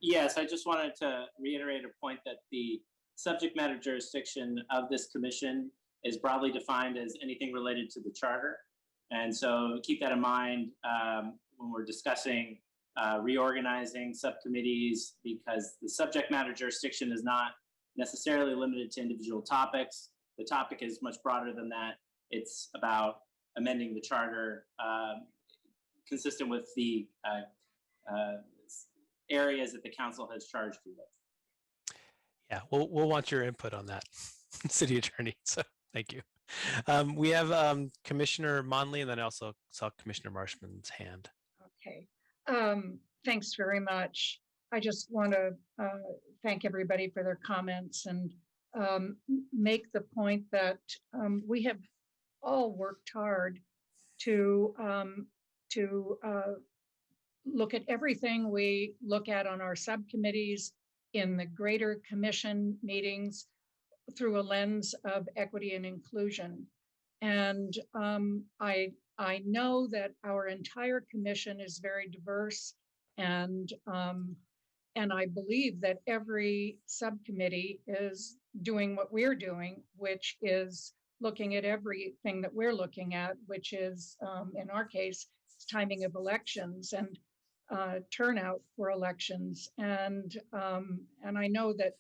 Yes, I just wanted to reiterate a point that the subject matter jurisdiction of this commission is broadly defined as anything related to the charter. And so keep that in mind when we're discussing reorganizing subcommittees, because the subject matter jurisdiction is not necessarily limited to individual topics. The topic is much broader than that. It's about amending the charter consistent with the areas that the council has charged you with. Yeah, we'll want your input on that, City Attorney. So thank you. We have Commissioner Monley, and then I also saw Commissioner Marshman's hand. Okay. Thanks very much. I just want to thank everybody for their comments and make the point that we have all worked hard to look at everything we look at on our subcommittees in the greater commission meetings through a lens of equity and inclusion. And I know that our entire commission is very diverse, and I believe that every subcommittee is doing what we're doing, which is looking at everything that we're looking at, which is, in our case, timing of elections and turnout for elections. And I know that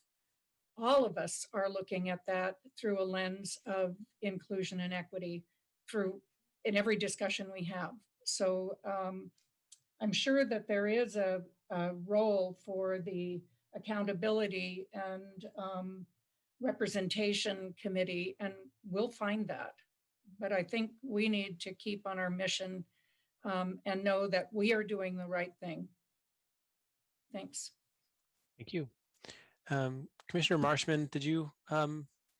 all of us are looking at that through a lens of inclusion and equity in every discussion we have. So I'm sure that there is a role for the accountability and representation committee, and we'll find that. But I think we need to keep on our mission and know that we are doing the right thing. Thanks. Thank you. Commissioner Marshman, did you have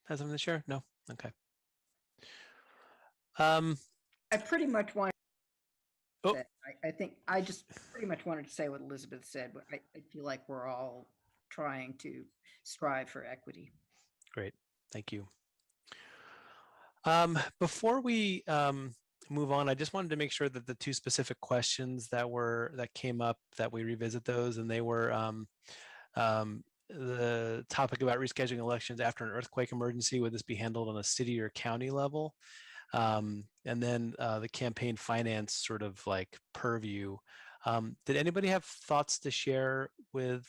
something to share? No? Okay. I pretty much want Oh. I think I just pretty much wanted to say what Elizabeth said, but I feel like we're all trying to strive for equity. Great, thank you. Before we move on, I just wanted to make sure that the two specific questions that came up, that we revisit those, and they were the topic about rescheduling elections after an earthquake emergency. Would this be handled on a city or county level? And then the campaign finance sort of like purview. Did anybody have thoughts to share with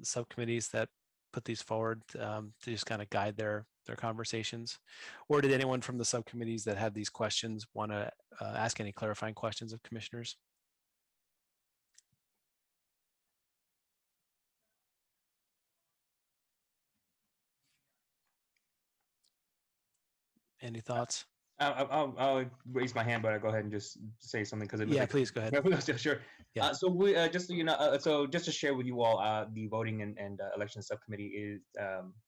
subcommittees that put these forward to just kind of guide their conversations? Or did anyone from the subcommittees that had these questions want to ask any clarifying questions of commissioners? Any thoughts? I'll raise my hand, but I'll go ahead and just say something because yeah, please go ahead. Sure. Yeah. So we just so you know, so just to share with you all, the voting and election subcommittee is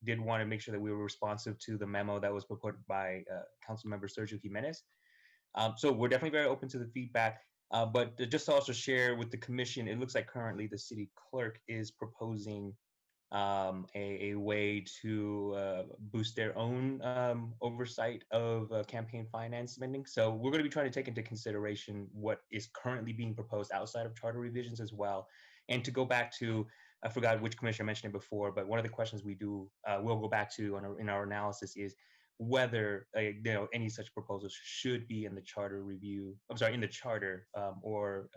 did want to make sure that we were responsive to the memo that was proposed by Councilmember Sergio Jimenez. So we're definitely very open to the feedback. But just to also share with the commission, it looks like currently the city clerk is proposing a way to boost their own oversight of campaign finance spending. So we're going to be trying to take into consideration what is currently being proposed outside of charter revisions as well. And to go back to, I forgot which commissioner mentioned it before, but one of the questions we will go back to in our analysis is whether any such proposals should be in the charter review. I'm sorry, in the charter, or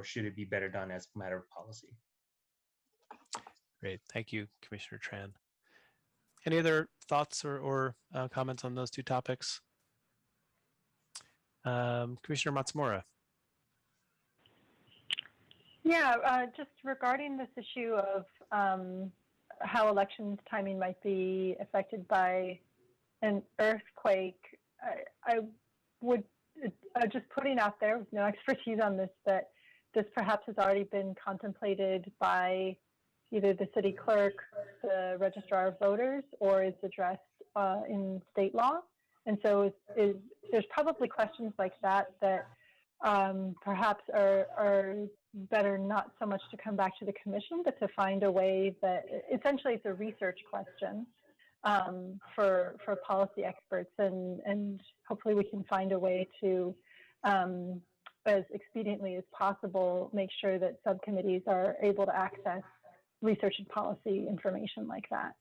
should it be better done as a matter of policy? Great, thank you, Commissioner Tran. Any other thoughts or comments on those two topics? Commissioner Matsumura. Yeah, just regarding this issue of how elections timing might be affected by an earthquake, I would just putting out there, with no expertise on this, that this perhaps has already been contemplated by either the city clerk, the registrar of voters, or is addressed in state law. And so there's probably questions like that that perhaps are better not so much to come back to the commission, but to find a way that essentially it's a research question for policy experts, and hopefully we can find a way to, as expediently as possible, make sure that subcommittees are able to access research and policy information like that.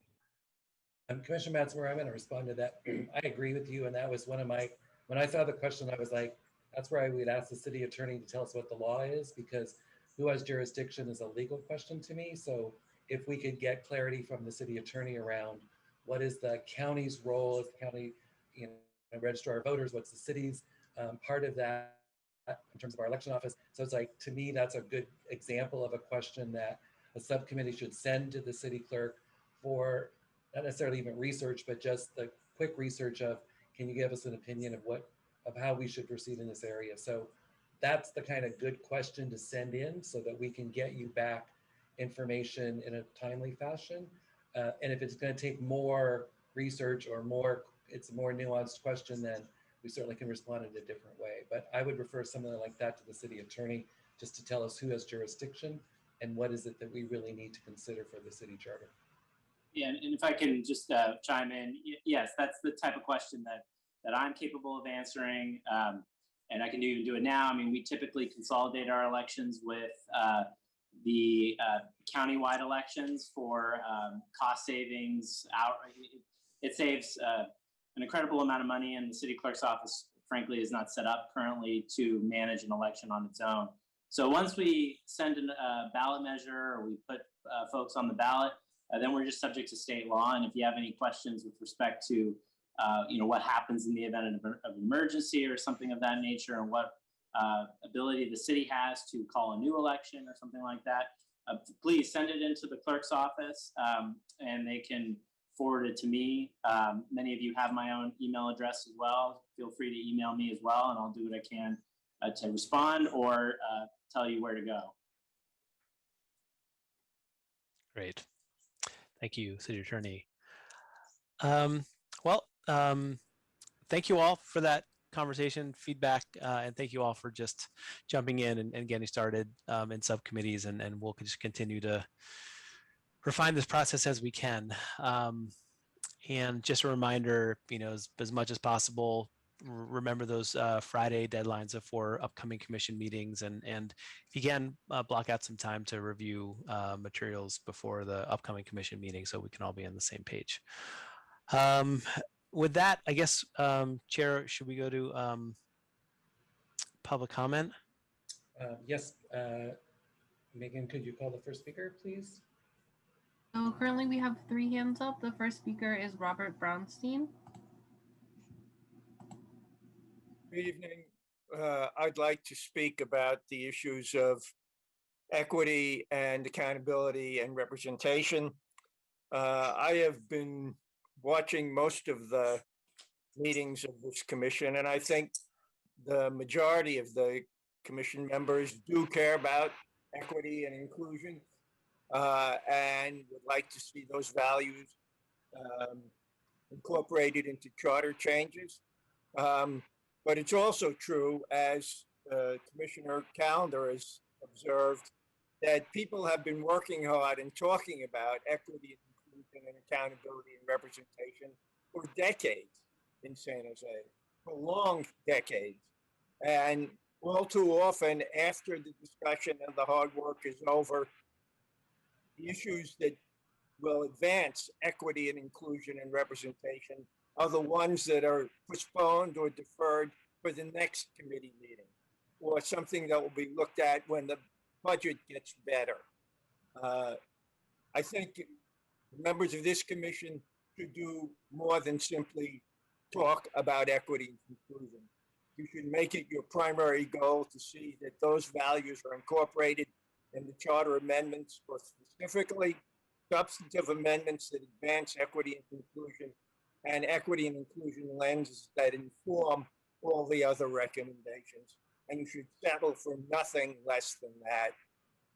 Commissioner Matzmer, I'm going to respond to that. I agree with you, and that was one of my, when I saw the question, I was like, that's where I would ask the city attorney to tell us what the law is, because who has jurisdiction is a legal question to me. So if we could get clarity from the city attorney around what is the county's role as the county, registrar of voters, what's the city's part of that in terms of our election office. So it's like, to me, that's a good example of a question that a subcommittee should send to the city clerk for not necessarily even research, but just the quick research of, can you give us an opinion of how we should proceed in this area? So that's the kind of good question to send in so that we can get you back information in a timely fashion. And if it's going to take more research or it's a more nuanced question, then we certainly can respond in a different way. But I would refer something like that to the city attorney, just to tell us who has jurisdiction and what is it that we really need to consider for the city charter. Yeah, and if I can just chime in, yes, that's the type of question that I'm capable of answering, and I can even do it now. I mean, we typically consolidate our elections with the countywide elections for cost savings. It saves an incredible amount of money, and the city clerk's office, frankly, is not set up currently to manage an election on its own. So once we send a ballot measure or we put folks on the ballot, then we're just subject to state law. And if you have any questions with respect to, what happens in the event of emergency or something of that nature, and what ability the city has to call a new election or something like that, please send it into the clerk's office, and they can forward it to me. Many of you have my own email address as well. Feel free to email me as well, and I'll do what I can to respond or tell you where to go. Great. Thank you, City Attorney. Thank you all for that conversation, feedback, and thank you all for just jumping in and getting started in subcommittees, and we'll just continue to refine this process as we can. And just a reminder, as much as possible, remember those Friday deadlines for upcoming commission meetings, and if you can, block out some time to review materials before the upcoming commission meeting so we can all be on the same page. With that, I guess, Chair, should we go to public comment? Yes, Megan, could you call the first speaker, please? So currently we have 3 hands up. The first speaker is Robert Brownstein. Good evening. I'd like to speak about the issues of equity and accountability and representation. I have been watching most of the meetings of this commission, and I think the majority of the commission members do care about equity and inclusion, and would like to see those values incorporated into charter changes. But it's also true, as Commissioner Callender has observed, that people have been working hard and talking about equity and inclusion and accountability and representation for decades in San Jose, for long decades. And all too often, after the discussion and the hard work is over, the issues that will advance equity and inclusion and representation are the ones that are postponed or deferred for the next committee meeting, or something that will be looked at when the budget gets better. I think members of this commission should do more than simply talk about equity and inclusion. You should make it your primary goal to see that those values are incorporated in the charter amendments, or specifically substantive amendments that advance equity and inclusion and equity and inclusion lenses that inform all the other recommendations. And you should settle for nothing less than that.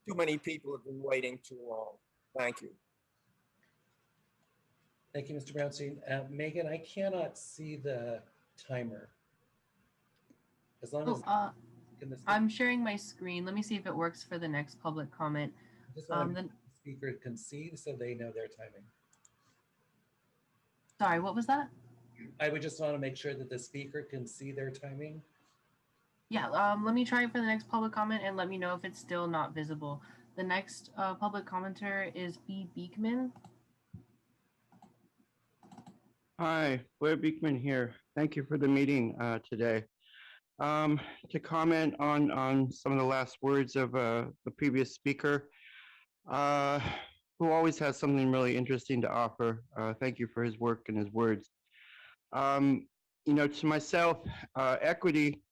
Too many people have been waiting too long. Thank you. Thank you, Mr. Brownstein. Megan, I cannot see the timer. As long as I'm sharing my screen. Let me see if it works for the next public comment. just want the speaker can see so they know their timing. Sorry, what was that? I would just want to make sure that the speaker can see their timing. Yeah, let me try it for the next public comment and let me know if it's still not visible. The next public commenter is B. Beekman. Hi, Blair Beekman here. Thank you for the meeting today. To comment on some of the last words of the previous speaker, who always has something really interesting to offer. Thank you for his work and his words. You know, to myself, equity,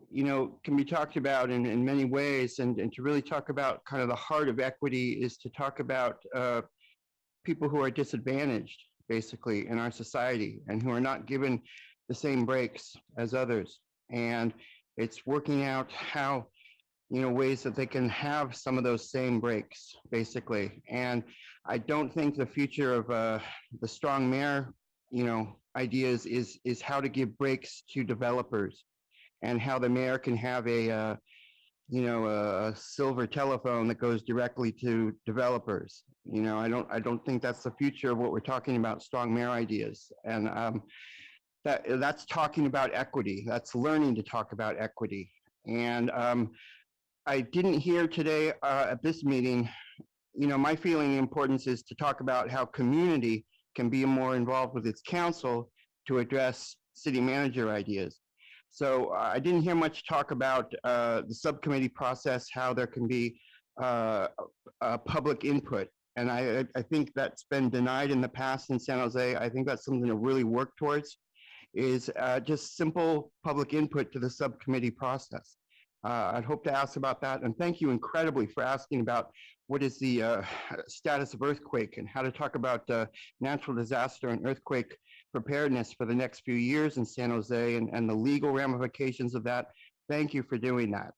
you know, can be talked about in many ways, and to really talk about kind of the heart of equity is to talk about people who are disadvantaged, basically, in our society, and who are not given the same breaks as others. And it's working out how, you know, ways that they can have some of those same breaks, basically. And I don't think the future of the strong mayor, you know, ideas is how to give breaks to developers, and how the mayor can have a you know, a silver telephone that goes directly to developers. You know, I don't think that's the future of what we're talking about, strong mayor ideas. And that's talking about equity. That's learning to talk about equity. And I didn't hear today at this meeting, you know, my feeling the importance is to talk about how community can be more involved with its council to address city manager ideas. So I didn't hear much talk about the subcommittee process, how there can be public input. And I think that's been denied in the past in San Jose. I think that's something to really work towards, is just simple public input to the subcommittee process. I'd hope to ask about that. And thank you incredibly for asking about what is the status of earthquake and how to talk about natural disaster and earthquake preparedness for the next few years in San Jose, and the legal ramifications of that. Thank you for doing that.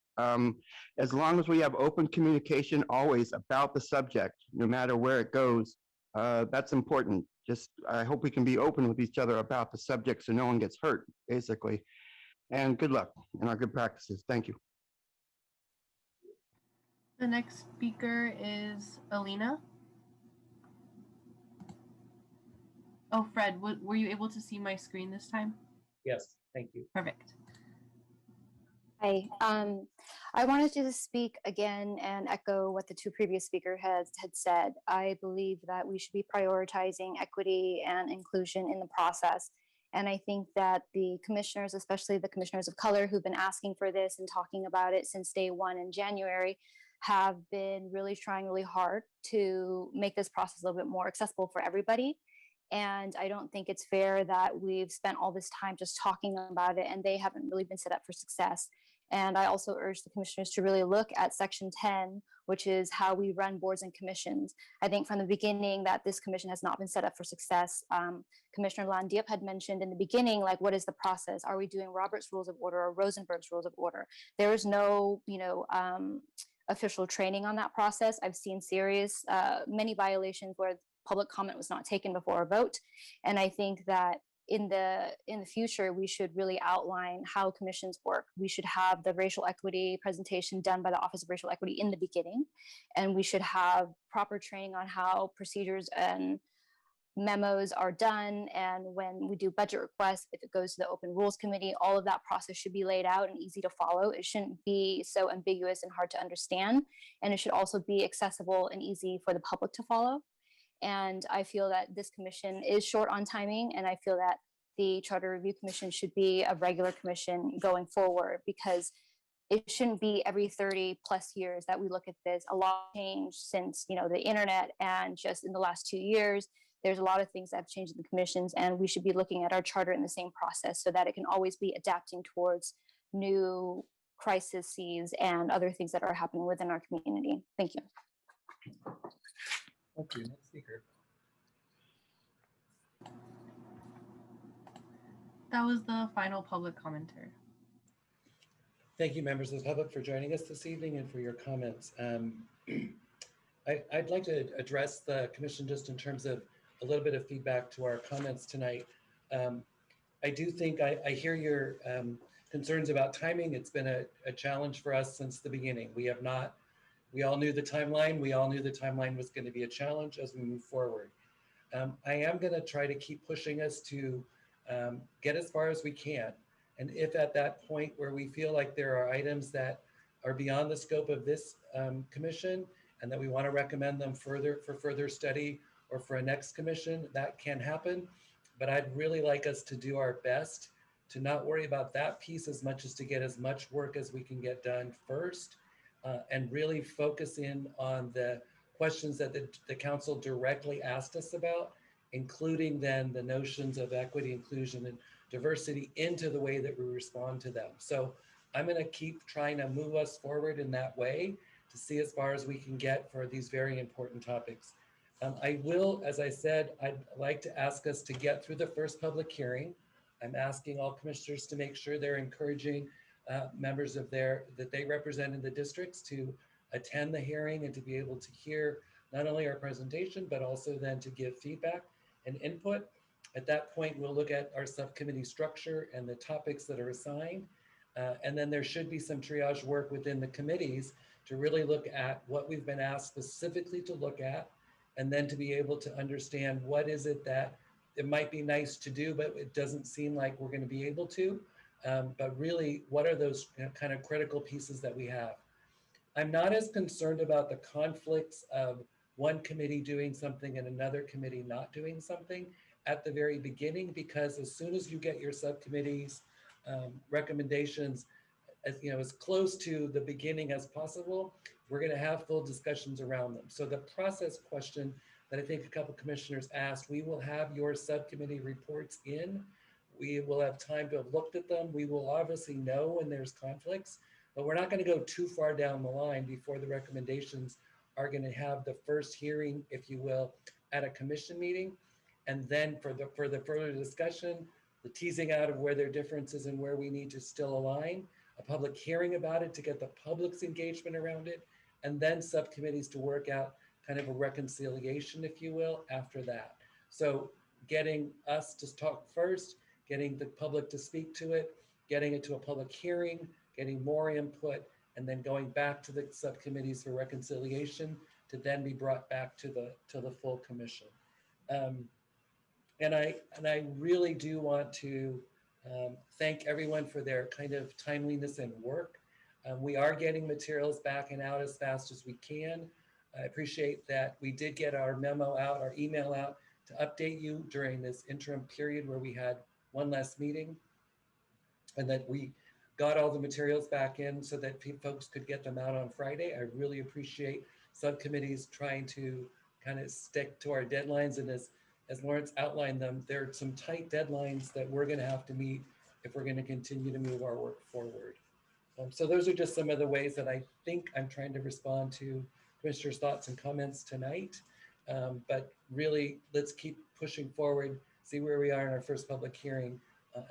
As long as we have open communication always about the subject, no matter where it goes, that's important. Just, I hope we can be open with each other about the subject so no one gets hurt, basically. And good luck in our good practices. Thank you. The next speaker is Alina. Oh, Fred, were you able to see my screen this time? Yes, thank you. Perfect. Hi, I wanted to speak again and echo what the two previous speakers had said. I believe that we should be prioritizing equity and inclusion in the process. And I think that the commissioners, especially the commissioners of color who've been asking for this and talking about it since day one in January, have been really trying really hard to make this process a little bit more accessible for everybody. And I don't think it's fair that we've spent all this time just talking about it and they haven't really been set up for success. And I also urge the commissioners to really look at Section 10, which is how we run boards and commissions. I think from the beginning that this commission has not been set up for success. Commissioner Landiep had mentioned in the beginning, like, what is the process? Are we doing Robert's Rules of Order or Rosenberg's Rules of Order? There is no, official training on that process. I've seen serious, many violations where public comment was not taken before a vote. And I think that in the future, we should really outline how commissions work. We should have the racial equity presentation done by the Office of Racial Equity in the beginning, and we should have proper training on how procedures and memos are done. And when we do budget requests, if it goes to the Open Rules Committee, all of that process should be laid out and easy to follow. It shouldn't be so ambiguous and hard to understand. And it should also be accessible and easy for the public to follow. And I feel that this commission is short on timing, and I feel that the Charter Review Commission should be a regular commission going forward, because it shouldn't be every 30 plus years that we look at this. A lot changed since, the internet, and just in the last 2 years, there's a lot of things that have changed in the commissions, and we should be looking at our charter in the same process so that it can always be adapting towards new crises and other things that are happening within our community. Thank you. Thank you. Next speaker. That was the final public commentary. Thank you, members of the public, for joining us this evening and for your comments. I'd like to address the commission just in terms of a little bit of feedback to our comments tonight. I do think I hear your concerns about timing. It's been a challenge for us since the beginning. We all knew the timeline. We all knew the timeline was going to be a challenge as we move forward. I am going to try to keep pushing us to get as far as we can. And if at that point where we feel like there are items that are beyond the scope of this commission and that we want to recommend them further for further study or for a next commission, that can happen. But I'd really like us to do our best to not worry about that piece as much as to get as much work as we can get done first and really focus in on the questions that the council directly asked us about, including then the notions of equity, inclusion, and diversity into the way that we respond to them. So I'm going to keep trying to move us forward in that way to see as far as we can get for these very important topics. I will, as I said, I'd like to ask us to get through the first public hearing. I'm asking all commissioners to make sure they're encouraging members of that they represent in the districts to attend the hearing and to be able to hear not only our presentation, but also then to give feedback and input. At that point, we'll look at our subcommittee structure and the topics that are assigned. And then there should be some triage work within the committees to really look at what we've been asked specifically to look at, and then to be able to understand what is it that it might be nice to do, but it doesn't seem like we're going to be able to. But really, what are those kind of critical pieces that we have? I'm not as concerned about the conflicts of one committee doing something and another committee not doing something at the very beginning, because as soon as you get your subcommittees recommendations as close to the beginning as possible, we're going to have full discussions around them. So the process question that I think a couple commissioners asked, we will have your subcommittee reports in. We will have time to have looked at them. We will obviously know when there's conflicts, but we're not going to go too far down the line before the recommendations are going to have the first hearing, if you will, at a commission meeting. And then for the further discussion, the teasing out of where there are differences and where we need to still align, a public hearing about it to get the public's engagement around it, and then subcommittees to work out kind of a reconciliation, if you will, after that. So getting us to talk first, getting the public to speak to it, getting it to a public hearing, getting more input, and then going back to the subcommittees for reconciliation to then be brought back to the full commission. And I really do want to thank everyone for their kind of timeliness and work. We are getting materials back and out as fast as we can. I appreciate that we did get our memo out, our email out to update you during this interim period where we had one less meeting, and that we got all the materials back in so that folks could get them out on Friday. I really appreciate subcommittees trying to kind of stick to our deadlines. And as Lawrence outlined them, there are some tight deadlines that we're going to have to meet if we're going to continue to move our work forward. So those are just some of the ways that I think I'm trying to respond to Commissioner's thoughts and comments tonight. But really, let's keep pushing forward, see where we are in our first public hearing,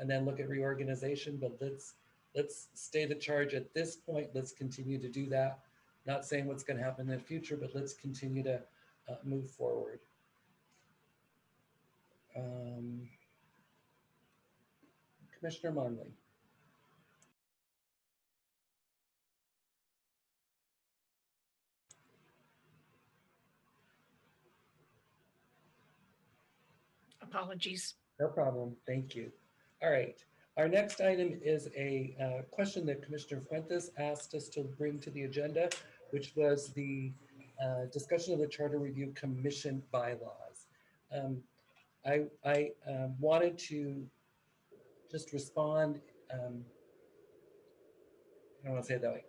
and then look at reorganization. But let's stay the charge at this point. Let's continue to do that. Not saying what's going to happen in the future, but let's continue to move forward. Commissioner Monley. Apologies. No problem. Thank you. All right. Our next item is a question that Commissioner Fuentes asked us to bring to the agenda, which was the discussion of the Charter Review Commission bylaws. I wanted to just respond. I don't want to say it that way.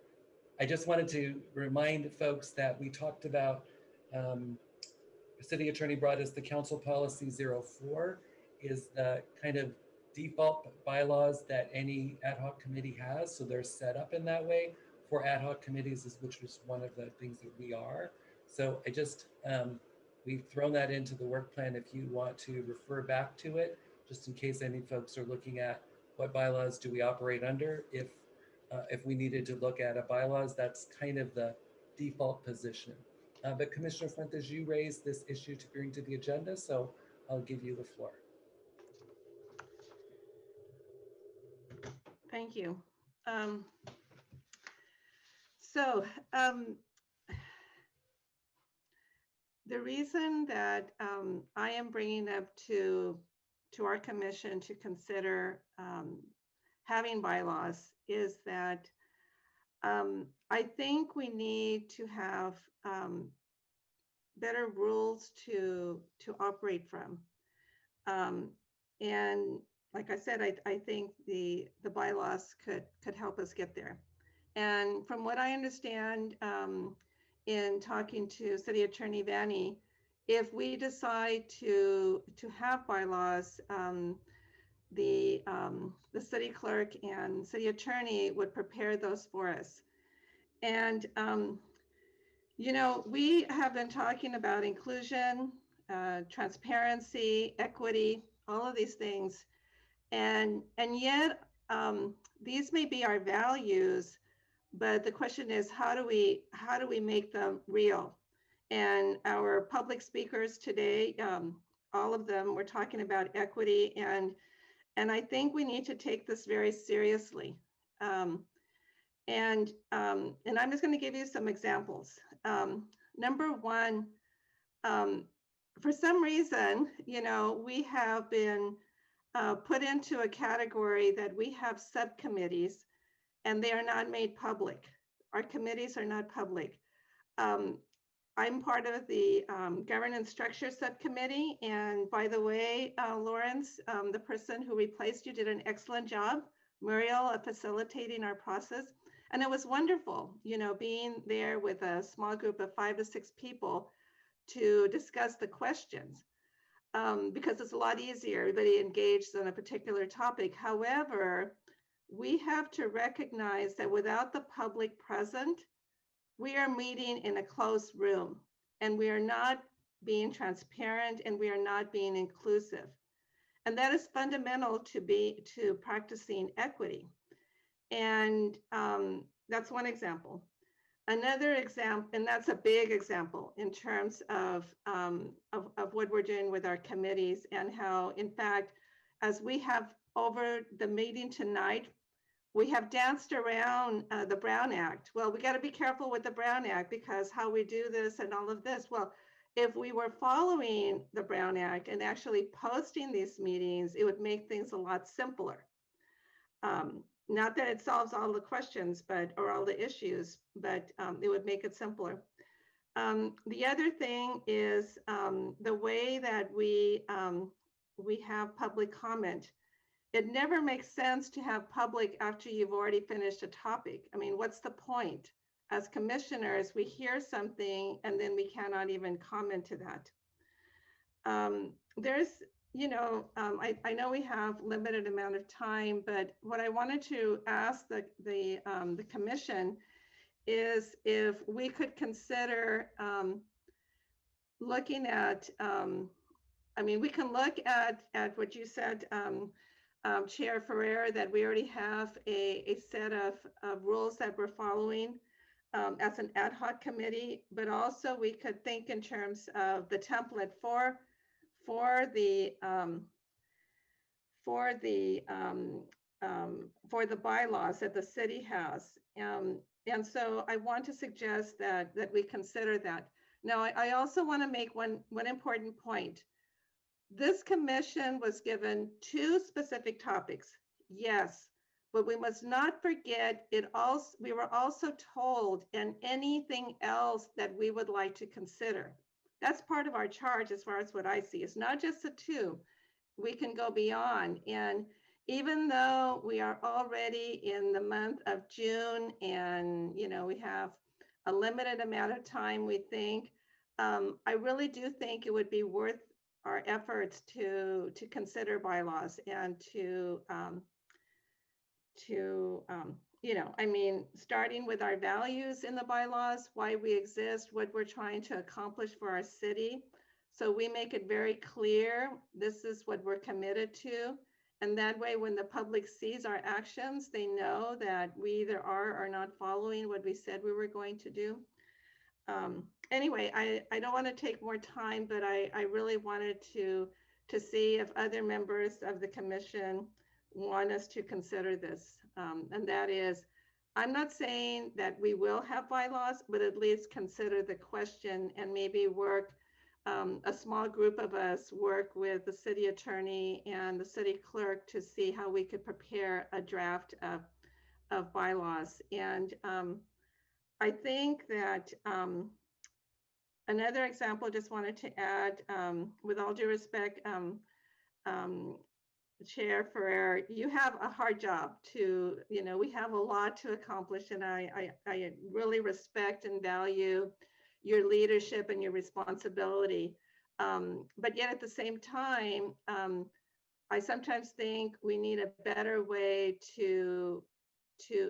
I just wanted to remind folks that we talked about, the city attorney brought us the council policy 04 is the kind of default bylaws that any ad hoc committee has. So they're set up in that way for ad hoc committees, which was one of the things that we are. So I just, we've thrown that into the work plan if you want to refer back to it just in case any folks are looking at what bylaws do we operate under. If we needed to look at a bylaws, that's kind of the default position. But Commissioner Fuentes, you raised this issue to bring to the agenda, so I'll give you the floor. Thank you. So the reason that I am bringing up to our commission to consider having bylaws is that I think we need to have better rules to operate from. And like I said, I think the bylaws could help us get there. And from what I understand, in talking to City Attorney Vanny, if we decide to have bylaws, the city clerk and city attorney would prepare those for us. And you know, we have been talking about inclusion, transparency, equity, all of these things, and yet these may be our values, but the question is, how do we make them real? And our public speakers today, all of them were talking about equity, and I think we need to take this very seriously. And I'm just going to give you some examples. Number one, for some reason, you know, we have been put into a category that we have subcommittees and they are not made public. Our committees are not public. I'm part of the Governance Structure Subcommittee. And by the way, Lawrence, the person who replaced you did an excellent job, Muriel, facilitating our process. And it was wonderful, you know, being there with a small group of 5 to 6 people to discuss the questions, because it's a lot easier, everybody engaged on a particular topic. However, we have to recognize that without the public present, we are meeting in a closed room and we are not being transparent and we are not being inclusive. And that is fundamental to practicing equity. And that's one example. Another example, and that's a big example in terms of what we're doing with our committees and how, in fact, as we have over the meeting tonight, we have danced around the Brown Act. Well, we got to be careful with the Brown Act because how we do this and all of this. Well, if we were following the Brown Act and actually posting these meetings, it would make things a lot simpler. Not that it solves all the questions, or all the issues, but it would make it simpler. The other thing is the way that we have public comment. It never makes sense to have public after you've already finished a topic. I mean, what's the point? As commissioners, we hear something and then we cannot even comment to that. There's, you know, I know we have limited amount of time, but what I wanted to ask the commission is if we could consider looking at, I mean, we can look at what you said, Chair Ferrer, that we already have a set of rules that we're following as an ad hoc committee, but also we could think in terms of the template for the bylaws that the city has. And so I want to suggest that we consider that. Now, I also want to make one important point. This commission was given 2 specific topics, yes, but we must not forget we were also told and anything else that we would like to consider. That's part of our charge as far as what I see. It's not just the 2. We can go beyond. And even though we are already in the month of June and, you know, we have a limited amount of time, we think, I really do think it would be worth our efforts to consider bylaws and to you know, I mean, starting with our values in the bylaws, why we exist, what we're trying to accomplish for our city, So we make it very clear, this is what we're committed to. And that way, when the public sees our actions, they know that we either are or not following what we said we were going to do. Anyway, I don't want to take more time, but I really wanted to see if other members of the commission want us to consider this. And that is, I'm not saying that we will have bylaws, but at least consider the question and maybe work, a small group of us work with the city attorney and the city clerk to see how we could prepare a draft of bylaws. And I think that another example, just wanted to add, with all due respect, Chair Ferrer, you have a hard job to, we have a lot to accomplish, and I really respect and value your leadership and your responsibility. But yet at the same time, I sometimes think we need a better way to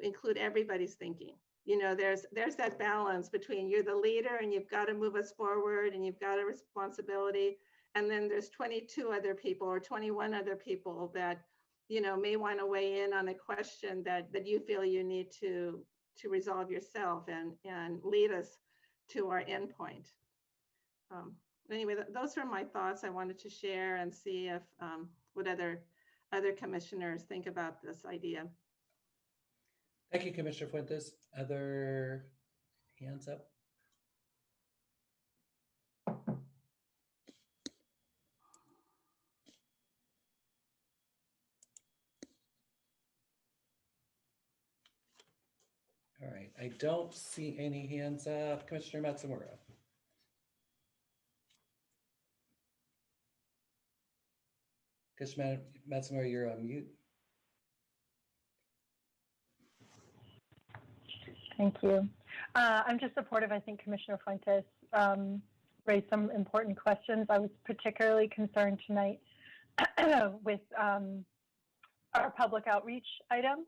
include everybody's thinking. There's that balance between you're the leader and you've got to move us forward and you've got a responsibility. And then there's 22 other people or 21 other people that, may want to weigh in on a question that you feel you need to resolve yourself and lead us to our endpoint. Anyway, those are my thoughts I wanted to share and see if what other commissioners think about this idea. Thank you, Commissioner Fuentes. Other hands up? All right, I don't see any hands up. Commissioner Matsumura. Commissioner Matsumura, you're on mute. Thank you. I'm just supportive. I think Commissioner Fuentes raised some important questions. I was particularly concerned tonight with our public outreach item.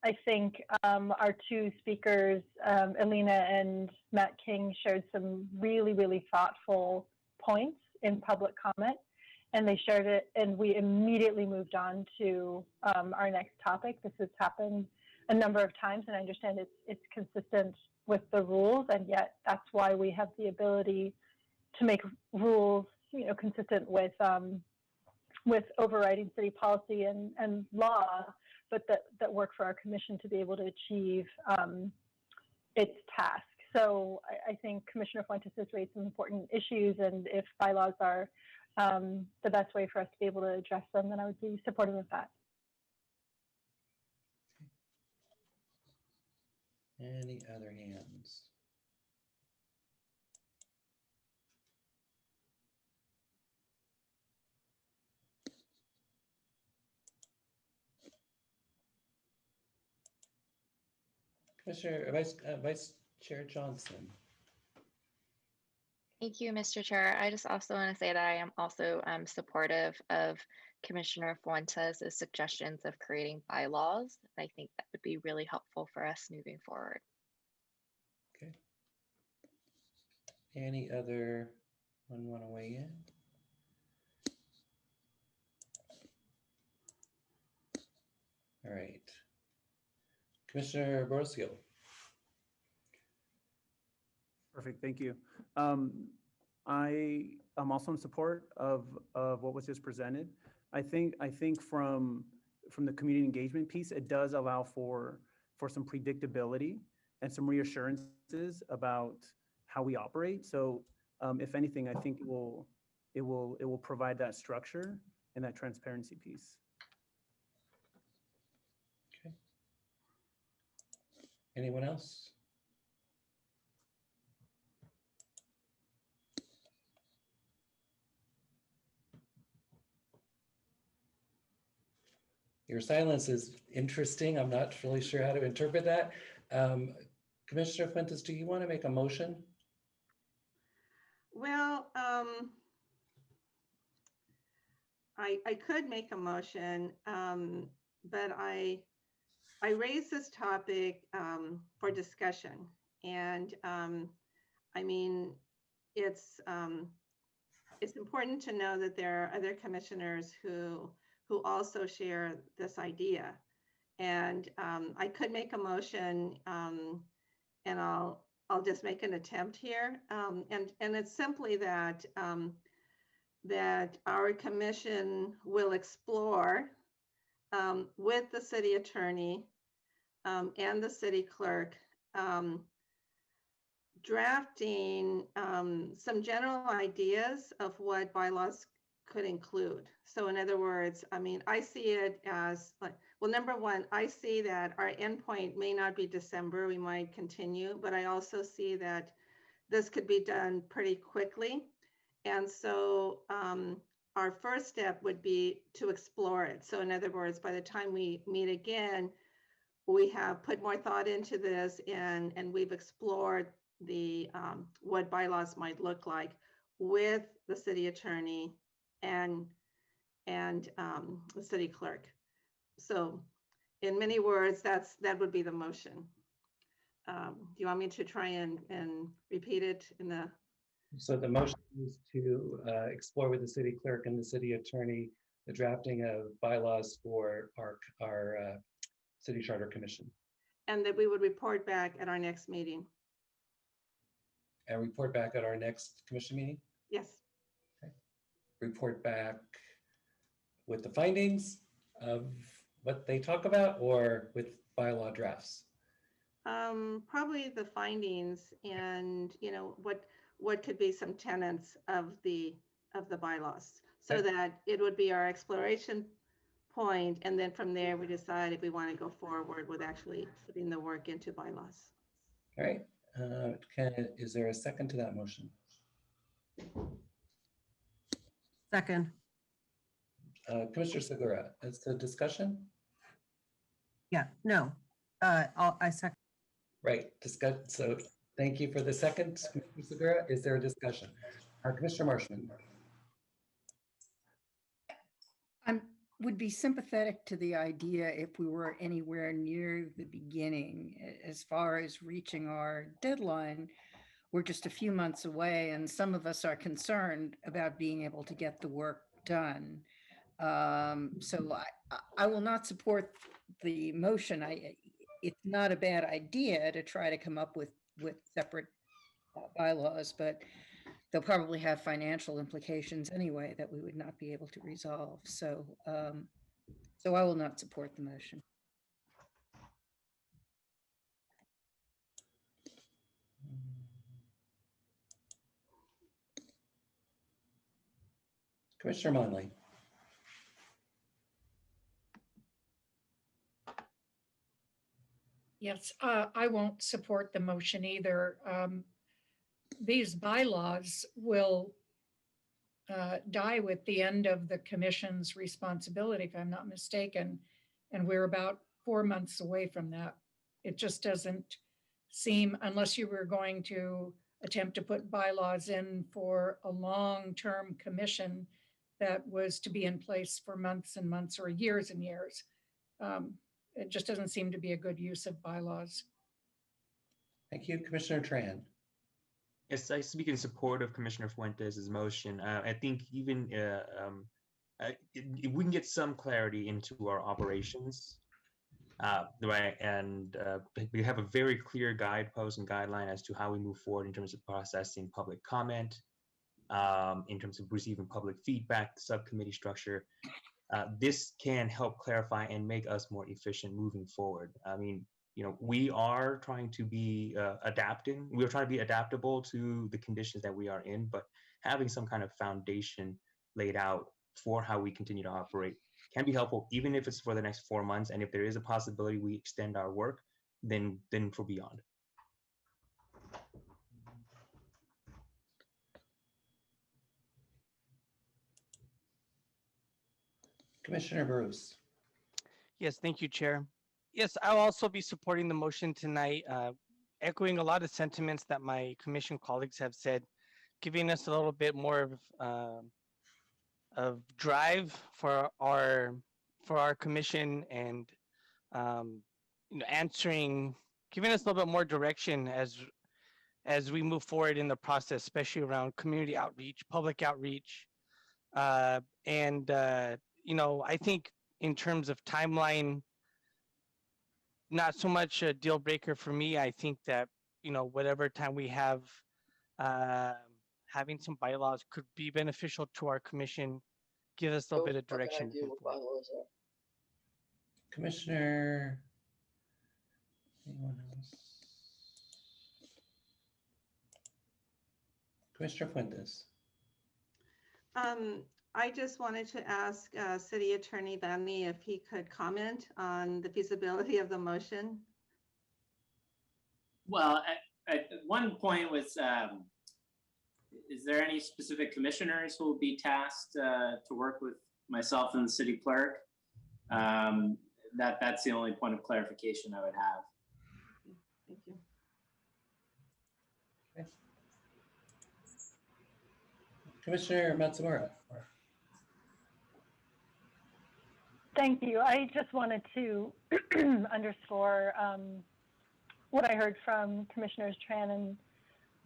I think our two speakers, Alina and Matt King, shared some really, really thoughtful points in public comment, and they shared it, and we immediately moved on to our next topic. This has happened a number of times, and I understand it's consistent with the rules, and yet that's why we have the ability to make rules, consistent with overriding city policy and law, but that work for our commission to be able to achieve its task. So I think Commissioner Fuentes has raised some important issues, and if bylaws are the best way for us to be able to address them, then I would be supportive of that. Any other hands? Commissioner, Vice Chair Johnson. Thank you, Mr. Chair. I just also want to say that I am also supportive of Commissioner Fuentes' suggestions of creating bylaws. I think that would be really helpful for us moving forward. Okay. Any other one want to weigh in? All right. Commissioner Borosio. Perfect, thank you. I am also in support of what was just presented. I think from the community engagement piece, it does allow for some predictability and some reassurances about how we operate. So if anything, I think it will provide that structure and that transparency piece. Okay. Anyone else? Your silence is interesting. I'm not really sure how to interpret that. Commissioner Fuentes, do you want to make a motion? Well, I could make a motion, but I raised this topic for discussion, and I mean, it's it's important to know that there are other commissioners who also share this idea. And I could make a motion, and I'll just make an attempt here. And it's simply that that our commission will explore with the city attorney and the city clerk drafting some general ideas of what bylaws could include. So in other words, I mean, I see it as like, well, number one, I see that our endpoint may not be December, we might continue, but I also see that this could be done pretty quickly. And so our first step would be to explore it. So in other words, by the time we meet again, we have put more thought into this and we've explored the what bylaws might look like with the city attorney and the city clerk. So in many words, that would be the motion. Do you want me to try and repeat it in the? So the motion is to explore with the city clerk and the city attorney the drafting of bylaws for our city charter commission. And that we would report back at our next meeting. And report back at our next commission meeting? Yes. Okay. Report back with the findings of what they talk about, or with bylaw drafts? Probably the findings and, you know, what could be some tenets of the bylaws, so Okay. that it would be our exploration point, and then from there we decide if we want to go forward with actually putting the work into bylaws. All right. Is there a second to that motion? Second. Commissioner Segura, is the discussion? Yeah, no, I second. Right, discuss. So thank you for the second, Commissioner Segura. Is there a discussion? Commissioner Marshman. I would be sympathetic to the idea if we were anywhere near the beginning. As far as reaching our deadline, we're just a few months away, and some of us are concerned about being able to get the work done. So I will not support the motion. It's not a bad idea to try to come up with separate bylaws, but they'll probably have financial implications anyway that we would not be able to resolve. So, so I will not support the motion. Commissioner Monley. Yes, I won't support the motion either. These bylaws will die with the end of the commission's responsibility, if I'm not mistaken, and we're about 4 months away from that. It just doesn't seem, unless you were going to attempt to put bylaws in for a long-term commission that was to be in place for months and months or years and years. It just doesn't seem to be a good use of bylaws. Thank you, Commissioner Tran. Yes, I speak in support of Commissioner Fuentes' motion. I think even if we can get some clarity into our operations, right, and we have a very clear guidepost and guideline as to how we move forward in terms of processing public comment, in terms of receiving public feedback, the subcommittee structure. This can help clarify and make us more efficient moving forward. I mean, you know, we are trying to be adapting. We're trying to be adaptable to the conditions that we are in, but having some kind of foundation laid out for how we continue to operate can be helpful, even if it's for the next 4 months. And if there is a possibility we extend our work, then for beyond. Commissioner Bruce. Yes, thank you, Chair. Yes, I'll also be supporting the motion tonight, echoing a lot of sentiments that my commission colleagues have said, giving us a little bit more of drive for our commission, and you know, giving us a little bit more direction as we move forward in the process, especially around community outreach, public outreach. You know, I think in terms of timeline, not so much a deal breaker for me. I think that, you know, whatever time we have, having some bylaws could be beneficial to our commission, give us a little bit of direction. idea what bylaws are. Commissioner, anyone else? Commissioner Fuentes. I just wanted to ask City Attorney Vanny if he could comment on the feasibility of the motion. Well, at one point was, is there any specific commissioners who will be tasked to work with myself and the city clerk? That's the only point of clarification I would have. Thank you. Okay. Commissioner Matsumura. Thank you. I just wanted to underscore what I heard from Commissioners Tran and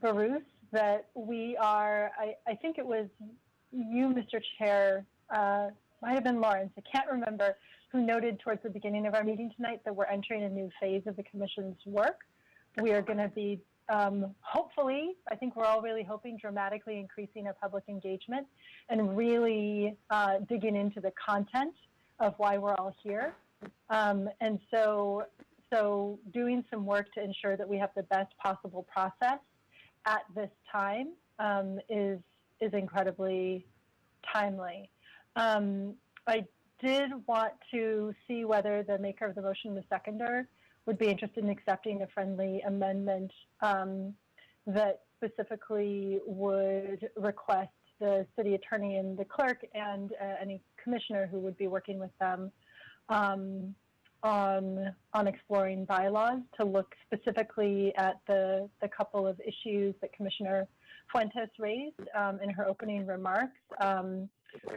Baruch, that we are, I think it was you, Mr. Chair, might have been Lawrence, I can't remember, who noted towards the beginning of our meeting tonight that we're entering a new phase of the Commission's work. We are going to be, hopefully, I think we're all really hoping, dramatically increasing our public engagement and really digging into the content of why we're all here. And so doing some work to ensure that we have the best possible process at this time is incredibly timely. I did want to see whether the maker of the motion and the seconder would be interested in accepting a friendly amendment that specifically would request the city attorney and the clerk and any commissioner who would be working with them on exploring bylaws to look specifically at the couple of issues that Commissioner Fuentes raised in her opening remarks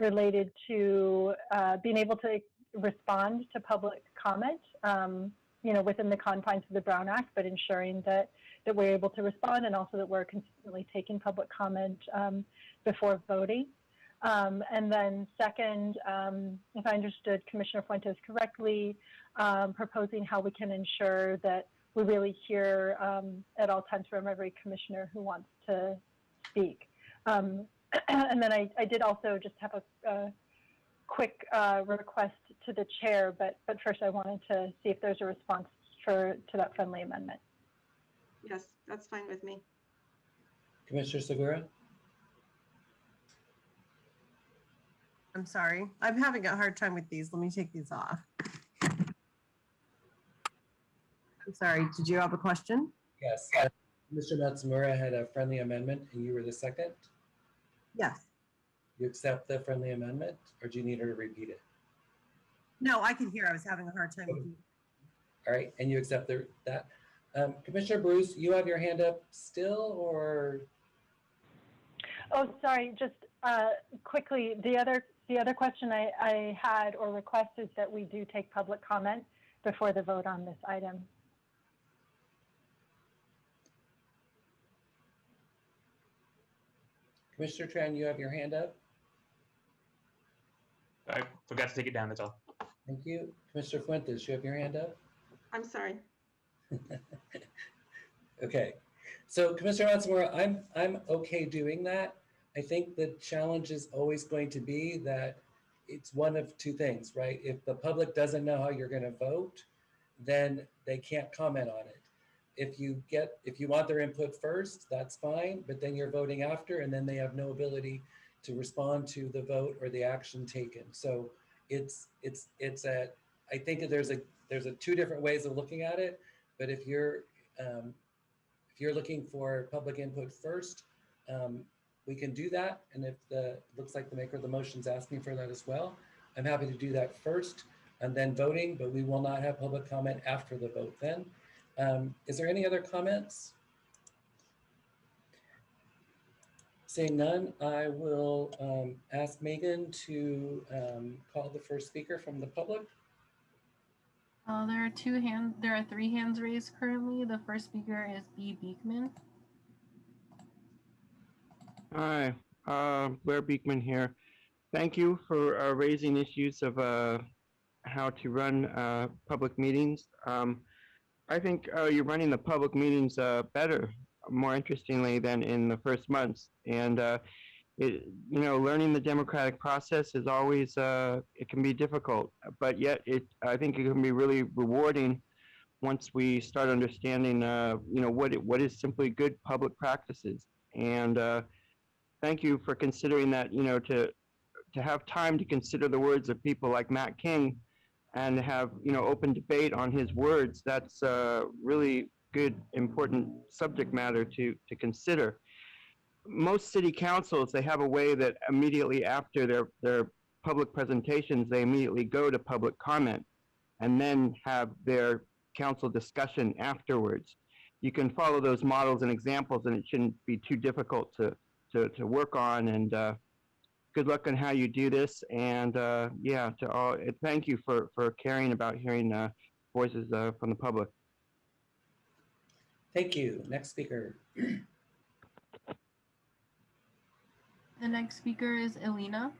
related to being able to respond to public comment, you know, within the confines of the Brown Act, but ensuring that we're able to respond, and also that we're consistently taking public comment before voting. And then second, if I understood Commissioner Fuentes correctly, proposing how we can ensure that we really hear at all times from every commissioner who wants to speak. And then I did also just have a quick request to the chair, but first I wanted to see if there's a response to that friendly amendment. Yes, that's fine with me. Commissioner Segura. I'm sorry. I'm having a hard time with these. Let me take these off. I'm sorry. Did you have a question? Yes. Mr. Matsumura had a friendly amendment and you were the second. Yes. You accept the friendly amendment, or do you need her to repeat it? No, I can hear. I was having a hard time with you. All right, and you accept that. Commissioner Bruce, you have your hand up still, or? Oh, sorry. Just quickly, the other question I had or request is that we do take public comment before the vote on this item. Commissioner Tran, you have your hand up. I forgot to take it down, that's all. Thank you. Commissioner Fuentes, you have your hand up. I'm sorry. Okay. So Commissioner Matsumura, I'm okay doing that. I think the challenge is always going to be that it's one of two things, right? If the public doesn't know how you're going to vote, then they can't comment on it. If you want their input first, that's fine, but then you're voting after, and then they have no ability to respond to the vote or the action taken. So I think there's two different ways of looking at it, but if you're looking for public input first, we can do that. And if looks like the maker of the motion is asking for that as well, I'm happy to do that first and then voting, but we will not have public comment after the vote then. Is there any other comments? Seeing none, I will ask Megan to call the first speaker from the public. There are 3 hands raised currently. The first speaker is B. Beekman. Hi, Blair Beekman here. Thank you for raising issues of how to run public meetings. I think you're running the public meetings better, more interestingly than in the first months. And learning the democratic process is always it can be difficult, but yet I think it can be really rewarding once we start understanding what is simply good public practices. And thank you for considering that, to have time to consider the words of people like Matt King and have, open debate on his words. That's really good, important subject matter to consider. Most city councils, they have a way that immediately after their public presentations, they immediately go to public comment and then have their council discussion afterwards. You can follow those models and examples, and it shouldn't be too difficult to work on. And good luck on how you do this. And yeah, to all, thank you for caring about hearing voices from the public. Thank you. Next speaker. The next speaker is Elena.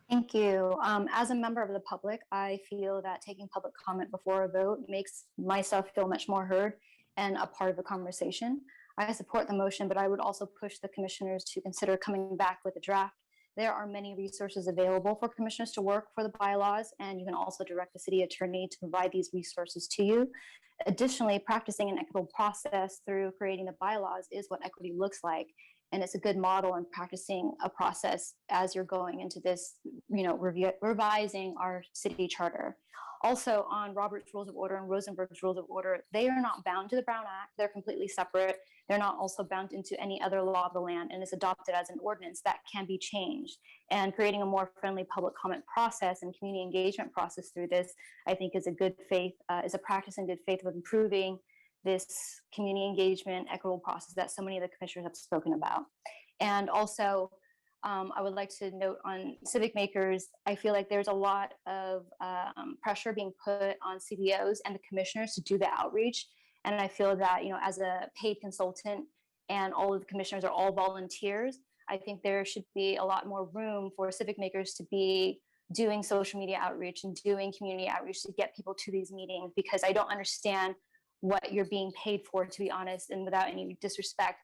Thank you. As a member of the public, I feel that taking public comment before a vote makes myself feel much more heard and a part of the conversation. I support the motion, but I would also push the commissioners to consider coming back with a draft. There are many resources available for commissioners to work for the bylaws, and you can also direct the city attorney to provide these resources to you. Additionally, practicing an equitable process through creating the bylaws is what equity looks like. And it's a good model in practicing a process as you're going into this, revising our city charter. Also, on Robert's Rules of Order and Rosenberg's Rules of Order, they are not bound to the Brown Act. They're completely separate. They're not also bound into any other law of the land, and is adopted as an ordinance that can be changed. And creating a more friendly public comment process and community engagement process through this, I think, is a practice in good faith of improving this community engagement, equitable process that so many of the commissioners have spoken about. And also, I would like to note on civic makers, I feel like there's a lot of pressure being put on CBOs and the commissioners to do the outreach. And I feel that, as a paid consultant and all of the commissioners are all volunteers, I think there should be a lot more room for civic makers to be doing social media outreach and doing community outreach to get people to these meetings, because I don't understand what you're being paid for, to be honest, and without any disrespect,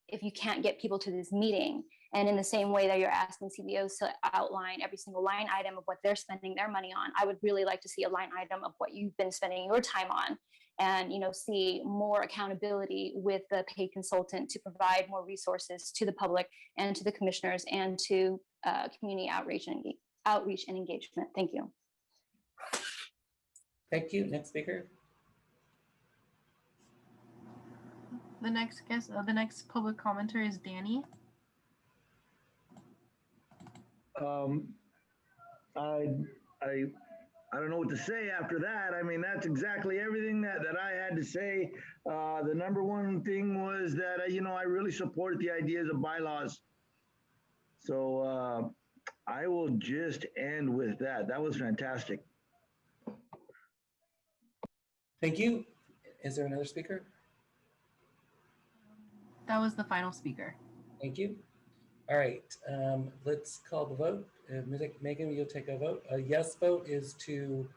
if you can't get people to this meeting. And in the same way that you're asking CBOs to outline every single line item of what they're spending their money on, I would really like to see a line item of what you've been spending your time on, and see more accountability with the paid consultant to provide more resources to the public and to the commissioners and to community outreach and engagement. Thank you. Thank you. Next speaker. The next public commenter is Danny. I don't know what to say after that. I mean, that's exactly everything that I had to say. The number one thing was that, I really support the ideas of bylaws. So I will just end with that. That was fantastic. Thank you. Is there another speaker? That was the final speaker. Thank you. All right, let's call the vote. Megan, you'll take a vote. A yes vote is to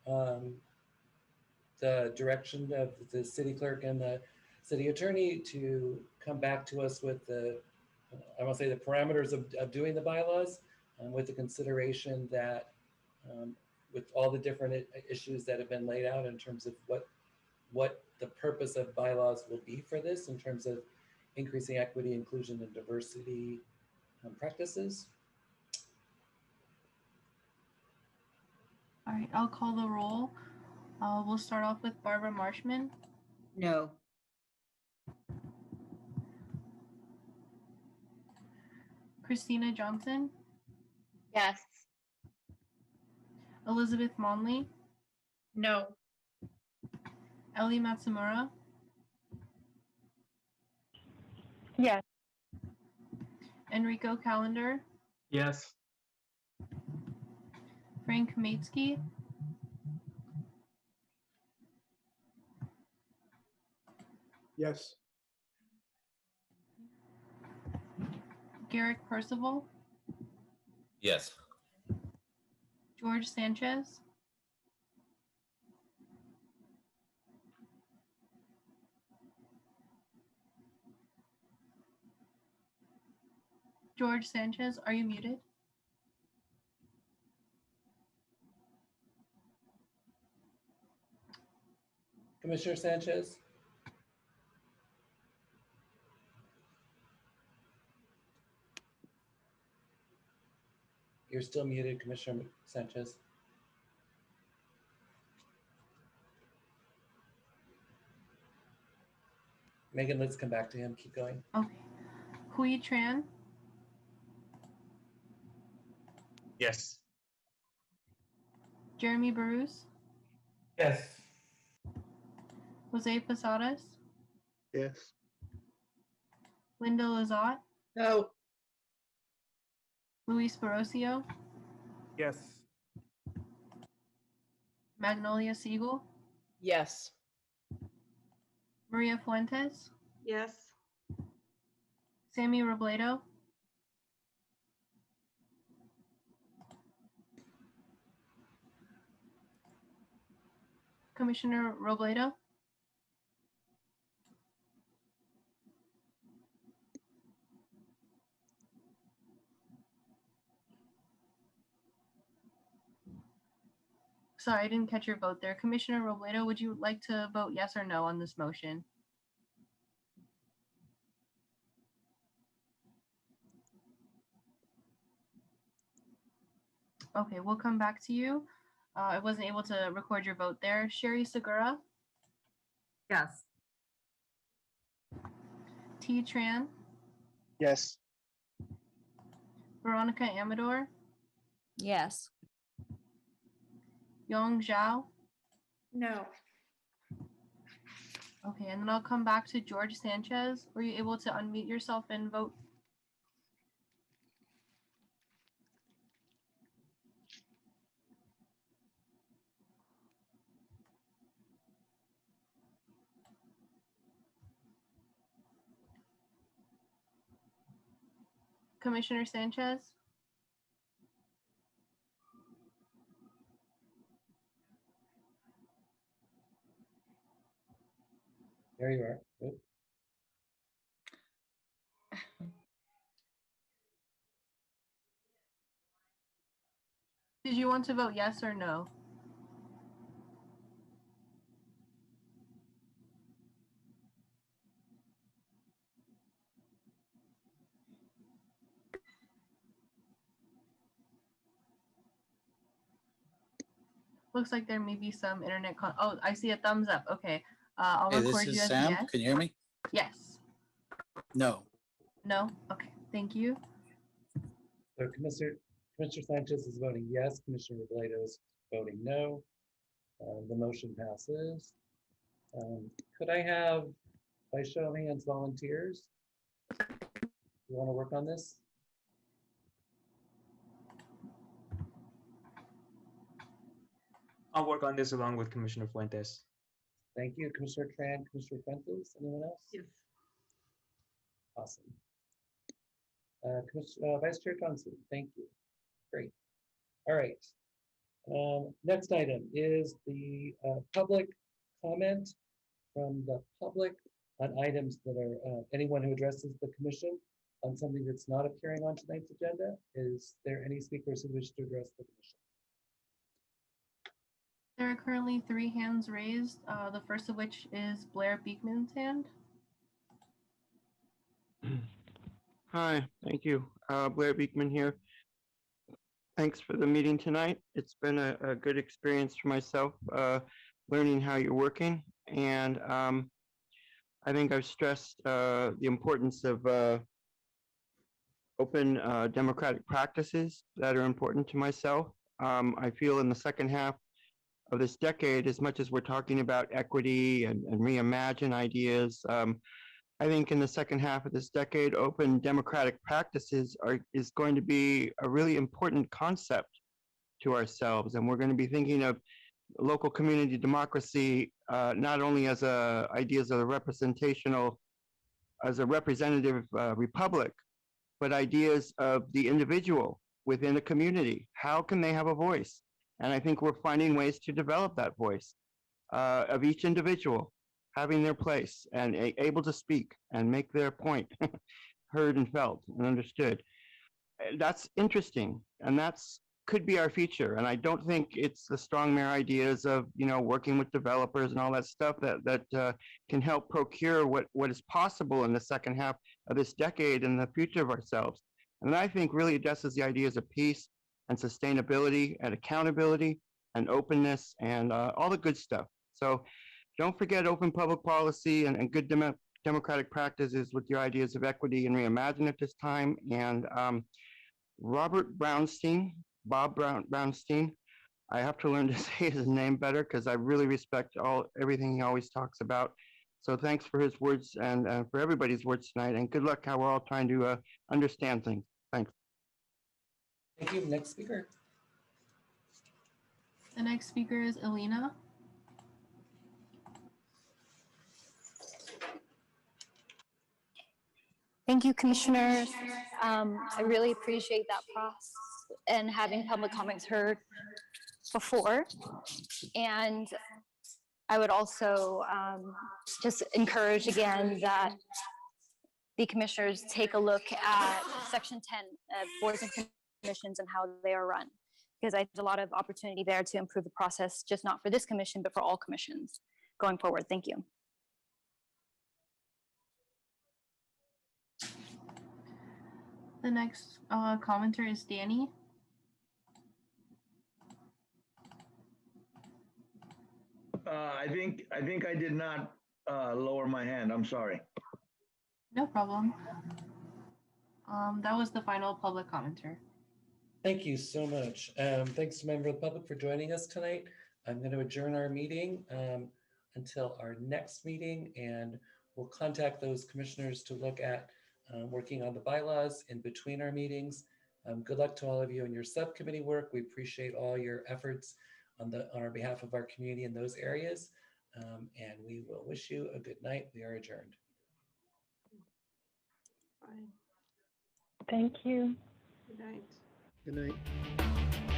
the direction of the city clerk and the city attorney to come back to us with the, I want to say, the parameters of doing the bylaws, with the consideration that with all the different issues that have been laid out in terms of what the purpose of bylaws will be for this, in terms of increasing equity, inclusion, and diversity practices. All right, I'll call the roll. We'll start off with Barbara Marshman. No. Christina Johnson. Yes. Elizabeth Monley. No. Ellie Matsumura. Yes. Enrico Calendar. Yes. Frank Kametsky. Yes. Garrick Percival, Yes. George Sanchez, George Sanchez, are you muted? Commissioner Sanchez? You're still muted, Commissioner Sanchez. Megan, let's come back to him. Keep going. Okay. Hui Tran, Yes. Jeremy Barus, Yes. Jose Posadas, Yes. Linda Lazat, No. Luis Barrocio, Yes. Magnolia Siegel, Yes. Maria Fuentes, Yes. Sammy Robledo, Commissioner Robledo, sorry, I didn't catch your vote there. Commissioner Robledo, would you like to vote yes or no on this motion? Okay, we'll come back to you. I wasn't able to record your vote there. Sherry Segura, Yes. T. Tran, Yes. Veronica Amador, Yes. Yong Zhao. No. Okay, and then I'll come back to George Sanchez. Were you able to unmute yourself and vote? Commissioner Sanchez? There you are. Good. Did you want to vote yes or no? Looks like there may be some internet oh, I see a thumbs up. Okay. I'll Hey, record this you is as Sam. yes. Can you hear me? Yes. No. No? Okay. Thank you. So Commissioner Sanchez is voting yes. Commissioner Robledo is voting no. The motion passes. Could I have, by show of hands, volunteers? You want to work on this? I'll work on this along with Commissioner Fuentes. Thank you, Commissioner Tran, Commissioner Fuentes. Anyone else? Yes. Awesome. Vice Chair Johnson, thank you. Great. All right. Next item is the public comment from the public on items that are anyone who addresses the commission on something that's not appearing on tonight's agenda. Is there any speakers who wish to address the commission? There are currently 3 hands raised, the first of which is Blair Beekman's hand. Hi, thank you. Blair Beekman here. Thanks for the meeting tonight. It's been a good experience for myself, learning how you're working. And I think I've stressed the importance of open democratic practices that are important to myself. I feel in the second half of this decade, as much as we're talking about equity and reimagine ideas, I think in the second half of this decade, open democratic practices is going to be a really important concept to ourselves. And we're going to be thinking of local community democracy, not only as ideas of a representational, as a representative republic, but ideas of the individual within a community. How can they have a voice? And I think we're finding ways to develop that voice of each individual having their place and able to speak and make their point heard and felt and understood. That's interesting, and that's could be our future. And I don't think it's the strong mayor ideas of, you know, working with developers and all that stuff that can help procure what is possible in the second half of this decade and the future of ourselves. And I think really addresses the ideas of peace and sustainability and accountability and openness and all the good stuff. So don't forget open public policy and good democratic practices with your ideas of equity and reimagine at this time. And Robert Brownstein, Brownstein, I have to learn to say his name better because I really respect everything he always talks about. So thanks for his words and for everybody's words tonight, and good luck how we're all trying to understand things. Thanks. Thank you. Next speaker. The next speaker is Elena. Thank you, commissioners. I really appreciate that process and having public comments heard before. And I would also just encourage again that the commissioners take a look at Section 10 of boards and commissions and how they are run, because I there's a lot of opportunity there to improve the process, just not for this commission, but for all commissions going forward. Thank you. The next commenter is Danny. I think I did not lower my hand. I'm sorry. No problem. That was the final public commenter. Thank you so much. Thanks to members of the public for joining us tonight. I'm going to adjourn our meeting until our next meeting, and we'll contact those commissioners to look at working on the bylaws in between our meetings. Good luck to all of you in your subcommittee work. We appreciate all your efforts on our behalf of our community in those areas. And we will wish you a good night. We are adjourned. Bye. Thank you. Good night. Good night.